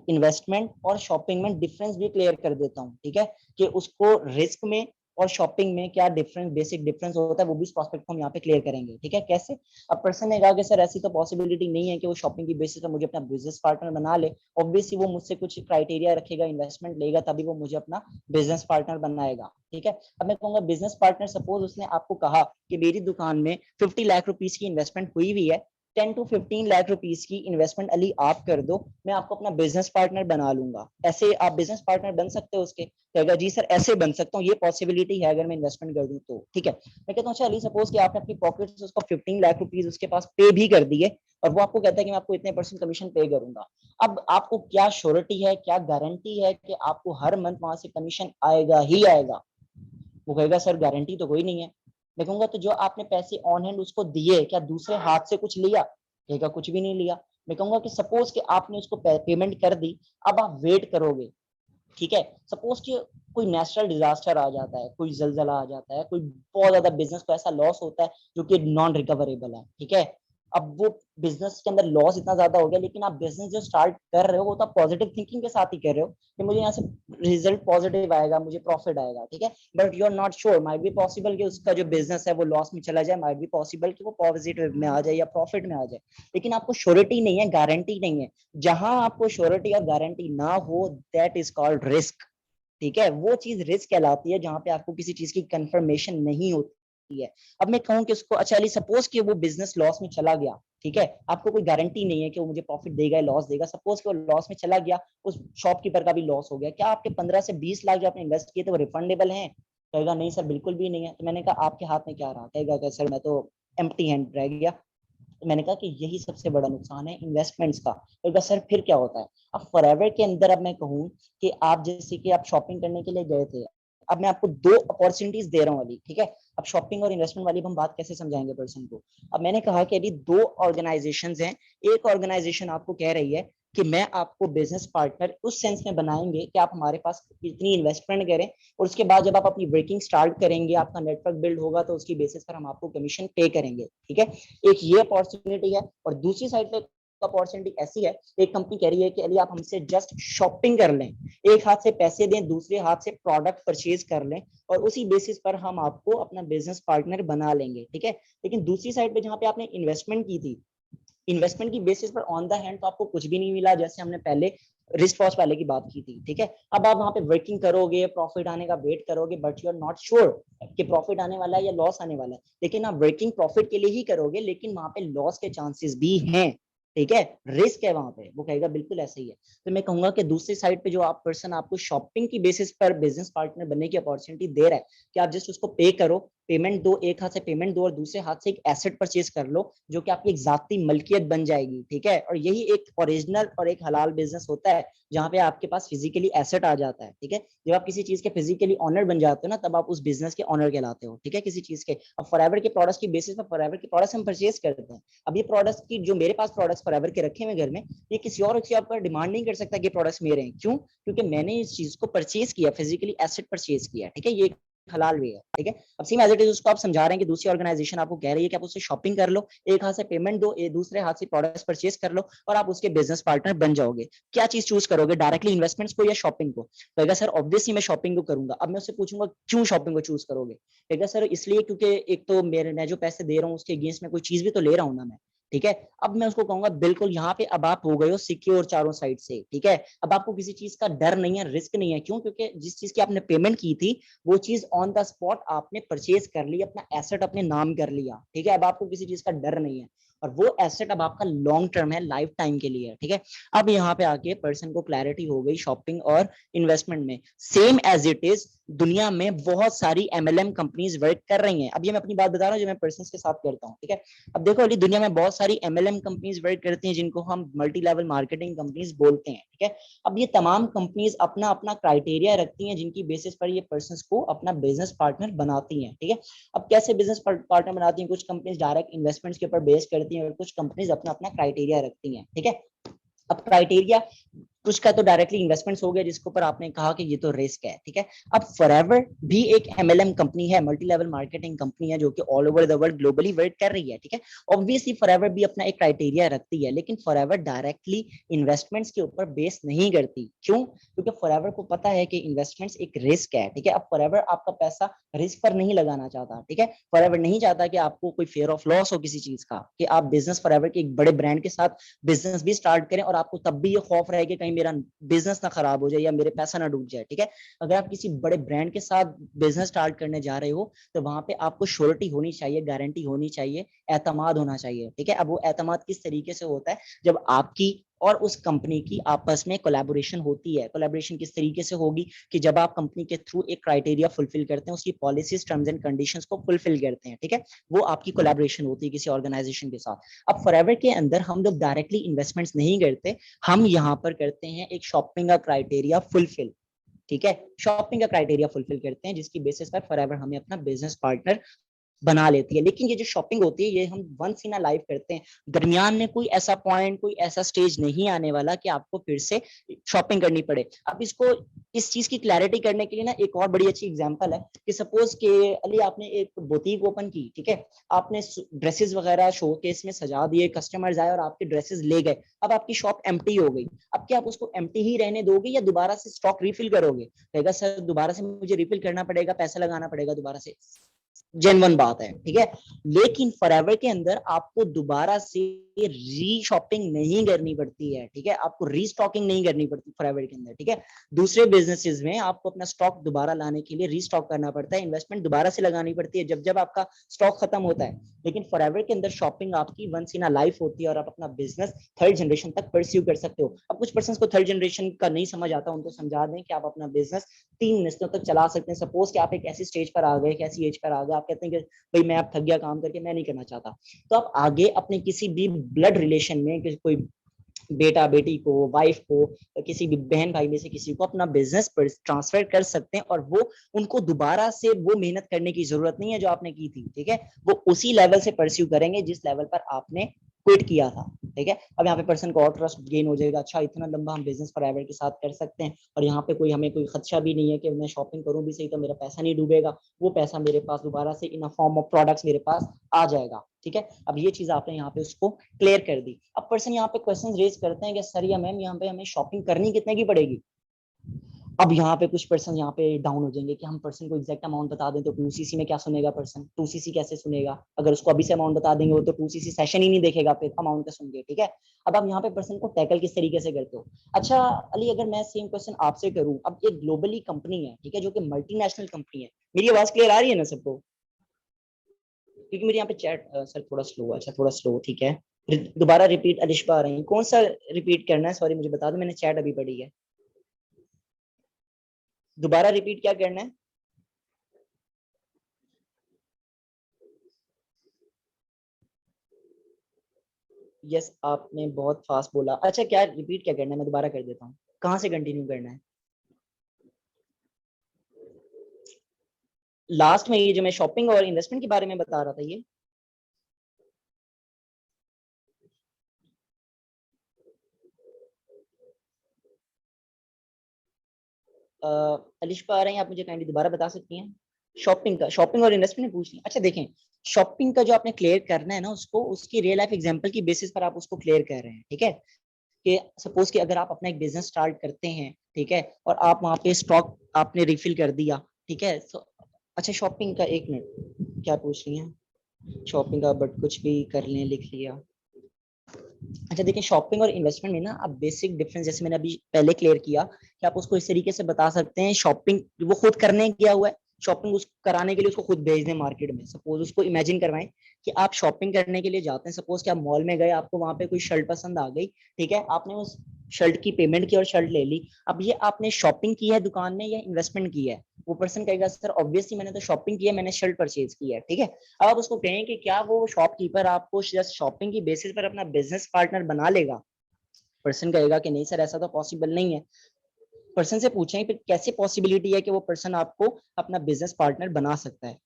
इन्वेस्टमेंट और शॉपिंग में डिफरेंस भी क्लियर कर देता हूँ, ठीक है, कि उसको रिस्क में और शॉपिंग में क्या डिफरेंस, बेसिक डिफरेंस होता है, वो भी इस प्रोस्पेक्ट को हम यहाँ पे क्लियर करेंगे, ठीक है। कैसे? अब पर्सन ने कहा कि सर ऐसी तो पॉसिबिलिटी नहीं है कि वो शॉपिंग की बेसिस पर मुझे अपना बिजनेस पार्टनर बना ले। ऑब्वियसली वो मुझसे कुछ क्राइटेरिया रखेगा, इन्वेस्टमेंट लेगा, तभी वो मुझे अपना बिजनेस पार्टनर बनाएगा, ठीक है। अब मैं कहूंगा बिजनेस पार्टनर, सपोज उसने आपको कहा कि मेरी दुकान में 50 लाख रुपीज की इन्वेस्टमेंट हुई हुई है, 10 to 15 लाख रुपीज की इन्वेस्टमेंट अली आप कर दो, मैं आपको अपना बिजनेस पार्टनर बना लूंगा। ऐसे आप बिजनेस पार्टनर बन सकते हो उसके? कहेगा जी सर ऐसे बन सकता हूँ, ये पॉसिबिलिटी है अगर मैं इन्वेस्टमेंट कर दूं तो, ठीक है। मैं कहता हूँ अच्छा अली सपोज कि आपने अपनी पॉकेट से उसको 15 लाख रुपीज उसके पास पे भी कर दिए, और वो आपको कहता है कि मैं आपको इतने परसेंट कमीशन पे करूंगा। अब आपको क्या श्योरिटी है, क्या गारंटी है कि आपको हर मंथ वहां से कमीशन आएगा ही आएगा? वो कहेगा सर गारंटी तो कोई नहीं है। मैं कहूंगा तो जो आपने पैसे ऑन हैंड उसको दिए, क्या दूसरे हाथ से कुछ लिया? कहेगा कुछ भी नहीं लिया। मैं कहूंगा कि सपोज कि आपने उसको पेमेंट कर दी, अब आप वेट करोगे, ठीक है। सपोज कि कोई नेचुरल डिजास्टर आ जाता है, कोई जलजला आ जाता है, कोई बहुत ज्यादा बिजनेस को ऐसा लॉस होता है जो कि नॉन रिकवरेबल है, ठीक है। अब वो बिजनेस के अंदर लॉस इतना ज्यादा हो गया, लेकिन आप बिजनेस जो स्टार्ट कर रहे हो वो तो आप पॉजिटिव थिंकिंग के साथ ही कर रहे हो कि मुझे यहाँ से रिजल्ट पॉजिटिव आएगा, मुझे प्रॉफिट आएगा, ठीक है। But you are not sure, might be possible कि उसका जो बिजनेस है वो लॉस में चला जाए, माइट बी पॉसिबल कि वो पॉजिटिव में आ जाए या प्रॉफिट में आ जाए, लेकिन आपको श्योरिटी नहीं है, गारंटी नहीं है। जहां आपको श्योरिटी और गारंटी ना हो, दैट इज कॉल्ड रिस्क, ठीक है। वो चीज रिस्क कहलाती है जहां पे आपको किसी चीज की कंफर्मेशन नहीं होती है। अब मैं कहूँ कि उसको अच्छा सपोज कि वो बिजनेस लॉस में चला गया, ठीक है, आपको कोई गारंटी नहीं है कि वो मुझे प्रॉफिट देगा या लॉस देगा, सपोज कि वो लॉस में चला गया, उस शॉपकीपर का भी लॉस हो गया, क्या आपके 15 से 20 लाख जो आपने इन्वेस्ट किए थे वो रिफंडेबल हैं? कहेगा नहीं सर बिल्कुल भी नहीं है। तो मैंने कहा आपके हाथ में क्या रहा? कहेगा कि सर मैं तो एम्प्टी हैंड रह गया। तो मैंने कहा कि यही सबसे बड़ा नुकसान है इन्वेस्टमेंट्स का। तो सर फिर क्या होता है? अब फॉरएवर के अंदर अब मैं कहूँ कि आप जैसे कि आप शॉपिंग करने के लिए गए थे, अब मैं आपको दो अपॉर्चुनिटीज दे रहा हूँ अभी, ठीक है। अब शॉपिंग और इन्वेस्टमेंट वाली हम बात कैसे समझाएंगे पर्सन को? अब मैंने कहा कि अभी दो ऑर्गेनाइजेशंस हैं, एक ऑर्गेनाइजेशन आपको कह रही है कि मैं आपको बिजनेस पार्टनर उस सेंस में बनाएंगे कि आप हमारे पास इतनी इन्वेस्टमेंट करें, और उसके बाद जब आप अपनी वर्किंग स्टार्ट करेंगे, आपका नेटवर्क बिल्ड होगा, तो उसकी बेसिस पर हम आपको कमीशन पे करेंगे, ठीक है। एक ये अपॉर्चुनिटी है। और दूसरी साइड पे अपॉर्चुनिटी ऐसी है, एक कंपनी कह रही है कि अली आप हमसे जस्ट शॉपिंग कर लें, एक हाथ से पैसे दें, दूसरे हाथ से प्रोडक्ट परचेज कर लें, और उसी बेसिस पर हम आपको अपना बिजनेस पार्टनर बना लेंगे, ठीक है। लेकिन दूसरी साइड पे जहां पे आपने इन्वेस्टमेंट की थी, इन्वेस्टमेंट की बेसिस पर ऑन द हैंड तो आपको कुछ भी नहीं मिला, जैसे हमने पहले रिस्ट वॉच वाले की बात की थी, ठीक है। अब आप वहां पे वर्किंग करोगे, प्रॉफिट आने का वेट करोगे, but you are not sure कि प्रॉफिट आने वाला है या लॉस आने वाला है, लेकिन आप वर्किंग प्रॉफिट के लिए ही करोगे, लेकिन वहां पे लॉस के चांसेस भी हैं, ठीक है, रिस्क है वहां पे। वो कहेगा बिल्कुल ऐसे ही है। तो मैं कहूंगा कि दूसरी साइड पे जो आप पर्सन आपको शॉपिंग की बेसिस पर बिजनेस पार्टनर बनने की अपॉर्चुनिटी दे रहा है कि आप जस्ट उसको पे करो, पेमेंट दो, एक हाथ से पेमेंट दो और दूसरे हाथ से एक एसेट परचेज कर लो, जो कि आपकी एक जाती मलकियत बन जाएगी, ठीक है। और यही एक ओरिजिनल और एक हलाल बिजनेस होता है, जहां पे आपके पास फिजिकली एसेट आ जाता है, ठीक है। जब आप किसी चीज के फिजिकली ऑनर बन जाते हो ना, तब आप उस बिजनेस के ऑनर कहलाते हो, ठीक है, किसी चीज के। अब फॉरएवर के प्रोडक्ट्स की बेसिस पर फॉरएवर के प्रोडक्ट्स हम परचेज करते हैं। अब ये प्रोडक्ट्स की जो मेरे पास प्रोडक्ट्स फॉरएवर के रखे हुए घर में, ये किसी और की आपका डिमांड नहीं कर सकता कि प्रोडक्ट्स मेरे हैं। क्यों? क्योंकि मैंने इस चीज को परचेज किया, फिजिकली एसेट परचेज किया, ठीक है। ये हलाल वे है, ठीक है। अब सेम एज इट इज उसको आप समझा रहे हैं कि दूसरी ऑर्गेनाइजेशन आपको कह रही है कि आप उससे शॉपिंग कर लो, एक हाथ से पेमेंट दो, दूसरे हाथ से प्रोडक्ट्स परचेज कर लो, और आप उसके बिजनेस पार्टनर बन जाओगे। क्या चीज चूज करोगे, डायरेक्टली इन्वेस्टमेंट्स को या शॉपिंग को? कहेगा सर ऑब्वियसली मैं शॉपिंग को करूंगा। अब मैं उससे पूछूंगा क्यों शॉपिंग को चूज करोगे? कहेगा सर इसलिए क्योंकि एक तो मेरे मैं जो पैसे दे रहा हूँ उसके अगेंस्ट में कोई चीज भी तो ले रहा हूँ ना मैं, ठीक है। अब मैं उसको कहूंगा बिल्कुल यहाँ पे अब आप हो गए हो सिक्योर चारों साइड से, ठीक है। अब आपको किसी चीज का डर नहीं है, रिस्क नहीं है। क्यों? क्योंकि जिस चीज की आपने पेमेंट की थी वो चीज ऑन द स्पॉट आपने परचेज कर ली, अपना एसेट अपने नाम कर लिया, ठीक है। अब आपको किसी चीज का डर नहीं है। और वो एसेट अब आपका लॉन्ग टर्म है, लाइफ टाइम के लिए है, ठीक है। अब यहाँ पे आके पर्सन को क्लैरिटी हो गई शॉपिंग और इन्वेस्टमेंट में। सेम एज इट इज दुनिया में बहुत सारी एमएलएम कंपनीज वर्क कर रही हैं। अब ये मैं अपनी बात बता रहा हूँ जो मैं पर्सन के साथ करता हूँ, ठीक है। अब देखो अली, दुनिया में बहुत सारी एमएलएम कंपनीज वर्क करती हैं जिनको हम मल्टी लेवल मार्केटिंग कंपनीज बोलते हैं, ठीक है। अब ये तमाम कंपनीज अपना अपना क्राइटेरिया रखती हैं जिनकी बेसिस पर ये पर्सन को अपना बिजनेस पार्टनर बनाती हैं, ठीक है। अब कैसे बिजनेस पार्टनर बनाती हैं? कुछ कंपनीज डायरेक्ट इन्वेस्टमेंट्स के ऊपर बेस करती हैं और कुछ कंपनीज अपना अपना क्राइटेरिया रखती हैं, ठीक है। अब क्राइटेरिया कुछ का तो डायरेक्टली इन्वेस्टमेंट्स हो गया जिसके ऊपर आपने कहा कि ये तो रिस्क है, ठीक है। अब फॉरएवर भी एक एमएलएम कंपनी है, मल्टी लेवल मार्केटिंग कंपनी है जो कि all over the world globally work कर रही है, ठीक है। ऑब्वियसली फॉरएवर भी अपना एक क्राइटेरिया रखती है, लेकिन फॉरएवर डायरेक्टली इन्वेस्टमेंट्स के ऊपर बेस नहीं करती। क्यों? क्योंकि फॉरएवर को पता है कि इन्वेस्टमेंट्स एक रिस्क है, ठीक है। अब फॉरएवर आपका पैसा रिस्क पर नहीं लगाना चाहता, ठीक है। फॉरएवर नहीं चाहता कि आपको कोई फेयर ऑफ लॉस हो किसी चीज का, कि आप बिजनेस फॉरएवर के एक बड़े ब्रांड के साथ बिजनेस भी स्टार्ट करें और आपको तब भी ये खौफ रहे कि कहीं मेरा बिजनेस ना खराब हो जाए या मेरे पैसा ना डूब जाए, ठीक है। अगर आप किसी बड़े ब्रांड के साथ बिजनेस स्टार्ट करने जा रहे हो तो वहां पे आपको श्योरिटी होनी चाहिए, गारंटी होनी चाहिए, एतमाद होना चाहिए, ठीक है। अब वो एतमाद किस तरीके से होता है? जब आपकी और उस कंपनी की आपस में कोलैबोरेशन होती है। कोलैबोरेशन किस तरीके से होगी? कि जब आप कंपनी के थ्रू एक क्राइटेरिया फुलफिल करते हैं, उसकी पॉलिसीज, टर्म्स एंड कंडीशंस को फुलफिल करते हैं, ठीक है, वो आपकी कोलैबोरेशन होती है किसी ऑर्गेनाइजेशन के साथ। अब फॉरएवर के अंदर हम लोग डायरेक्टली इन्वेस्टमेंट्स नहीं करते, हम यहाँ पर करते हैं एक शॉपिंग का क्राइटेरिया फुलफिल, ठीक है। शॉपिंग का क्राइटेरिया फुलफिल करते हैं जिसकी बेसिस पर फॉरएवर हमें अपना बिजनेस पार्टनर बना लेती है। लेकिन ये जो शॉपिंग होती है ये हम वंस इन अ लाइफ करते हैं। दरमियान में कोई ऐसा पॉइंट, कोई ऐसा स्टेज नहीं आने वाला कि आपको फिर से शॉपिंग करनी पड़े। अब इसको, इस चीज की क्लैरिटी करने के लिए ना एक और बड़ी अच्छी एग्जांपल है कि सपोज के अली आपने एक बुटीक ओपन की, ठीक है। आपने ड्रेसेस वगैरह शोकेस में सजा दिए, कस्टमर्स आए और आपके ड्रेसेस ले गए। अब आपकी शॉप एम्प्टी हो गई। अब क्या आप उसको एम्प्टी ही रहने दोगे या दोबारा से स्टॉक रिफिल करोगे? कहेगा सर दोबारा से मुझे रिफिल करना पड़ेगा, पैसा लगाना पड़ेगा दोबारा से। जेन्युइन बात है, ठीक है। लेकिन फॉरएवर के अंदर आपको दोबारा से री शॉपिंग नहीं करनी पड़ती है, ठीक है। आपको रीस्टॉकिंग नहीं करनी पड़ती फॉरएवर के अंदर, ठीक है। दूसरे बिजनेसेस में आपको अपना स्टॉक दोबारा लाने के लिए रीस्टॉक करना पड़ता है, इन्वेस्टमेंट दोबारा से लगानी पड़ती है जब जब आपका स्टॉक खत्म होता है। लेकिन फॉरएवर के अंदर शॉपिंग आपकी वंस इन अ लाइफ होती है और आप अपना बिजनेस थर्ड जनरेशन तक परस्यू कर सकते हो। अब कुछ पर्सन को थर्ड जनरेशन का नहीं समझ आता, उनको समझा दें कि आप अपना बिजनेस 3 नस्लों तक चला सकते हैं। सपोज कि आप एक ऐसी स्टेज पर आ गए, एक ऐसी एज पर आ गए, आप कहते हैं कि भाई मैं अब थक गया काम करके, मैं नहीं करना चाहता, तो आप आगे अपने किसी भी ब्लड रिलेशन में कोई बेटा बेटी को, वाइफ को, किसी भी बहन भाई में से किसी को अपना बिजनेस पर ट्रांसफर कर सकते हैं और वो उनको दोबारा से वो मेहनत करने की जरूरत नहीं है जो आपने की थी, ठीक है। वो उसी लेवल से परस्यू करेंगे जिस लेवल पर आपने क्विट किया था, ठीक है। अब यहाँ पे पर्सन को और ट्रस्ट गेन हो जाएगा, अच्छा इतना लंबा हम बिजनेस फॉरएवर के साथ कर सकते हैं और यहाँ पे कोई हमें कोई खदशा भी नहीं है कि मैं शॉपिंग करूं भी सही तो मेरा पैसा नहीं डूबेगा, वो पैसा मेरे पास दोबारा से इन फॉर्म ऑफ प्रोडक्ट्स मेरे पास आ जाएगा, ठीक है। अब ये चीज आपने यहाँ पे उसको क्लियर कर दी। अब पर्सन यहाँ पे क्वेश्चन रेज करते हैं कि सर या मैम यहाँ पे हमें शॉपिंग करनी कितने की पड़ेगी? अब यहाँ पे कुछ पर्सन यहाँ पे डाउन हो जाएंगे कि हम पर्सन को एग्जैक्ट अमाउंट बता दें तो 2cc में क्या सुनेगा पर्सन, 2cc कैसे सुनेगा? अगर उसको अभी से अमाउंट बता देंगे वो तो 2cc सेशन ही नहीं देखेगा फिर अमाउंट का सुन के, ठीक है। अब आप यहाँ पे पर्सन को टैकल किस तरीके से करते हो? अच्छा अली, अगर मैं सेम क्वेश्चन आपसे करूँ, अब एक ग्लोबली कंपनी है, ठीक है, जो कि मल्टीनेशनल कंपनी है, मेरी आवाज क्लियर आ रही है ना सबको? क्योंकि मेरे यहाँ पे चैट सर थोड़ा स्लो है, अच्छा थोड़ा स्लो, ठीक है। दोबारा रिपीट अलिशबा आ रही है, कौन सा रिपीट करना है? सॉरी मुझे बता दो, मैंने चैट अभी पढ़ी है। दोबारा रिपीट क्या करना है? यस आपने बहुत फास्ट बोला। अच्छा क्या रिपीट क्या करना है? मैं दोबारा कर देता हूँ, कहाँ से कंटिन्यू करना है? लास्ट में ये जो मैं शॉपिंग और इन्वेस्टमेंट के बारे में बता रहा था ये अलिशा आ रहे हैं, आप मुझे काइंडली दोबारा बता सकती हैं? शॉपिंग का, शॉपिंग और इन्वेस्टमेंट पूछ लिया। अच्छा देखें, शॉपिंग का जो आपने क्लियर करना है ना, उसको उसकी रियल लाइफ एग्जांपल की बेसिस पर आप उसको क्लियर कर रहे हैं, ठीक है। कि सपोज कि अगर आप अपना एक बिजनेस स्टार्ट करते हैं, ठीक है, और आप वहां पे स्टॉक आपने रिफिल कर दिया, ठीक है, तो अच्छा शॉपिंग का, एक मिनट, क्या पूछ रही हैं? शॉपिंग का बट कुछ भी कर लें, लिख लिया। अच्छा देखिए, शॉपिंग और इन्वेस्टमेंट में ना आप बेसिक डिफरेंस, जैसे मैंने अभी पहले क्लियर किया कि आप उसको इस तरीके से बता सकते हैं, शॉपिंग वो खुद करने गया हुआ है, शॉपिंग उस कराने के लिए उसको खुद भेज दें मार्केट में। सपोज उसको इमेजिन करवाएं कि आप शॉपिंग करने के लिए जाते हैं, सपोज कि आप मॉल में गए, आपको वहां पे कोई शर्ट पसंद आ गई, ठीक है, आपने उस शर्ट की पेमेंट की और शर्ट ले ली। अब ये आपने शॉपिंग की है दुकान में या इन्वेस्टमेंट की है? वो पर्सन कहेगा सर ऑब्वियसली मैंने तो शॉपिंग की है, मैंने शर्ट परचेज की है, ठीक है। अब आप उसको कहें कि क्या वो शॉपकीपर आपको जस्ट शॉपिंग की बेसिस पर अपना बिजनेस पार्टनर बना लेगा? पर्सन कहेगा कि नहीं सर ऐसा तो पॉसिबल नहीं है। पर्सन से पूछें फिर कैसे पॉसिबिलिटी है कि वो पर्सन आपको अपना बिजनेस पार्टनर बना सकता है?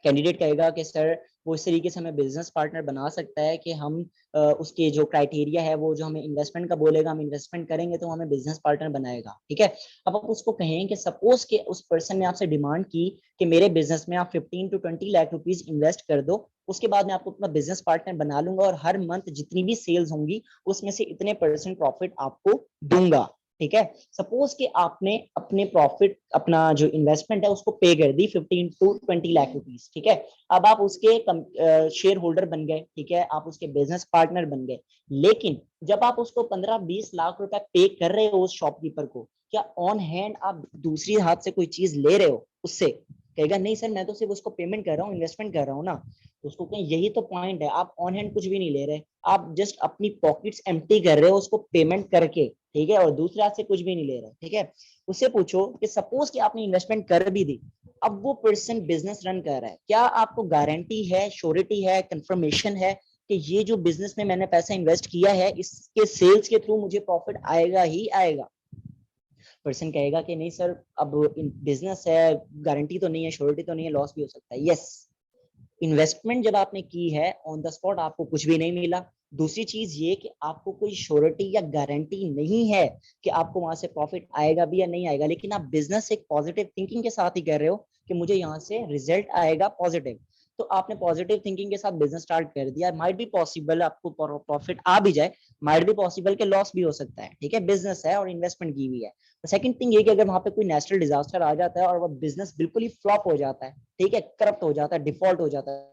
कैंडिडेट कहेगा कि सर वो इस तरीके से हमें बिजनेस पार्टनर बना सकता है कि हम उसके जो क्राइटेरिया है वो जो हमें इन्वेस्टमेंट का बोलेगा, हम इन्वेस्टमेंट करेंगे तो हमें बिजनेस पार्टनर बनाएगा, ठीक है। अब आप उसको कहें कि सपोज के उस पर्सन ने आपसे डिमांड की कि मेरे बिजनेस में आप 15 to 20 लाख रुपीज इन्वेस्ट कर दो, उसके बाद मैं आपको अपना बिजनेस पार्टनर बना लूंगा और हर मंथ जितनी भी सेल्स होंगी उसमें से इतने परसेंट प्रॉफिट आपको दूंगा, ठीक है। सपोज कि आपने अपने प्रॉफिट, अपना जो इन्वेस्टमेंट है उसको पे कर दी 15 to 20 लाख रुपीज, ठीक है। अब आप उसके शेयर होल्डर बन गए, ठीक है, आप उसके बिजनेस पार्टनर बन गए। लेकिन जब आप उसको 15-20 लाख रुपए पे कर रहे हो उस शॉपकीपर को, क्या ऑन हैंड आप दूसरी हाथ से कोई चीज ले रहे हो उससे? कहेगा नहीं सर मैं तो सिर्फ उसको पेमेंट कर रहा हूँ, इन्वेस्टमेंट कर रहा हूँ ना। तो उसको कहें यही तो पॉइंट है, आप ऑन हैंड कुछ भी नहीं ले रहे, आप जस्ट अपनी पॉकेट्स एम्प्टी कर रहे हो उसको पेमेंट करके, ठीक है, और दूसरे हाथ से कुछ भी नहीं ले रहे, ठीक है। उससे पूछो कि सपोज कि आपने इन्वेस्टमेंट कर भी दी, अब वो पर्सन बिजनेस रन कर रहा है, क्या आपको गारंटी है, श्योरिटी है, कंफर्मेशन है कि ये जो बिजनेस में मैंने पैसा इन्वेस्ट किया है इसके सेल्स के थ्रू मुझे प्रॉफिट आएगा ही आएगा? पर्सन कहेगा कि नहीं सर अब बिजनेस है, गारंटी तो नहीं है, श्योरिटी तो नहीं है, लॉस भी हो सकता है। यस, इन्वेस्टमेंट जब आपने की है ऑन द स्पॉट आपको कुछ भी नहीं मिला। दूसरी चीज ये कि आपको कोई श्योरिटी या गारंटी नहीं है कि आपको वहां से प्रॉफिट आएगा भी या नहीं आएगा, लेकिन आप बिजनेस एक पॉजिटिव थिंकिंग के साथ ही कर रहे हो कि मुझे यहाँ से रिजल्ट आएगा पॉजिटिव। तो आपने पॉजिटिव थिंकिंग के साथ बिजनेस स्टार्ट कर दिया, माइट भी पॉसिबल आपको प्रॉफिट आ भी जाए, माइट भी पॉसिबल के लॉस भी हो सकता है, ठीक है, बिजनेस है और इन्वेस्टमेंट की हुई है। सेकंड थिंग ये कि अगर वहां पे कोई नेचुरल डिजास्टर आ जाता है और वो बिजनेस बिल्कुल ही फ्लॉप हो जाता है, ठीक है, करप्ट हो जाता है, डिफॉल्ट हो जाता है,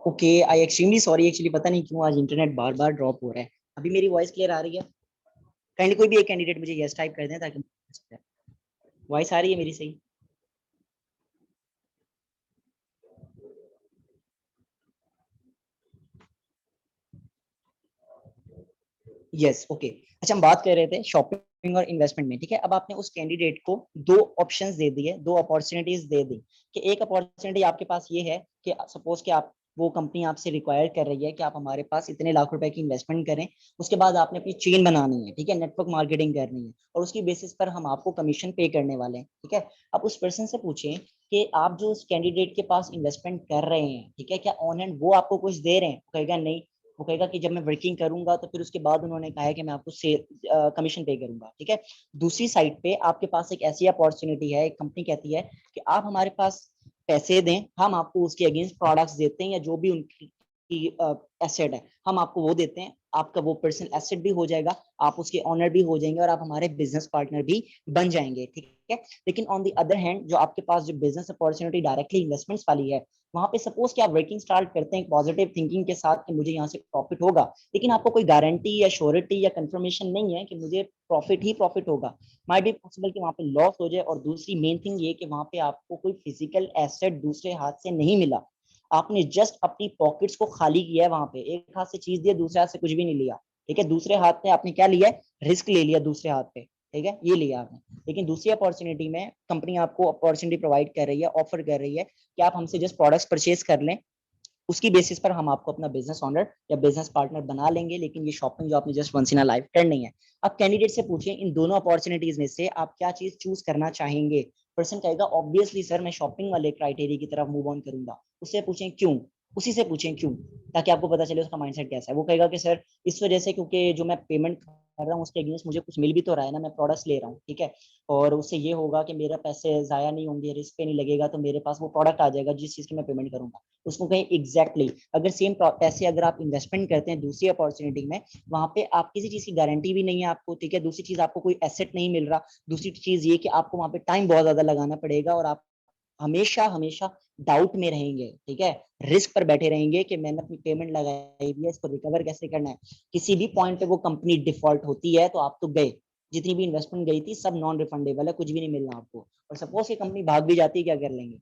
ओके, आई एक्सट्रीमली सॉरी, एक्चुअली पता नहीं क्यों आज इंटरनेट बार बार ड्रॉप हो रहा है। अभी मेरी वॉइस क्लियर आ रही है? काइंडली कोई भी एक कैंडिडेट मुझे यस टाइप कर दें ताकि वॉइस आ रही है मेरी सही? Yes, okay. अच्छा, हम बात कर रहे थे शॉपिंग और इन्वेस्टमेंट में, ठीक है। अब आपने उस कैंडिडेट को दो ऑप्शंस दे दिए, दो अपॉर्चुनिटीज दे दी कि एक अपॉर्चुनिटी आपके पास ये है कि सपोज कि आप, वो कंपनी आपसे रिक्वायर कर रही है कि आप हमारे पास इतने लाख रुपए की इन्वेस्टमेंट करें, उसके बाद आपने अपनी चेन बनानी है, ठीक है, नेटवर्क मार्केटिंग करनी है, और उसकी बेसिस पर हम आपको कमीशन पे करने वाले हैं, ठीक है। अब उस पर्सन से पूछें कि आप जो उस कैंडिडेट के पास इन्वेस्टमेंट कर रहे हैं, ठीक है, क्या ऑन हैंड वो आपको कुछ दे रहे हैं? कहेगा नहीं। वो कहेगा कि जब मैं वर्किंग करूंगा तो फिर उसके बाद उन्होंने कहा है कि मैं आपको कमीशन पे करूंगा, ठीक है। दूसरी साइड पे आपके पास एक ऐसी अपॉर्चुनिटी है, एक कंपनी कहती है कि आप हमारे पास पैसे दें, हम आपको उसके अगेंस्ट प्रोडक्ट्स देते हैं, या जो भी उनकी एसेट है हम आपको वो देते हैं, आपका वो पर्सन एसेट भी हो जाएगा, आप उसके ऑनर भी हो जाएंगे, और आप हमारे बिजनेस पार्टनर भी बन जाएंगे, ठीक है। लेकिन ऑन द अदर हैंड, जो आपके पास जो बिजनेस अपॉर्चुनिटी डायरेक्टली इन्वेस्टमेंट्स वाली है, वहां पे सपोज कि आप वर्किंग स्टार्ट करते हैं पॉजिटिव थिंकिंग के साथ कि मुझे यहाँ से प्रॉफिट होगा, लेकिन आपको कोई गारंटी या श्योरिटी या कंफर्मेशन नहीं है कि मुझे प्रॉफिट ही प्रॉफिट होगा। माइट बी पॉसिबल कि वहां पे लॉस हो जाए, और दूसरी मेन थिंग ये कि वहां पे आपको कोई फिजिकल एसेट दूसरे हाथ से नहीं मिला, आपने जस्ट अपनी पॉकेट्स को खाली किया है, वहां पे एक हाथ से चीज दिया, दूसरे हाथ से कुछ भी नहीं लिया, ठीक है। दूसरे हाथ में आपने क्या लिया है? रिस्क ले लिया दूसरे हाथ पे, ठीक है, ये लिया आपने। लेकिन दूसरी अपॉर्चुनिटी में कंपनी आपको अपॉर्चुनिटी प्रोवाइड कर रही है, ऑफर कर रही है कि आप हमसे जस्ट प्रोडक्ट्स परचेज कर लें, उसकी बेसिस पर हम आपको अपना बिजनेस ओनर या बिजनेस पार्टनर बना लेंगे, लेकिन ये शॉपिंग जो आपने जस्ट वंस इन लाइफ करनी है। अब कैंडिडेट से पूछें इन दोनों अपॉर्चुनिटीज में से आप क्या चीज चूज करना चाहेंगे? पर्सन कहेगा ऑब्वियसली सर मैं शॉपिंग वाले क्राइटेरिया की तरफ मूव ऑन करूंगा। उससे पूछें क्यों, उसी से पूछें क्यों, ताकि आपको पता चले उसका माइंडसेट कैसा है। वो कहेगा कि सर इस वजह से, क्योंकि जो मैं पेमेंट कर रहा हूँ उसके अगेंस्ट मुझे कुछ मिल भी तो रहा है ना, मैं प्रोडक्ट्स ले रहा हूँ, ठीक है, और उससे ये होगा कि मेरा पैसे जाया नहीं होंगे, रिस्क पे नहीं लगेगा, तो मेरे पास वो प्रोडक्ट आ जाएगा जिस चीज की मैं पेमेंट करूंगा। उसको कहें एग्जैक्टली अगर सेम पैसे अगर आप इन्वेस्टमेंट करते हैं दूसरी अपॉर्चुनिटी में, वहां पे आप किसी चीज की गारंटी भी नहीं है आपको, ठीक है। दूसरी चीज आपको कोई एसेट नहीं मिल रहा। दूसरी चीज ये कि आपको वहां पे टाइम बहुत ज्यादा लगाना पड़ेगा, और आप हमेशा हमेशा डाउट में रहेंगे, ठीक है, रिस्क पर बैठे रहेंगे कि मैंने अपनी पेमेंट लगाई है, इसको रिकवर कैसे करना है। किसी भी पॉइंट पे वो कंपनी डिफॉल्ट होती है तो आप तो गए, जितनी भी इन्वेस्टमेंट गई थी सब नॉन रिफंडेबल है, कुछ भी नहीं मिलना आपको। और सपोज ये कंपनी भाग भी जाती है, क्या कर लेंगे?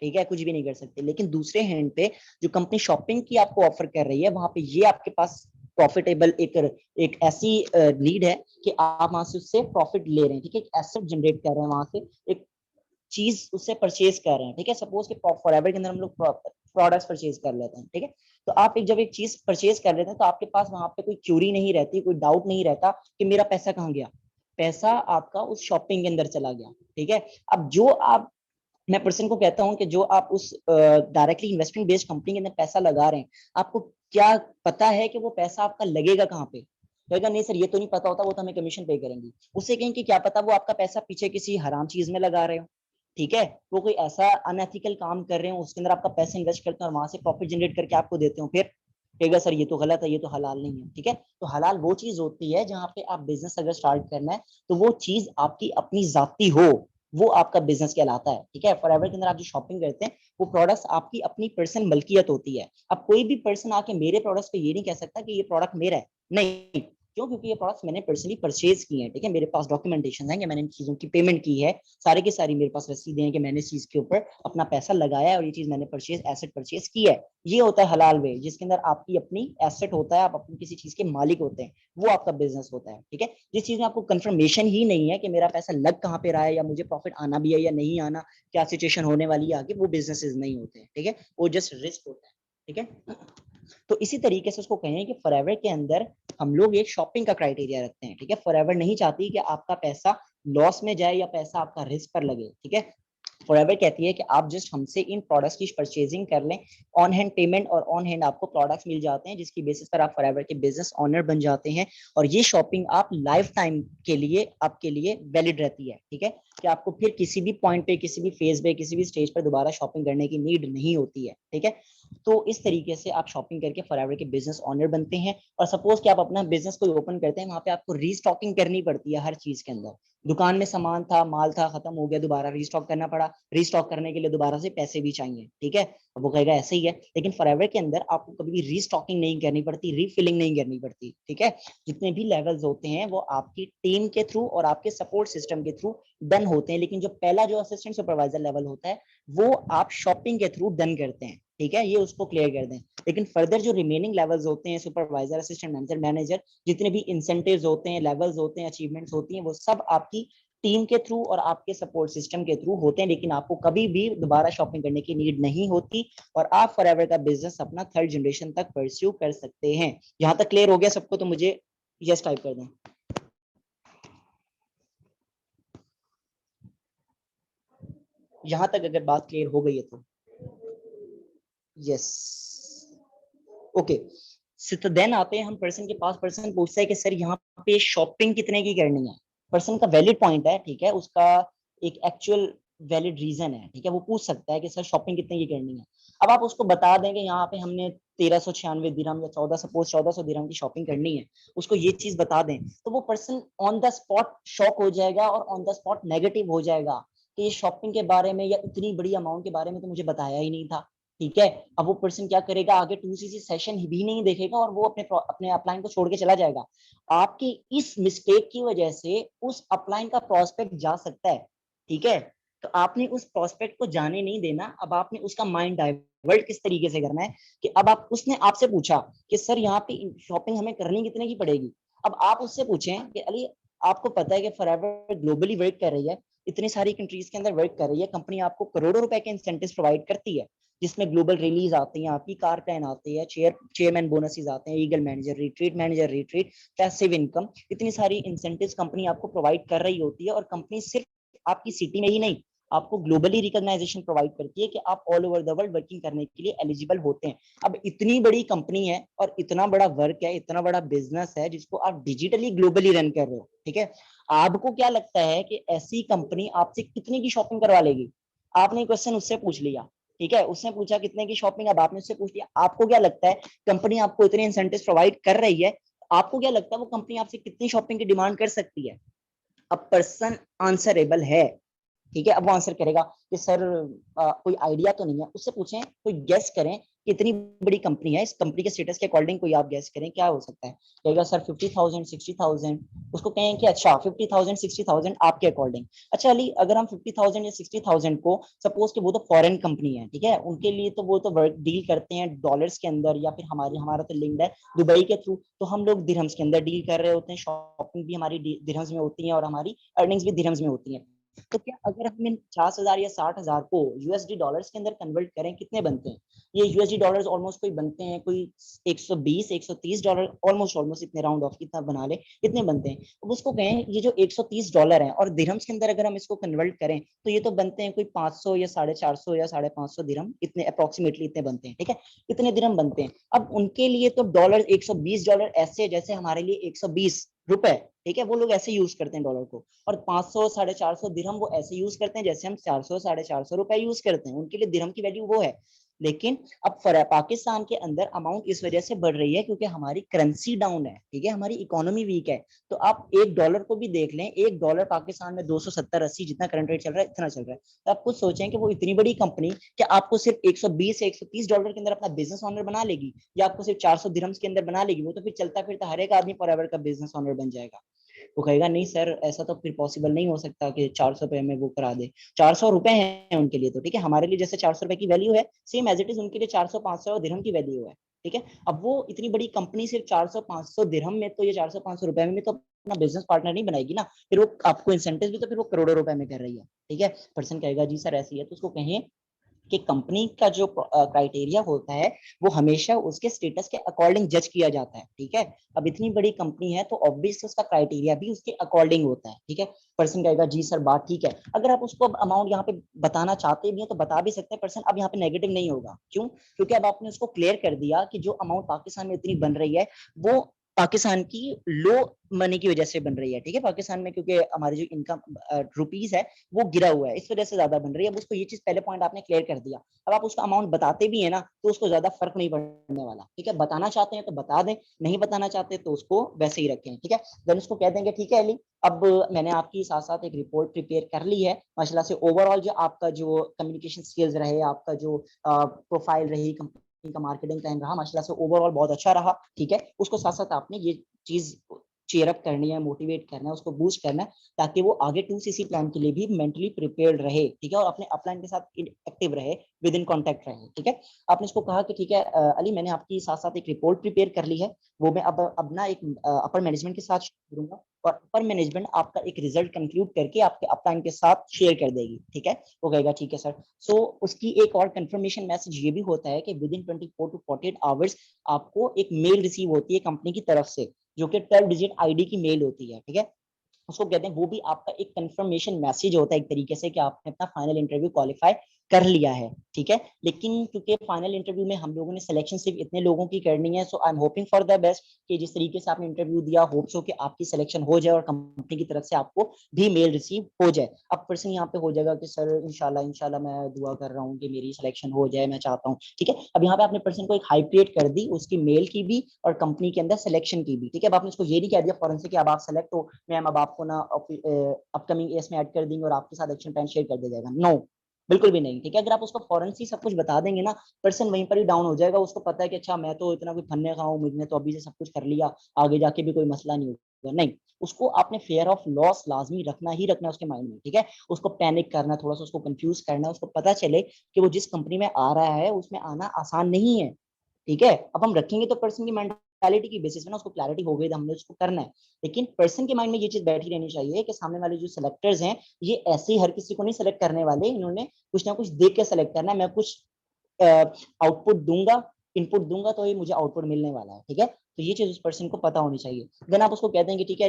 ठीक है, कुछ भी नहीं कर सकते। लेकिन दूसरे हैंड पे जो कंपनी शॉपिंग की आपको ऑफर कर रही है, वहां पे ये आपके पास प्रॉफिटेबल एक ऐसी लीड है कि आप वहां से उससे प्रॉफिट ले रहे हैं, ठीक है, एक एसेट जनरेट कर रहे हैं वहां से, एक चीज उससे परचेज कर रहे हैं, ठीक है। सपोज कि फॉरएवर के अंदर हम लोग प्रोडक्ट्स परचेज कर लेते हैं, ठीक है। तो आप जब एक चीज परचेज कर लेते हैं तो आपके पास वहां पे कोई क्यूरी नहीं रहती, कोई डाउट नहीं रहता कि मेरा पैसा कहाँ गया। पैसा आपका उस शॉपिंग के अंदर चला गया, ठीक है। अब जो आप, मैं पर्सन को कहता हूं कि जो आप उस डायरेक्टली इन्वेस्टमेंट बेस्ड कंपनी के अंदर पैसा लगा रहे हैं, आपको क्या पता है कि वो पैसा आपका लगेगा कहाँ पे? कहेगा नहीं सर ये तो नहीं पता होता, वो तो हमें कमीशन पे करेंगे। उससे कहें कि क्या पता वो आपका पैसा पीछे किसी हराम चीज में लगा रहे हो, ठीक है, वो कोई ऐसा अनएथिकल काम कर रहे हो उसके अंदर आपका पैसा इन्वेस्ट करते हैं और वहां से प्रॉफिट जनरेट करके आपको देते हो, फिर कहेगा सर ये तो गलत है, ये तो हलाल नहीं है, ठीक है। तो हलाल वो चीज होती है जहां पे आप बिजनेस अगर स्टार्ट करना है तो वो चीज आपकी अपनी जाती हो, वो आपका बिजनेस कहलाता है, ठीक है। फॉरएवर के अंदर आप जो शॉपिंग करते हैं वो प्रोडक्ट्स आपकी अपनी पर्सनल मलकियत होती है। अब कोई भी पर्सन आके मेरे प्रोडक्ट्स पे ये नहीं कह सकता कि ये प्रोडक्ट मेरा है, नहीं। क्यों? क्योंकि ये प्रोडक्ट्स मैंने पर्सनली परचेज किए हैं, ठीक है, मेरे पास डॉक्यूमेंटेशन है कि मैंने इन चीजों की पेमेंट की है, सारे की सारी मेरे पास रसीदें हैं कि मैंने इस चीज के ऊपर अपना पैसा लगाया है और ये चीज मैंने परचेज एसेट परचेज की है। ये होता है हलाल वे, जिसके अंदर आपकी अपनी एसेट होता है, आप अपनी किसी चीज के मालिक होते हैं, वो आपका बिजनेस होता है, ठीक है। जिस चीज में आपको कंफर्मेशन ही नहीं है कि मेरा पैसा लग कहाँ पे रहा है, या मुझे प्रॉफिट आना भी है या नहीं आना, क्या सिचुएशन होने वाली है आगे, वो बिजनेसेस नहीं होते हैं, ठीक है, वो जस्ट रिस्क होता है, ठीक है। तो इसी तरीके से उसको कहें कि फॉरएवर के अंदर हम लोग एक शॉपिंग का क्राइटेरिया रखते हैं, ठीक है। फॉरएवर नहीं चाहती कि आपका पैसा लॉस में जाए या पैसा आपका रिस्क पर लगे, ठीक है। फॉरएवर कहती है कि आप जस्ट हमसे इन प्रोडक्ट्स की परचेजिंग कर लें, ऑन हैंड पेमेंट और ऑन हैंड आपको प्रोडक्ट्स मिल जाते हैं, जिसकी बेसिस पर आप फॉरएवर के बिजनेस ओनर बन जाते हैं, और ये शॉपिंग आप लाइफ टाइम के लिए आपके लिए वैलिड रहती है, ठीक है। कि आपको फिर किसी भी पॉइंट पे, किसी भी फेज पे, किसी भी स्टेज पर दोबारा शॉपिंग करने की नीड नहीं होती है, ठीक है। तो इस तरीके से आप शॉपिंग करके फॉरएवर के बिजनेस ओनर बनते हैं। और सपोज कि आप अपना बिजनेस कोई ओपन करते हैं, वहां पे आपको रीस्टॉकिंग करनी पड़ती है हर चीज के अंदर। दुकान में सामान था, माल था, खत्म हो गया, दोबारा रीस्टॉक करना पड़ा, रीस्टॉक करने के लिए दोबारा से पैसे भी चाहिए, ठीक है। अब वो कहेगा ऐसे ही है, लेकिन फॉरएवर के अंदर आपको कभी भी रीस्टॉकिंग नहीं करनी पड़ती, रीफिलिंग नहीं करनी पड़ती, ठीक है। जितने भी लेवल्स होते हैं वो आपकी टीम के थ्रू और आपके सपोर्ट सिस्टम के थ्रू डन होते हैं, लेकिन जो पहला जो असिस्टेंट सुपरवाइजर लेवल होता है वो आप शॉपिंग के थ्रू डन करते हैं, ठीक है। ये उसको क्लियर कर दें। लेकिन फर्दर जो रिमेनिंग लेवल्स होते हैं, सुपरवाइजर, असिस्टेंट मैनेजर, मैनेजर, जितने भी इंसेंटिव्स होते हैं, लेवल्स होते हैं, अचीवमेंट्स होती हैं, वो सब आपकी टीम के थ्रू और आपके सपोर्ट सिस्टम के थ्रू होते हैं, लेकिन आपको कभी भी दोबारा शॉपिंग करने की नीड नहीं होती। और आप फॉरएवर का बिजनेस अपना थर्ड जनरेशन तक परस्यू कर सकते हैं। यहाँ तक क्लियर हो गया सबको? तो मुझे यस टाइप कर दें। यहाँ तक अगर बात क्लियर हो गई है तो यस, ओके। तो देन आते हैं हम पर्सन के पास। पर्सन पूछता है कि सर यहाँ पे शॉपिंग कितने की करनी है। पर्सन का वैलिड पॉइंट है, ठीक है, उसका एक एक्चुअल वैलिड रीजन है, ठीक है। वो पूछ सकता है कि सर शॉपिंग कितने की करनी है। अब आप उसको बता देंगे यहाँ पे हमने 1396 दिरहम या 14, सपोज 1400 दिरहम की शॉपिंग करनी है, उसको ये चीज बता दें, तो वो person on the spot shock हो जाएगा और ऑन द स्पॉट नेगेटिव हो जाएगा कि ये शॉपिंग के बारे में या इतनी बड़ी अमाउंट के बारे में तो मुझे बताया ही नहीं था, ठीक है। अब वो पर्सन क्या करेगा, आगे 2CC सेशन भी नहीं देखेगा और वो अपने अपने अपलाइन को छोड़ के चला जाएगा। आपकी इस मिस्टेक की वजह से उस अपलाइन का प्रोस्पेक्ट जा सकता है, ठीक है। तो आपने उस प्रोस्पेक्ट को जाने नहीं देना। अब आपने उसका माइंड डाइवर्ट किस तरीके से करना है कि अब आप, उसने आपसे पूछा कि सर यहाँ पे शॉपिंग हमें करनी कितने की पड़ेगी। अब आप उससे पूछें कि अली, आपको पता है कि फॉरएवर ग्लोबली वर्क कर रही है, इतनी सारी कंट्रीज के अंदर वर्क कर रही है, कंपनी आपको करोड़ों रुपए के इंसेंटिव प्रोवाइड करती है, जिसमें ग्लोबल रिलीज आती है, आपकी कार प्लान आती है, चेयरमैन बोनसेस आते हैं, eagle manager retreat, passive income, इतनी सारी इंसेंटिव्स कंपनी आपको प्रोवाइड कर रही होती है। और कंपनी सिर्फ आपकी सिटी में ही नहीं, आपको ग्लोबली रिकॉग्नाइजेशन प्रोवाइड करती है कि आप all over the world working करने के लिए एलिजिबल होते हैं। अब इतनी बड़ी कंपनी है और इतना बड़ा वर्क है, इतना बड़ा बिजनेस है जिसको आप डिजिटली ग्लोबली रन कर रहे हो, ठीक है। आपको क्या लगता है कि ऐसी कंपनी आपसे कितने की शॉपिंग करवा लेगी? आपने क्वेश्चन उससे पूछ लिया, ठीक है, उसने पूछा कितने की शॉपिंग, अब आपने उससे पूछ लिया। आपको क्या लगता है कंपनी आपको इतने इंसेंटिव प्रोवाइड कर रही है, आपको क्या लगता है वो कंपनी आपसे कितनी शॉपिंग की डिमांड कर सकती है? अब पर्सन आंसरेबल है, ठीक है। अब वो आंसर करेगा कि सर कोई आइडिया तो नहीं है। उससे पूछें, कोई गेस करें कि इतनी बड़ी कंपनी है, इस कंपनी के स्टेटस के अकॉर्डिंग कोई आप गेस करें क्या हो सकता है। कहेगा सर 50,000 60,000। उसको कहें कि अच्छा 50,000 60,000 आपके अकॉर्डिंग। अच्छा अली, अगर हम 50,000 या 60,000 को, सपोज कि वो तो फॉरेन कंपनी है, ठीक है, उनके लिए तो वो तो वर्क डील करते हैं डॉलर्स के अंदर, या फिर हमारा तो लिंक्ड है दुबई के थ्रू, तो हम लोग दिरहम्स के अंदर डील कर रहे होते हैं, शॉपिंग भी हमारी दिरहम्स में होती है और हमारी अर्निंग्स भी दिरहम्स में होती है। तो क्या अगर हम इन 50,000 या 60,000 को यूएसडी डॉलर्स के अंदर कन्वर्ट करें, कितने बनते हैं? ये यूएसडी डॉलर्स ऑलमोस्ट कोई बनते हैं कोई 120 130 डॉलर, ऑलमोस्ट ऑलमोस्ट इतने राउंड ऑफ कितना बना ले, इतने बनते हैं। अब उसको कहें ये जो 130 डॉलर है और दिरहम्स के अंदर अगर हम इसको कन्वर्ट करें तो ये तो बनते हैं कोई 500 या 450 या 550 दिरहम, इतने अप्रोक्सीमेटली इतने बनते हैं, ठीक है। इतने दिरहम बनते हैं। अब उनके लिए तो डॉलर 120 डॉलर ऐसे जैसे हमारे लिए 120 रुपए, ठीक है, वो लोग ऐसे यूज करते हैं डॉलर को। और 500 450 दिरहम वो ऐसे यूज करते हैं जैसे हम 400 450 रुपए यूज करते हैं, उनके लिए दिरहम की वैल्यू वो है। लेकिन अब पाकिस्तान के अंदर अमाउंट इस वजह से बढ़ रही है क्योंकि हमारी करेंसी डाउन है, ठीक है, हमारी इकोनॉमी वीक है। तो आप एक डॉलर को भी देख लें, एक डॉलर पाकिस्तान में 270-80 जितना करंट रेट चल रहा है, इतना चल रहा है। तो आप खुद सोचें कि वो इतनी बड़ी कंपनी क्या आपको सिर्फ 120 से 130 डॉलर के अंदर अपना बिजनेस ऑनर बना लेगी, या आपको सिर्फ 400 दिरहम्स के अंदर बना लेगी? वो तो फिर चलता फिरता हर एक आदमी फॉरएवर का बिजनेस ऑनर बन जाएगा। वो कहेगा नहीं सर, ऐसा तो फिर पॉसिबल नहीं हो सकता कि 400 रुपए में वो करा दे। 400 रुपए हैं उनके लिए तो, ठीक है, हमारे लिए जैसे 400 रुपए की वैल्यू है, सेम एज इट इज उनके लिए 400 500 दिरहम की वैल्यू है, ठीक है। अब वो इतनी बड़ी कंपनी सिर्फ 400 500 दिरहम में, तो ये 400 500 रुपए में तो अपना बिजनेस पार्टनर नहीं बनाएगी ना। फिर वो आपको इंसेंटिव भी तो फिर वो करोड़ों रुपए में कर रही है, ठीक है। पर्सन कहेगा जी सर ऐसी है, तो उसको कहें कि कंपनी का जो क्राइटेरिया होता है वो हमेशा उसके स्टेटस के अकॉर्डिंग जज किया जाता है, ठीक है। अब इतनी बड़ी कंपनी है तो ऑब्वियसली उसका क्राइटेरिया भी उसके अकॉर्डिंग होता है, ठीक है। पर्सन कहेगा जी सर बात ठीक है। अगर आप उसको अमाउंट यहाँ पे बताना चाहते भी हैं तो बता भी सकते हैं पर्सन, अब यहाँ पे नेगेटिव नहीं होगा। क्यों? क्योंकि अब आपने उसको क्लियर कर दिया कि जो अमाउंट पाकिस्तान में इतनी बन रही है वो पाकिस्तान की लो मनी की वजह से बन रही है, ठीक है। पाकिस्तान में क्योंकि हमारी जो इनकम रुपीज है वो गिरा हुआ है, इस वजह से ज्यादा बन रही है। अब उसको ये चीज पहले पॉइंट आपने क्लियर कर दिया, अब आप उसका अमाउंट बताते भी है ना तो उसको ज्यादा फर्क नहीं पड़ने वाला, ठीक है। बताना चाहते हैं तो बता दें, नहीं बताना चाहते तो उसको वैसे ही रखें, ठीक है। देन उसको कह देंगे ठीक है अली, अब मैंने आपकी साथ साथ एक रिपोर्ट प्रिपेयर कर ली है माशाल्लाह से। ओवरऑल जो आपका जो कम्युनिकेशन स्किल्स रहे, आपका जो प्रोफाइल रही, का मार्केटिंग प्लान रहा, माशाल्लाह से ओवरऑल बहुत अच्छा रहा, ठीक है। उसको साथ साथ आपने ये चीज चेयरअप करनी है, मोटिवेट करना है, उसको बूस्ट करना है, ताकि वो आगे 2CC प्लान के लिए भी मेंटली प्रिपेयर्ड रहे, ठीक है। और अपने अपलाइन के साथ एक्टिव रहे, विद इन कॉन्टेक्ट रहे, ठीक है। आपने उसको कहा कि ठीक है अली, मैंने आपकी साथ साथ एक रिपोर्ट प्रिपेयर कर ली है, वो मैं अब ना एक अपर मैनेजमेंट के साथ करूंगा, और अपर मैनेजमेंट आपका एक रिजल्ट कंक्लूड करके आपके अपलाइन के साथ शेयर कर देगी, ठीक है। वो कहेगा ठीक है सर। सो उसकी एक और कंफर्मेशन मैसेज ये भी होता है कि विद इन 24 to 48 आवर्स आपको एक मेल रिसीव होती है कंपनी की तरफ से, जो कि 12 डिजिट आईडी की मेल होती है, ठीक है। उसको कहते हैं, वो भी आपका एक कंफर्मेशन मैसेज होता है एक तरीके से कि आपने अपना फाइनल इंटरव्यू क्वालिफाई कर लिया है, ठीक है। लेकिन क्योंकि फाइनल इंटरव्यू में हम लोगों ने सिलेक्शन सिर्फ इतने लोगों की करनी है, so I am hoping for the best कि जिस तरीके से आपने इंटरव्यू दिया, होप्स हो कि आपकी सिलेक्शन हो जाए और कंपनी की तरफ से आपको भी मेल रिसीव हो जाए। अब पर्सन यहाँ पे हो जाएगा कि सर इंशाल्लाह इंशाल्लाह मैं दुआ कर रहा हूँ कि मेरी सिलेक्शन हो जाए, मैं चाहता हूँ, ठीक है। अब यहाँ पे आपने पर्सन को एक हाइप क्रिएट कर दी, उसकी मेल की भी और कंपनी के अंदर सिलेक्शन की भी, ठीक है। अब आपने उसको ये नहीं कह दिया फॉरन से कि अब आप सेलेक्ट हो मैम, अब आपको ना अपकमिंग ईयर्स में ऐड कर देंगे और आपके साथ एक्शन प्लान शेयर कर दिया जाएगा, नो, बिल्कुल भी नहीं, ठीक है। अगर आप उसको फॉरन से सब कुछ बता देंगे ना, पर्सन वहीं पर ही डाउन हो जाएगा। उसको पता है कि अच्छा मैं तो इतना कोई फन्ने का हूँ, मुझे तो अभी से सब कुछ कर लिया, आगे जाके भी कोई मसला नहीं होगा, नहीं। उसको आपने फेयर ऑफ लॉस लाजमी रखना ही रखना है उसके माइंड में, ठीक है। उसको पैनिक करना, थोड़ा सा उसको कंफ्यूज करना, उसको पता चले कि वो जिस कंपनी में आ रहा है उसमें आना आसान नहीं है, ठीक है। अब हम रखेंगे तो पर्सन की मेंटालिटी की बेसिस में ना, उसको क्लैरिटी हो गई तो हमने उसको करना है। लेकिन पर्सन के माइंड में ये चीज बैठी रहनी चाहिए कि सामने वाले जो सिलेक्टर्स हैं, ये ऐसे ही हर किसी को नहीं सेलेक्ट करने वाले, इन्होंने कुछ ना कुछ देख के सेलेक्ट करना है। मैं कुछ आउटपुट दूंगा, इनपुट दूंगा तो ये मुझे आउटपुट मिलने वाला है, ठीक है। तो ये चीज उस पर्सन को पता होनी चाहिए। देन आप उसको कह देंगे ठीक है,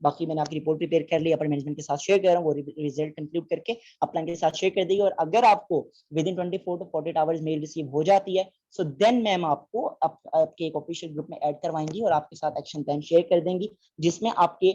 बाकी मैंने आपकी रिपोर्ट प्रिपेयर कर ली, अपने मैनेजमेंट के साथ शेयर कर रहा हूँ, वो रिजल्ट कंक्लूड करके अपना के साथ शेयर कर देगी। और अगर आपको within 24 to 48 hours mail receive हो जाती है, सो देन मैम आपको आपके एक ऑफिशियल ग्रुप में ऐड करवाएंगी और आपके साथ एक्शन प्लान शेयर कर देंगी, जिसमें आपके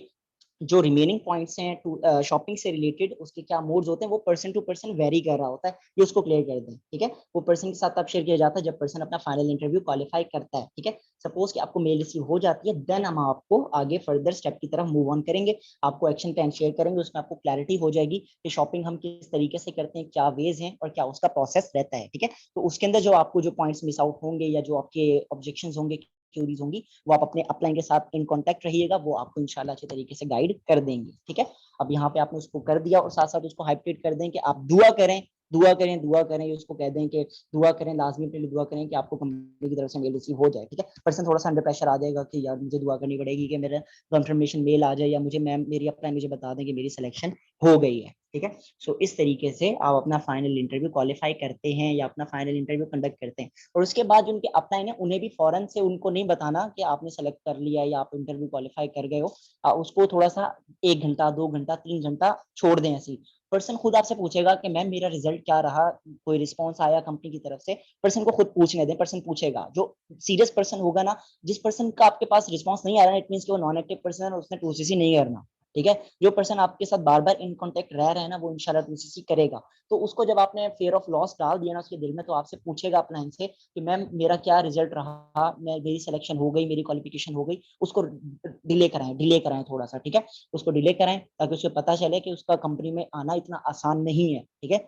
जो रिमेनिंग पॉइंट्स हैं शॉपिंग से रिलेटेड, उसके क्या मोड्स होते हैं, वो पर्सन टू पर्सन वेरी कर रहा होता है, ये उसको क्लियर कर दें, ठीक है। वो पर्सन के साथ तब शेयर किया जाता है जब पर्सन अपना फाइनल इंटरव्यू क्वालिफाई करता है, ठीक है। सपोज कि आपको मेल रिसीव हो जाती है, देन हम आपको आगे फर्दर स्टेप की तरफ मूव ऑन करेंगे, आपको एक्शन प्लान शेयर करेंगे, उसमें आपको क्लैरिटी हो जाएगी कि शॉपिंग हम किस तरीके से करते हैं, क्या वेज हैं और क्या उसका प्रोसेस रहता है, ठीक है। तो उसके अंदर जो आपको जो पॉइंट्स मिस आउट होंगे या जो आपके ऑब्जेक्शन होंगे, क्यूरीज होंगी, वो आप अपने अपलाइन के साथ इन कांटेक्ट रहिएगा, वो आपको इंशाल्लाह अच्छे तरीके से गाइड कर देंगे, ठीक है। अब यहाँ पे आपने उसको कर दिया और साथ साथ उसको हाइपरेट कर दें कि आप दुआ करें, दुआ करें, दुआ करें, उसको कह दें कि दुआ करें, लाजमी अपने लिए दुआ करें कि आपको कंपनी की तरफ से मेल रिसीव हो जाए, ठीक है। पर्सन थोड़ा सा अंडर प्रेशर आ जाएगा कि यार मुझे दुआ करनी पड़ेगी कि मेरा कंफर्मेशन मेल आ जाए, या मुझे मैम मेरी अपलाइन मुझे बता दें कि मेरी सिलेक्शन हो गई है, ठीक है। सो इस तरीके से आप अपना फाइनल इंटरव्यू क्वालिफाई करते हैं या अपना फाइनल इंटरव्यू कंडक्ट करते हैं। और उसके बाद जो उनके अपलाइन है, उन्हें भी फौरन से उनको नहीं बताना कि आपने सेलेक्ट कर लिया या आप इंटरव्यू क्वालिफाई कर गए हो। उसको थोड़ा सा 1 घंटा 2 घंटा 3 घंटा छोड़ दें ऐसी। पर्सन खुद आपसे पूछेगा कि मैम मेरा रिजल्ट क्या रहा, कोई रिस्पॉन्स आया कंपनी की तरफ से, पर्सन को खुद पूछने दें, पर्सन पूछेगा। जो सीरियस पर्सन होगा ना, जिस पर्सन का आपके पास रिस्पॉन्स नहीं आ रहा है, इट मीन कि वो नॉन एक्टिव पर्सन है, उसने 2CC नहीं करना, ठीक है। जो पर्सन आपके साथ बार बार इन कांटेक्ट रह रहे हैं ना, वो इंशाल्लाह 2CC करेगा। तो उसको जब आपने फेयर ऑफ लॉस डाल दिया ना उसके दिल में, तो आपसे पूछेगा अपना इनसे कि मैम मेरा क्या रिजल्ट रहा, मैं मेरी सिलेक्शन हो गई, मेरी क्वालिफिकेशन हो गई। उसको डिले कराएं थोड़ा सा, ठीक है। उसको डिले कराएं ताकि उसे पता चले कि उसका कंपनी में आना इतना आसान नहीं है, ठीक है।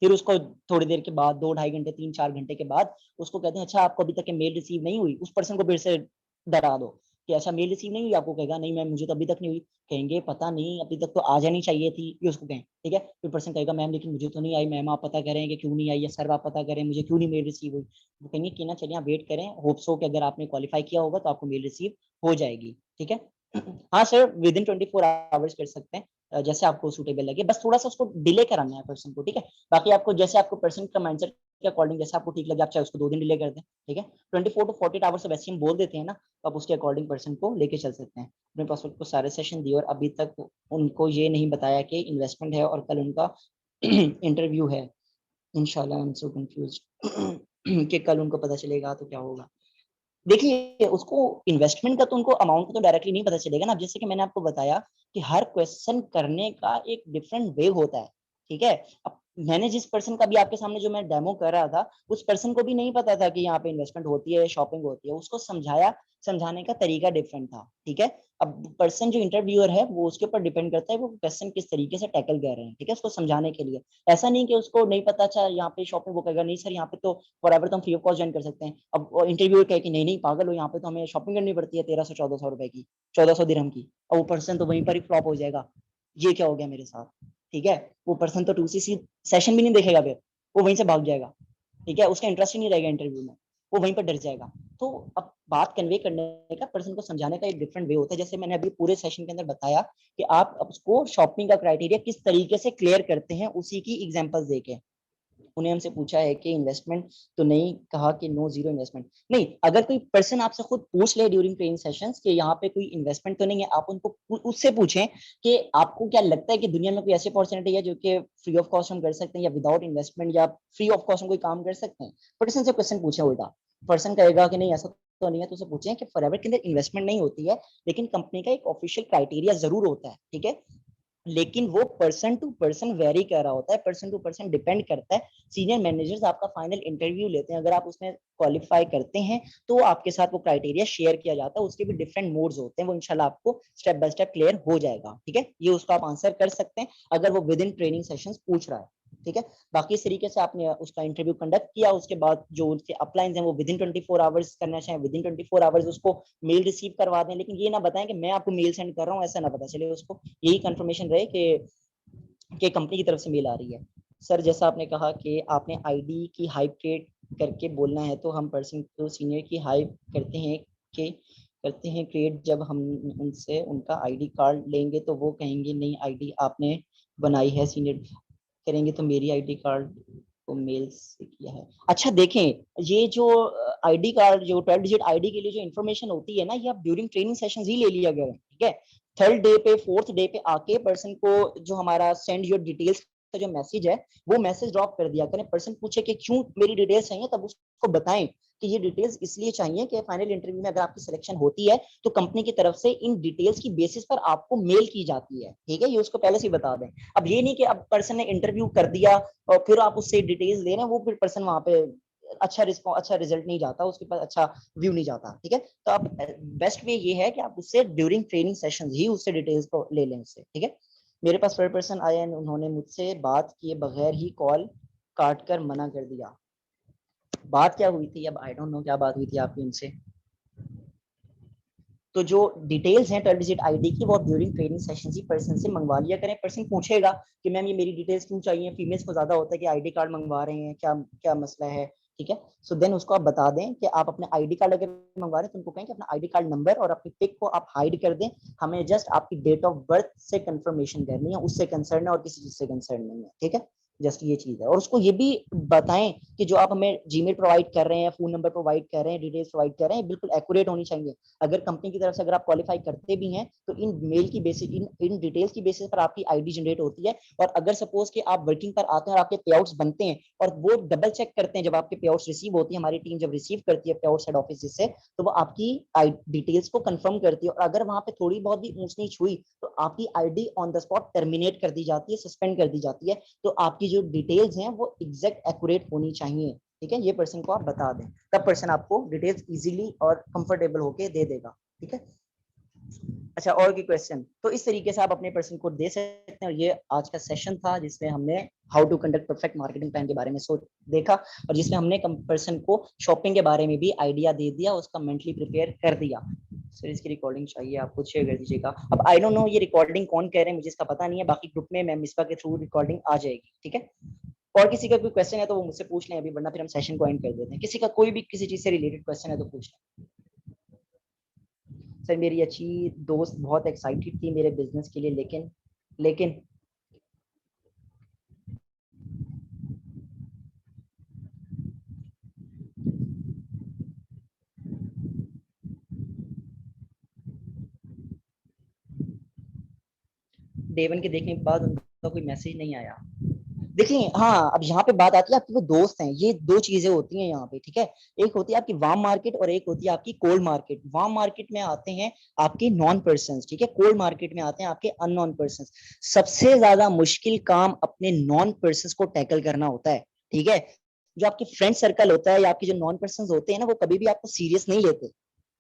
फिर उसको थोड़ी देर के बाद 2 ढाई घंटे 3 4 घंटे के बाद उसको कहते हैं अच्छा आपको अभी तक मेल रिसीव नहीं हुई, उस पर्सन को फिर से डरा दो कि अच्छा मेल रिसीव नहीं हुई आपको, कहेगा नहीं मैम मुझे तो अभी तक नहीं हुई, कहेंगे पता नहीं अभी तक तो आ जानी चाहिए थी, ये उसको कहें, ठीक है। फिर पर्सन कहेगा मैम लेकिन मुझे तो नहीं आई, मैम आप पता करें कि क्यों नहीं आई, या सर आप पता करें मुझे क्यों नहीं मेल रिसीव हुई। वो कहेंगे कि ना चलिए आप वेट करें, होप्स हो कि अगर आपने क्वालिफाई किया होगा तो आपको मेल रिसीव हो जाएगी, ठीक है। हाँ सर विद इन 24 आवर्स कर सकते हैं, जैसे आपको सूटेबल लगे, बस थोड़ा सा उसको डिले कराना है पर्सन को, ठीक है। बाकी आपको जैसे आपको पर्सन का माइंडसेट के अकॉर्डिंग जैसे आपको ठीक लगे, आप चाहे उसको 2 दिन डिले कर दें, ठीक है। 24 to 48 आवर्स वैसे हम बोल देते हैं ना, तो आप उसके अकॉर्डिंग पर्सन को लेके चल सकते हैं। अपने पासवर्ड को सारे सेशन दिए और अभी तक उनको ये नहीं बताया कि इन्वेस्टमेंट है और कल उनका इंटरव्यू है। इंशाल्लाह आई एम सो कंफ्यूज्ड कि कल उनको पता चलेगा तो क्या होगा। देखिए उसको इन्वेस्टमेंट का तो उनको अमाउंट तो डायरेक्टली नहीं पता चलेगा ना। जैसे कि मैंने आपको बताया कि हर क्वेश्चन करने का एक डिफरेंट वे होता है, ठीक है। अब मैंने जिस पर्सन का भी आपके सामने जो मैं डेमो कर रहा था, उस पर्सन को भी नहीं पता था कि यहाँ पे इन्वेस्टमेंट होती है, शॉपिंग होती है। उसको समझाया, समझाने का तरीका डिफरेंट था, ठीक है। अब पर्सन जो इंटरव्यूअर है वो उसके ऊपर डिपेंड करता है वो क्वेश्चन किस तरीके से टैकल कर रहे हैं, ठीक है, उसको समझाने के लिए। ऐसा नहीं कि उसको नहीं पता, अच्छा यहाँ पे शॉपिंग वो करेगा, नहीं सर यहाँ पे तो फॉर एवर तो हम फ्री ऑफ कॉस्ट ज्वाइन कर सकते हैं। अब इंटरव्यू कहे कि नहीं नहीं पागल हो, यहाँ पे तो हमें शॉपिंग करनी पड़ती है 1300-1400 रुपए की, 1400 दिरहम की। और वो पर्सन तो वहीं पर ही फ्लॉप हो जाएगा, ये क्या हो गया मेरे साथ, ठीक है। वो पर्सन तो 2CC सेशन भी नहीं देखेगा, फिर वो वहीं से भाग जाएगा, ठीक है। उसका इंटरेस्ट ही नहीं रहेगा इंटरव्यू में, वो वहीं पर डर जाएगा। तो अब बात कन्वे करने का, पर्सन को समझाने का एक डिफरेंट वे होता है। जैसे मैंने अभी पूरे सेशन के अंदर बताया कि आप उसको शॉपिंग का क्राइटेरिया किस तरीके से क्लियर करते हैं, उसी की एग्जांपल्स देके। उन्हें हमसे पूछा है कि इन्वेस्टमेंट तो नहीं, कहा कि नो, जीरो इन्वेस्टमेंट नहीं। अगर कोई पर्सन आपसे खुद पूछ ले ड्यूरिंग ट्रेनिंग सेशंस कि यहाँ पे कोई इन्वेस्टमेंट तो नहीं है, आप उनको उससे पूछें कि आपको क्या लगता है कि दुनिया में कोई ऐसी अपॉर्चुनिटी है जो कि फ्री ऑफ कॉस्ट हम कर सकते हैं, या विदाउट इन्वेस्टमेंट, या फ्री ऑफ कॉस्ट हम कोई काम कर सकते हैं। पर्सन से क्वेश्चन पूछे उल्टा, पर्सन कहेगा कि नहीं ऐसा तो नहीं है, तो उसे पूछें कि फॉरएवर के अंदर इन्वेस्टमेंट नहीं होती है, लेकिन कंपनी का एक ऑफिशियल क्राइटेरिया जरूर होता है, ठीक है। लेकिन वो पर्सन टू पर्सन वेरी कर रहा होता है, पर्सन टू पर्सन डिपेंड करता है। सीनियर मैनेजर्स आपका फाइनल इंटरव्यू लेते हैं, अगर आप उसमें क्वालिफाई करते हैं तो आपके साथ वो क्राइटेरिया शेयर किया जाता है। उसके भी डिफरेंट मोड्स होते हैं, वो इंशाल्लाह आपको स्टेप बाय स्टेप क्लियर हो जाएगा, ठीक है। ये उसको आप आंसर कर सकते हैं अगर वो विद इन ट्रेनिंग सेशंस पूछ रहा है, ठीक है। बाकी इस तरीके से आपने उसका इंटरव्यू कंडक्ट किया, उसके बाद जो उसके अपलाइंस हैं वो विद इन 24 आवर्स करना चाहें, विद इन 24 आवर्स उसको मेल रिसीव करवा दें। लेकिन ये ना बताएं कि मैं आपको मेल सेंड कर रहा हूँ, ऐसा ना पता चले उसको। यही कंफर्मेशन रहे कि कंपनी की तरफ से मेल आ रही है। सर जैसा आपने कहा कि आपने आईडी की हाइप क्रिएट करके बोलना है, तो हम पर्सन को सीनियर की हाइप करते हैं क्रिएट। जब हम उनसे उनका आईडी कार्ड लेंगे तो वो कहेंगे नहीं आईडी आपने बनाई है, सीनियर करेंगे तो मेरी आईडी कार्ड को मेल से किया है। अच्छा देखें, ये जो आईडी कार्ड, जो 12 डिजिट आईडी के लिए जो इन्फॉर्मेशन होती है ना, ये आप ड्यूरिंग ट्रेनिंग सेशन ही ले लिया गया है, ठीक है। थर्ड डे पे, फोर्थ डे पे आके पर्सन को जो हमारा सेंड योर डिटेल्स का जो मैसेज है, वो मैसेज ड्रॉप कर दिया करें। पर्सन पूछे कि क्यों मेरी डिटेल्स चाहिए, तब उसको बताएं कि ये डिटेल्स इसलिए चाहिए कि फाइनल इंटरव्यू में अगर आपकी सिलेक्शन होती है तो कंपनी की तरफ से इन डिटेल्स की बेसिस पर आपको मेल की जाती है, ठीक है। ये उसको पहले से ही बता दें। अब ये नहीं कि अब पर्सन ने इंटरव्यू कर दिया और फिर आप उससे डिटेल्स ले रहे हैं, वो फिर पर्सन वहां पे अच्छा रिस्पॉन्स, अच्छा रिजल्ट नहीं जाता, उसके पास अच्छा व्यू नहीं जाता, ठीक है। तो आप बेस्ट वे ये है कि आप उससे ड्यूरिंग ट्रेनिंग सेशन ही उससे डिटेल्स को ले लें उससे, ठीक है। मेरे पास थर्ड पर्सन आया, उन्होंने मुझसे बात किए बगैर ही कॉल काट कर मना कर दिया। बात क्या हुई थी, अब आई डोंट नो क्या बात हुई थी आपकी उनसे। तो जो डिटेल्स हैं 12 डिजिट आईडी की, वो आप ड्यूरिंग ट्रेनिंग सेशन ही पर्सन से मंगवा लिया करें। पर्सन पूछेगा कि मैम ये मेरी डिटेल्स क्यों चाहिए, फीमेल्स को ज्यादा होता है कि आईडी कार्ड मंगवा रहे हैं, क्या क्या मसला है, ठीक है। सो देन उसको आप बता दें कि आप अपने आईडी कार्ड अगर मंगवा रहे हैं तो उनको कहें कि अपना आईडी कार्ड नंबर और अपनी पिक को आप हाइड कर दें, हमें जस्ट आपकी डेट ऑफ बर्थ से कंफर्मेशन करनी है, उससे कंसर्न है और किसी चीज से कंसर्न नहीं है, ठीक है। जस्ट ये चीज है। और उसको ये भी बताएं कि जो आप हमें जीमेल प्रोवाइड कर रहे हैं, फोन नंबर प्रोवाइड कर रहे हैं, डिटेल्स प्रोवाइड कर रहे हैं, बिल्कुल एक्यूरेट होनी चाहिए। अगर कंपनी की तरफ से अगर आप क्वालिफाई करते भी हैं तो इन मेल की बेसिस, इन डिटेल्स की बेसिस पर आपकी आईडी जनरेट होती है। और अगर सपोज कि आप वर्किंग पर आते हैं और आपके पे आउट्स बनते हैं, और वो डबल चेक करते हैं जब आपके पे आउट्स रिसीव होती है, हमारी टीम जब रिसीव करती है पे आउट्स हेड ऑफिस से, तो वो आपकी डिटेल्स को कंफर्म करती है। और अगर वहां पे थोड़ी बहुत भी ऊंच नीच हुई तो आपकी ID on the spot terminate कर दी जाती है, सस्पेंड कर दी जाती है। तो आपकी जो डिटेल्स हैं वो एग्जैक्ट एक्यूरेट होनी चाहिए, ठीक है। ये पर्सन को आप बता दें, तब पर्सन आपको डिटेल्स इजीली और कंफर्टेबल होके दे देगा, ठीक है। अच्छा, और की क्वेश्चन, तो इस तरीके से आप अपने पर्सन को दे सकते हैं। और ये आज का सेशन था जिसमें हमने how to conduct perfect marketing plan के बारे में सोच देखा, और जिसमें हमने पर्सन को शॉपिंग के बारे में भी आइडिया दे दिया, उसका मेंटली प्रिपेयर कर दिया। सर इसकी रिकॉर्डिंग चाहिए, आप खुद शेयर कर दीजिएगा। अब आई डोंट नो ये रिकॉर्डिंग कौन कह रहे हैं, मुझे इसका पता नहीं है। बाकी ग्रुप में मैं मिसबा के थ्रू रिकॉर्डिंग आ जाएगी, ठीक है। और किसी का कोई क्वेश्चन है तो वो मुझसे पूछ लें अभी, वरना फिर हम सेशन को एंड कर देते हैं। किसी का कोई भी किसी चीज से रिलेटेड क्वेश्चन है तो पूछ लें। सर मेरी अच्छी दोस्त बहुत एक्साइटेड थी मेरे बिजनेस के लिए, लेकिन डे 1 के देखने के बाद उनका कोई मैसेज नहीं आया। देखिए हाँ, अब यहाँ पे बात आती है आपके वो दोस्त हैं, ये दो चीजें होती हैं यहाँ पे, ठीक है। एक होती है आपकी वार्म मार्केट और एक होती है आपकी कोल्ड मार्केट। वार्म मार्केट में आते हैं आपके नॉन पर्सन, ठीक है। कोल्ड मार्केट में आते हैं आपके अननोन पर्सन। सबसे ज्यादा मुश्किल काम अपने नॉन पर्सन को टैकल करना होता है, ठीक है। जो आपकी फ्रेंड सर्कल होता है या आपके जो नॉन पर्सन होते हैं ना, वो कभी भी आपको सीरियस नहीं लेते,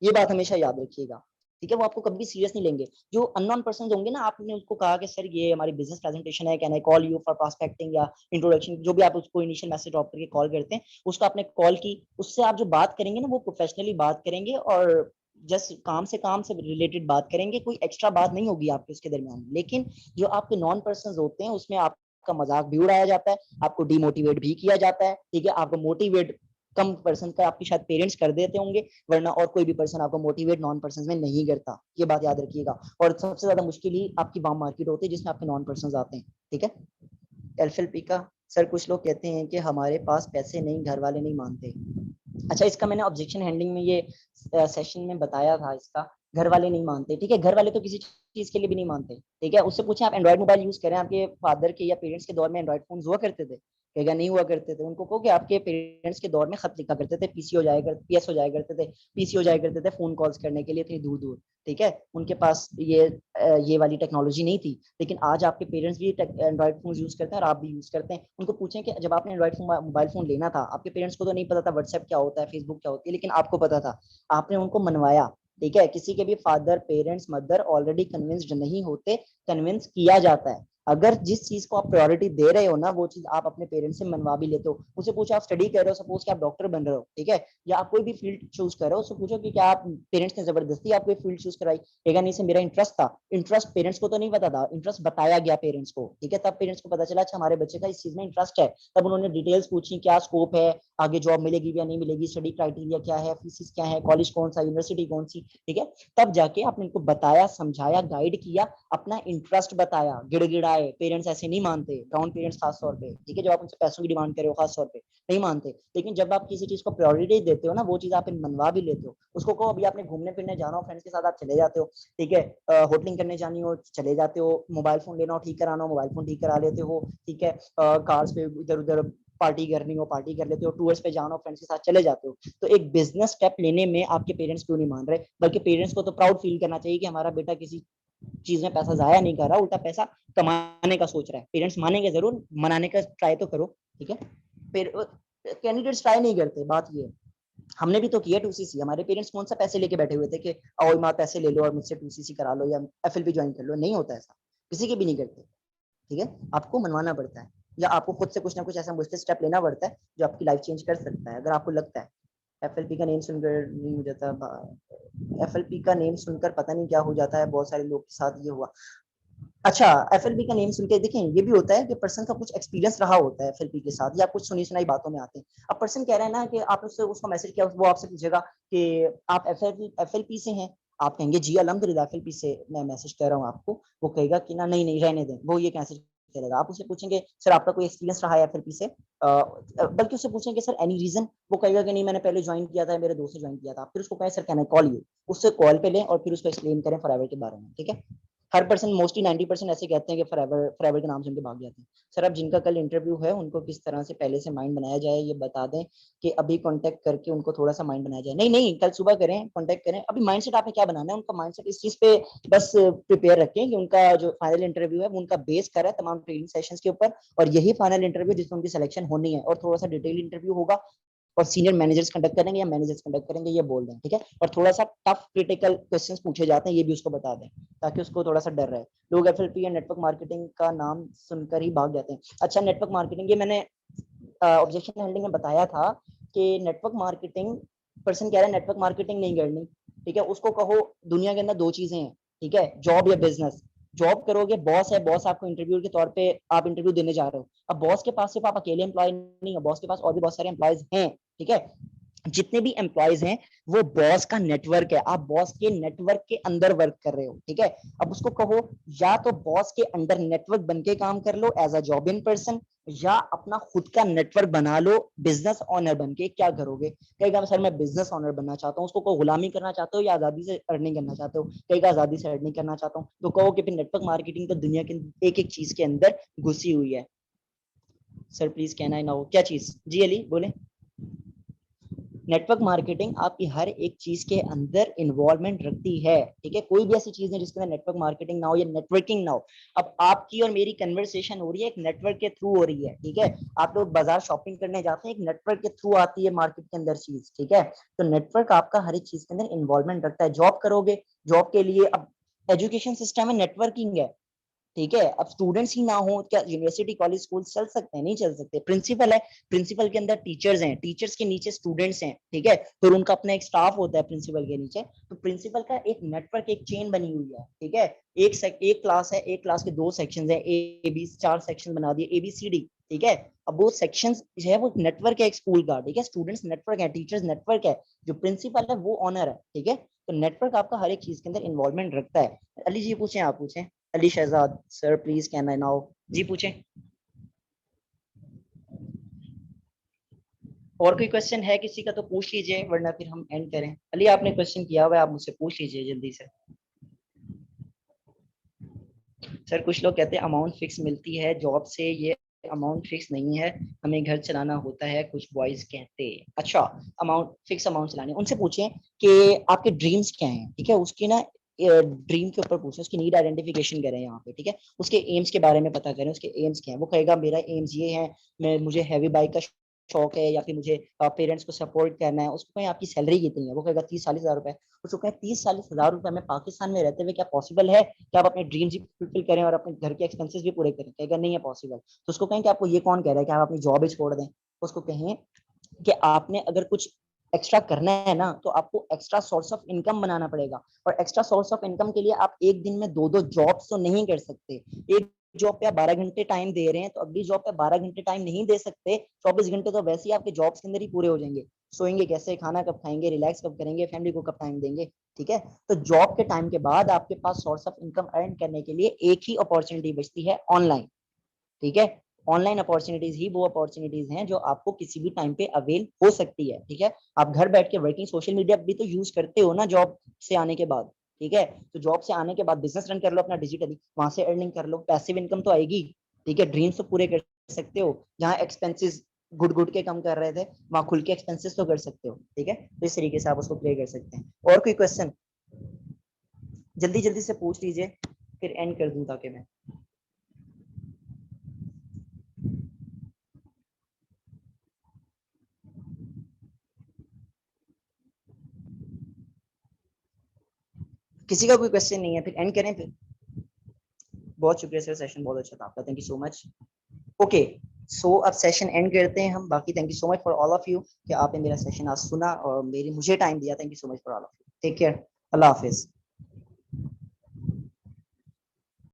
ये बात हमेशा याद रखिएगा, ठीक है। वो आपको कभी भी सीरियस नहीं लेंगे। जो अननोन पर्सन होंगे ना, आपने उसको कहा कि सर ये हमारी बिजनेस प्रेजेंटेशन है, can I call you for prospecting या इंट्रोडक्शन, जो भी आप उसको इनिशियल मैसेज ड्रॉप करके कॉल करते हैं, उसको आपने कॉल की, उससे आप जो बात करेंगे ना वो प्रोफेशनली बात करेंगे और जस्ट काम से रिलेटेड बात करेंगे, कोई एक्स्ट्रा बात नहीं होगी आपके उसके दरमियान। लेकिन जो आपके नॉन पर्सन होते हैं उसमें आपका मजाक भी उड़ाया जाता है, आपको डिमोटिवेट भी किया जाता है, ठीक है। आपको मोटिवेट कम पर्सन का आपके शायद पेरेंट्स कर देते होंगे, वरना और कोई भी पर्सन आपको मोटिवेट नॉन पर्सन में नहीं करता, ये बात याद रखिएगा। और सबसे ज्यादा मुश्किल ही आपकी वार्म मार्केट होती है जिसमें आपके नॉन पर्सन आते हैं, ठीक है। एलएलपी का सर कुछ लोग कहते हैं कि हमारे पास पैसे नहीं, घर वाले नहीं मानते। अच्छा, इसका मैंने ऑब्जेक्शन हैंडलिंग में ये सेशन में बताया था, इसका घर वाले नहीं मानते, ठीक है। घर वाले तो किसी चीज के लिए भी नहीं मानते, ठीक है। उससे पूछे आप एंड्रॉइड मोबाइल यूज करें, आपके फादर के या पेरेंट्स के दौर में एंड्रॉइड फोन हुआ करते थे, कहेगा नहीं हुआ करते थे। उनको कहो कि आपके पेरेंट्स के दौर में खत लिखा करते थे, पीसी हो जाया करते, पीएस हो जाया करते थे, पीसी हो जाया करते थे फोन कॉल्स करने के लिए इतनी दूर दूर, ठीक है। उनके पास ये वाली टेक्नोलॉजी नहीं थी। लेकिन आज आपके पेरेंट्स भी एंड्रॉइड फोन यूज करते हैं और आप भी यूज करते हैं। उनको पूछें कि जब आपने एंड्रॉइड मोबाइल फोन लेना था, आपके पेरेंट्स को तो नहीं पता था व्हाट्सएप क्या होता है, फेसबुक क्या होती है, लेकिन आपको पता था, आपने उनको मनवाया, ठीक है। किसी के भी father parents mother already convinced नहीं होते, कन्विंस किया जाता है। अगर जिस चीज को आप प्रायोरिटी दे रहे हो ना, वो चीज आप अपने पेरेंट्स से मनवा भी लेते हो। उससे पूछो आप स्टडी कर रहे हो, सपोज कि आप डॉक्टर बन रहे हो, ठीक है, या आप कोई भी फील्ड चूज कर रहे हो, उससे पूछो कि क्या आप पेरेंट्स ने जबरदस्ती आपको फील्ड चूज कराई, कहेगा नहीं से मेरा इंटरेस्ट था। इंटरेस्ट पेरेंट्स को तो नहीं पता था, इंटरेस्ट बताया गया पेरेंट्स को, ठीक है। तब पेरेंट्स को पता चला अच्छा हमारे बच्चे का इस चीज में इंटरेस्ट है, तब उन्होंने डिटेल्स पूछी, क्या स्कोप है, आगे जॉब मिलेगी या नहीं मिलेगी, स्टडी क्राइटेरिया क्या है, फीसिस क्या है, कॉलेज कौन सा, यूनिवर्सिटी कौन सी, ठीक है। तब जाके आपने इनको बताया, समझाया, गाइड किया, अपना इंटरेस्ट बताया, गिड़गिड़ाए। पेरेंट्स ऐसे नहीं मानते, ग्राउंड पेरेंट्स खास तौर पे, ठीक है। जब आप उनसे पैसों की डिमांड कर रहे हो खास तौर पे नहीं मानते। लेकिन जब आप किसी चीज को प्रायोरिटी देते हो ना, वो चीज आप मनवा भी लेते हो। उसको कहो अभी आपने घूमने फिरने जाना हो फ्रेंड्स के साथ, आप चले जाते हो, ठीक है। होटलिंग करने जानी हो चले जाते हो, मोबाइल फोन लेना हो ठीक कराना हो मोबाइल फोन ठीक करा लेते हो, ठीक है। कार्स पे इधर उधर पार्टी करनी हो पार्टी कर लेते हो, टूर्स पे जाना हो फ्रेंड्स के साथ चले जाते हो। तो एक बिजनेस स्टेप लेने में आपके पेरेंट्स क्यों नहीं मान रहे, बल्कि पेरेंट्स को तो प्राउड फील करना चाहिए कि हमारा बेटा किसी चीज में पैसा जाया नहीं कर रहा, उल्टा पैसा कमाने का सोच रहा है। पेरेंट्स मानेंगे जरूर, मनाने का ट्राई तो करो, ठीक है। फिर कैंडिडेट्स ट्राई नहीं करते, बात ये है। हमने भी तो किया 2सीसी, हमारे पेरेंट्स कौन सा पैसे लेके बैठे हुए थे कि आओ माँ पैसे ले लो और मुझसे 2सीसी करा लो या एफएलपी ज्वाइन कर लो, नहीं होता ऐसा, किसी के भी नहीं करते, ठीक है। आपको मनवाना पड़ता है या आपको खुद से कुछ ना कुछ ऐसा मुश्किल स्टेप लेना पड़ता है जो आपकी लाइफ चेंज कर सकता है, अगर आपको लगता है। एफएलपी का नेम सुनकर नहीं हो जाता, एफएलपी का नेम सुनकर पता नहीं क्या हो जाता है, बहुत सारे लोग के साथ ये हुआ। अच्छा, एफएलपी का नेम सुन के देखें, ये भी होता है कि पर्सन का कुछ एक्सपीरियंस रहा होता है एफएलपी के साथ, या कुछ सुनी सुनाई बातों में आते हैं। अब पर्सन कह रहा है ना कि आप उससे उसको मैसेज किया, वो आपसे पूछेगा कि आप एफएलपी से हैं, आप कहेंगे जी अल्हम्दुलिल्लाह एफएलपी से मैं मैसेज कर रहा हूँ आपको। वो कहेगा कि ना नहीं नहीं रहने दें, वो ये मैसेज करेगा। आप उससे पूछेंगे सर आपका कोई एक्सपीरियंस रहा है एफएलपी से, बल्कि उससे पूछेंगे सर एनी रीजन, वो कहेगा कि नहीं मैंने पहले ज्वाइन किया था, मेरे दोस्त ने ज्वाइन किया था। फिर उसको कहें sir can I call you, उससे कॉल पे लें और फिर उसको एक्सप्लेन करें फॉरएवर के बारे में, ठीक है। हर पर्सन मोस्टली 90% ऐसे कहते हैं कि फॉरएवर के नाम सुन के भाग जाते हैं। सर अब जिनका कल इंटरव्यू है उनको किस तरह से पहले से माइंड बनाया जाए ये बता दें, कि अभी कांटेक्ट करके उनको थोड़ा सा माइंड बनाया जाए। नहीं नहीं, कल सुबह करें, कांटेक्ट करें। अभी माइंडसेट आपने क्या बनाना है, उनका माइंडसेट इस चीज पे बस प्रिपेयर रखें कि उनका जो फाइनल इंटरव्यू है वो उनका बेस कर है तमाम ट्रेनिंग सेशंस के ऊपर, और यही फाइनल इंटरव्यू जिसमें उनकी सिलेक्शन होनी है, और थोड़ा सा डिटेल इंटरव्यू होगा और सीनियर मैनेजर्स कंडक्ट करेंगे या मैनेजर्स कंडक्ट करेंगे, ये बोल दें, ठीक है। और थोड़ा सा टफ क्रिटिकल क्वेश्चंस पूछे जाते हैं, ये भी उसको बता दें ताकि उसको थोड़ा सा डर रहे। लोग एफएलपी या नेटवर्क मार्केटिंग का नाम सुनकर ही भाग जाते हैं। अच्छा, नेटवर्क मार्केटिंग, ये मैंने ऑब्जेक्शन हैंडलिंग में बताया था कि नेटवर्क मार्केटिंग, पर्सन कह रहा है नेटवर्क मार्केटिंग नहीं करनी, ठीक है। उसको कहो दुनिया के अंदर दो चीजें हैं, ठीक है, जॉब या बिजनेस। जॉब करोगे, बॉस है, बॉस आपको इंटरव्यू के तौर पे आप इंटरव्यू देने जा रहे हो। अब बॉस के पास सिर्फ आप अकेले एम्प्लॉय नहीं है, बॉस के पास और भी बहुत सारे एम्प्लॉयज हैं, ठीक है। जितने भी एम्प्लॉयज हैं वो बॉस का नेटवर्क है, आप बॉस के नेटवर्क के अंदर वर्क कर रहे हो, ठीक है। अब उसको कहो या तो बॉस के अंडर नेटवर्क बन के काम कर लो as a job in person, या अपना खुद का नेटवर्क बना लो बिजनेस ऑनर बन के। क्या करोगे, कहेगा सर मैं बिजनेस ऑनर बनना चाहता हूँ। उसको को गुलामी करना चाहते हो या आजादी से अर्निंग करना चाहते हो, कहेगा आजादी से अर्निंग करना चाहता हूँ। तो कहो कि फिर नेटवर्क मार्केटिंग तो दुनिया के एक एक चीज के अंदर घुसी हुई है। सर प्लीज कहना है ना हो क्या चीज? जी अली बोले। नेटवर्क मार्केटिंग आपकी हर एक चीज के अंदर इन्वॉल्वमेंट रखती है, ठीक है। कोई भी ऐसी चीज नहीं जिसके अंदर नेटवर्क मार्केटिंग ना हो या नेटवर्किंग ना हो। अब आपकी और मेरी कन्वर्सेशन हो रही है एक नेटवर्क के थ्रू हो रही है, ठीक है। आप लोग बाजार शॉपिंग करने जाते हैं, एक नेटवर्क के थ्रू आती है मार्केट के अंदर चीज, ठीक है। तो नेटवर्क आपका हर एक चीज के अंदर इन्वॉल्वमेंट रखता है। जॉब करोगे, जॉब के लिए अब एजुकेशन सिस्टम में नेटवर्किंग है, ठीक है। अब स्टूडेंट्स ही ना हो क्या यूनिवर्सिटी कॉलेज स्कूल चल सकते हैं? नहीं चल सकते। प्रिंसिपल है, प्रिंसिपल के अंदर टीचर्स हैं, टीचर्स के नीचे स्टूडेंट्स हैं, ठीक है। फिर उनका अपना एक स्टाफ होता है प्रिंसिपल के नीचे। तो प्रिंसिपल का एक नेटवर्क, एक चेन बनी हुई है, ठीक है। एक क्लास है, एक क्लास के 2 सेक्शन है, ए बी 4 सेक्शन बना दिए, ABCD, ठीक है। अब वो सेक्शन जो है वो नेटवर्क है एक स्कूल का, ठीक है। स्टूडेंट्स नेटवर्क है, टीचर्स नेटवर्क है, जो प्रिंसिपल है वो ऑनर है, ठीक है। तो नेटवर्क आपका हर एक चीज के अंदर इन्वॉल्वमेंट रखता है। अली जी पूछें, आप पूछें। Ali Shahzad sir please can I now? जी पूछें। और कोई क्वेश्चन है किसी का तो पूछ लीजिए, वरना फिर हम एंड करें। अली आपने क्वेश्चन किया हुआ है, आप मुझसे पूछ लीजिए जल्दी से। सर कुछ लोग कहते हैं अमाउंट फिक्स मिलती है जॉब से, ये अमाउंट फिक्स नहीं है, हमें घर चलाना होता है, कुछ बॉयज कहते हैं। अच्छा, अमाउंट फिक्स अमाउंट चलानी, उनसे पूछें कि आपके ड्रीम्स क्या हैं, ठीक है। उसकी ना ड्रीम के ऊपर पूछें, उसकी नीड आइडेंटिफिकेशन करें यहाँ पे, ठीक है। उसके एम्स के बारे में पता करें, उसके एम्स क्या है। वो कहेगा मेरा एम्स ये है, मैं मुझे हैवी बाइक का शौक है, या फिर मुझे पेरेंट्स को सपोर्ट करना है। उसको कहें आपकी सैलरी कितनी है, वो कहेगा 30-40 हज़ार रुपए। उसको कहें 30-40 हज़ार रुपए में पाकिस्तान में रहते हुए क्या पॉसिबल है कि आप अपने ड्रीम्स भी फुलफिल करें और अपने घर के एक्सपेंसेस भी पूरे करें? कहेगा नहीं है पॉसिबल। तो उसको कहें कि आपको ये कौन कह रहा है कि आप अपनी जॉब ही छोड़ दें? उसको कहें कि आपने अगर कुछ एक्स्ट्रा करना है ना, तो आपको एक्स्ट्रा सोर्स ऑफ इनकम बनाना पड़ेगा। और एक्स्ट्रा सोर्स ऑफ इनकम के लिए आप एक दिन में 2-2 जॉब्स तो नहीं कर सकते। एक जॉब पे आप 12 घंटे टाइम दे रहे हैं, तो अगली जॉब पे 12 घंटे टाइम नहीं दे सकते। 24 घंटे तो वैसे ही आपके जॉब्स के अंदर ही पूरे हो जाएंगे। सोएंगे कैसे, खाना कब खाएंगे, रिलैक्स कब करेंगे, फैमिली को कब टाइम देंगे, ठीक है। तो जॉब के टाइम के बाद आपके पास सोर्स ऑफ इनकम अर्न करने के लिए एक ही अपॉर्चुनिटी बचती है, ऑनलाइन, ठीक है। ऑनलाइन अपॉर्चुनिटीज ही वो अपॉर्चुनिटीज हैं जो आपको किसी भी टाइम पे अवेल हो सकती है, ठीक है। आप घर बैठ के वर्किंग सोशल मीडिया भी तो यूज करते हो ना जॉब से आने के बाद, ठीक है। तो जॉब से आने के बाद बिजनेस रन कर लो अपना डिजिटली, वहां से अर्निंग कर लो, पैसिव इनकम तो आएगी, ठीक है। ड्रीम्स तो पूरे कर सकते हो। जहाँ एक्सपेंसेस गुड गुड के कम कर रहे थे, वहां खुल के एक्सपेंसेस तो कर सकते हो, ठीक है। तो इस तरीके से आप उसको प्ले कर सकते हैं। और कोई क्वेश्चन जल्दी जल्दी से पूछ लीजिए, फिर एंड कर दूं ताकि मैं। किसी का कोई क्वेश्चन नहीं है, फिर एंड करें फिर। बहुत शुक्रिया सर, सेशन बहुत अच्छा था आपका, thank you so much. Okay, so अब सेशन एंड करते हैं हम। बाकी thank you so much for all of you कि आपने मेरा सेशन आज सुना और मेरी मुझे टाइम दिया। Thank you so much for all of you. Take care, अल्लाह हाफिज।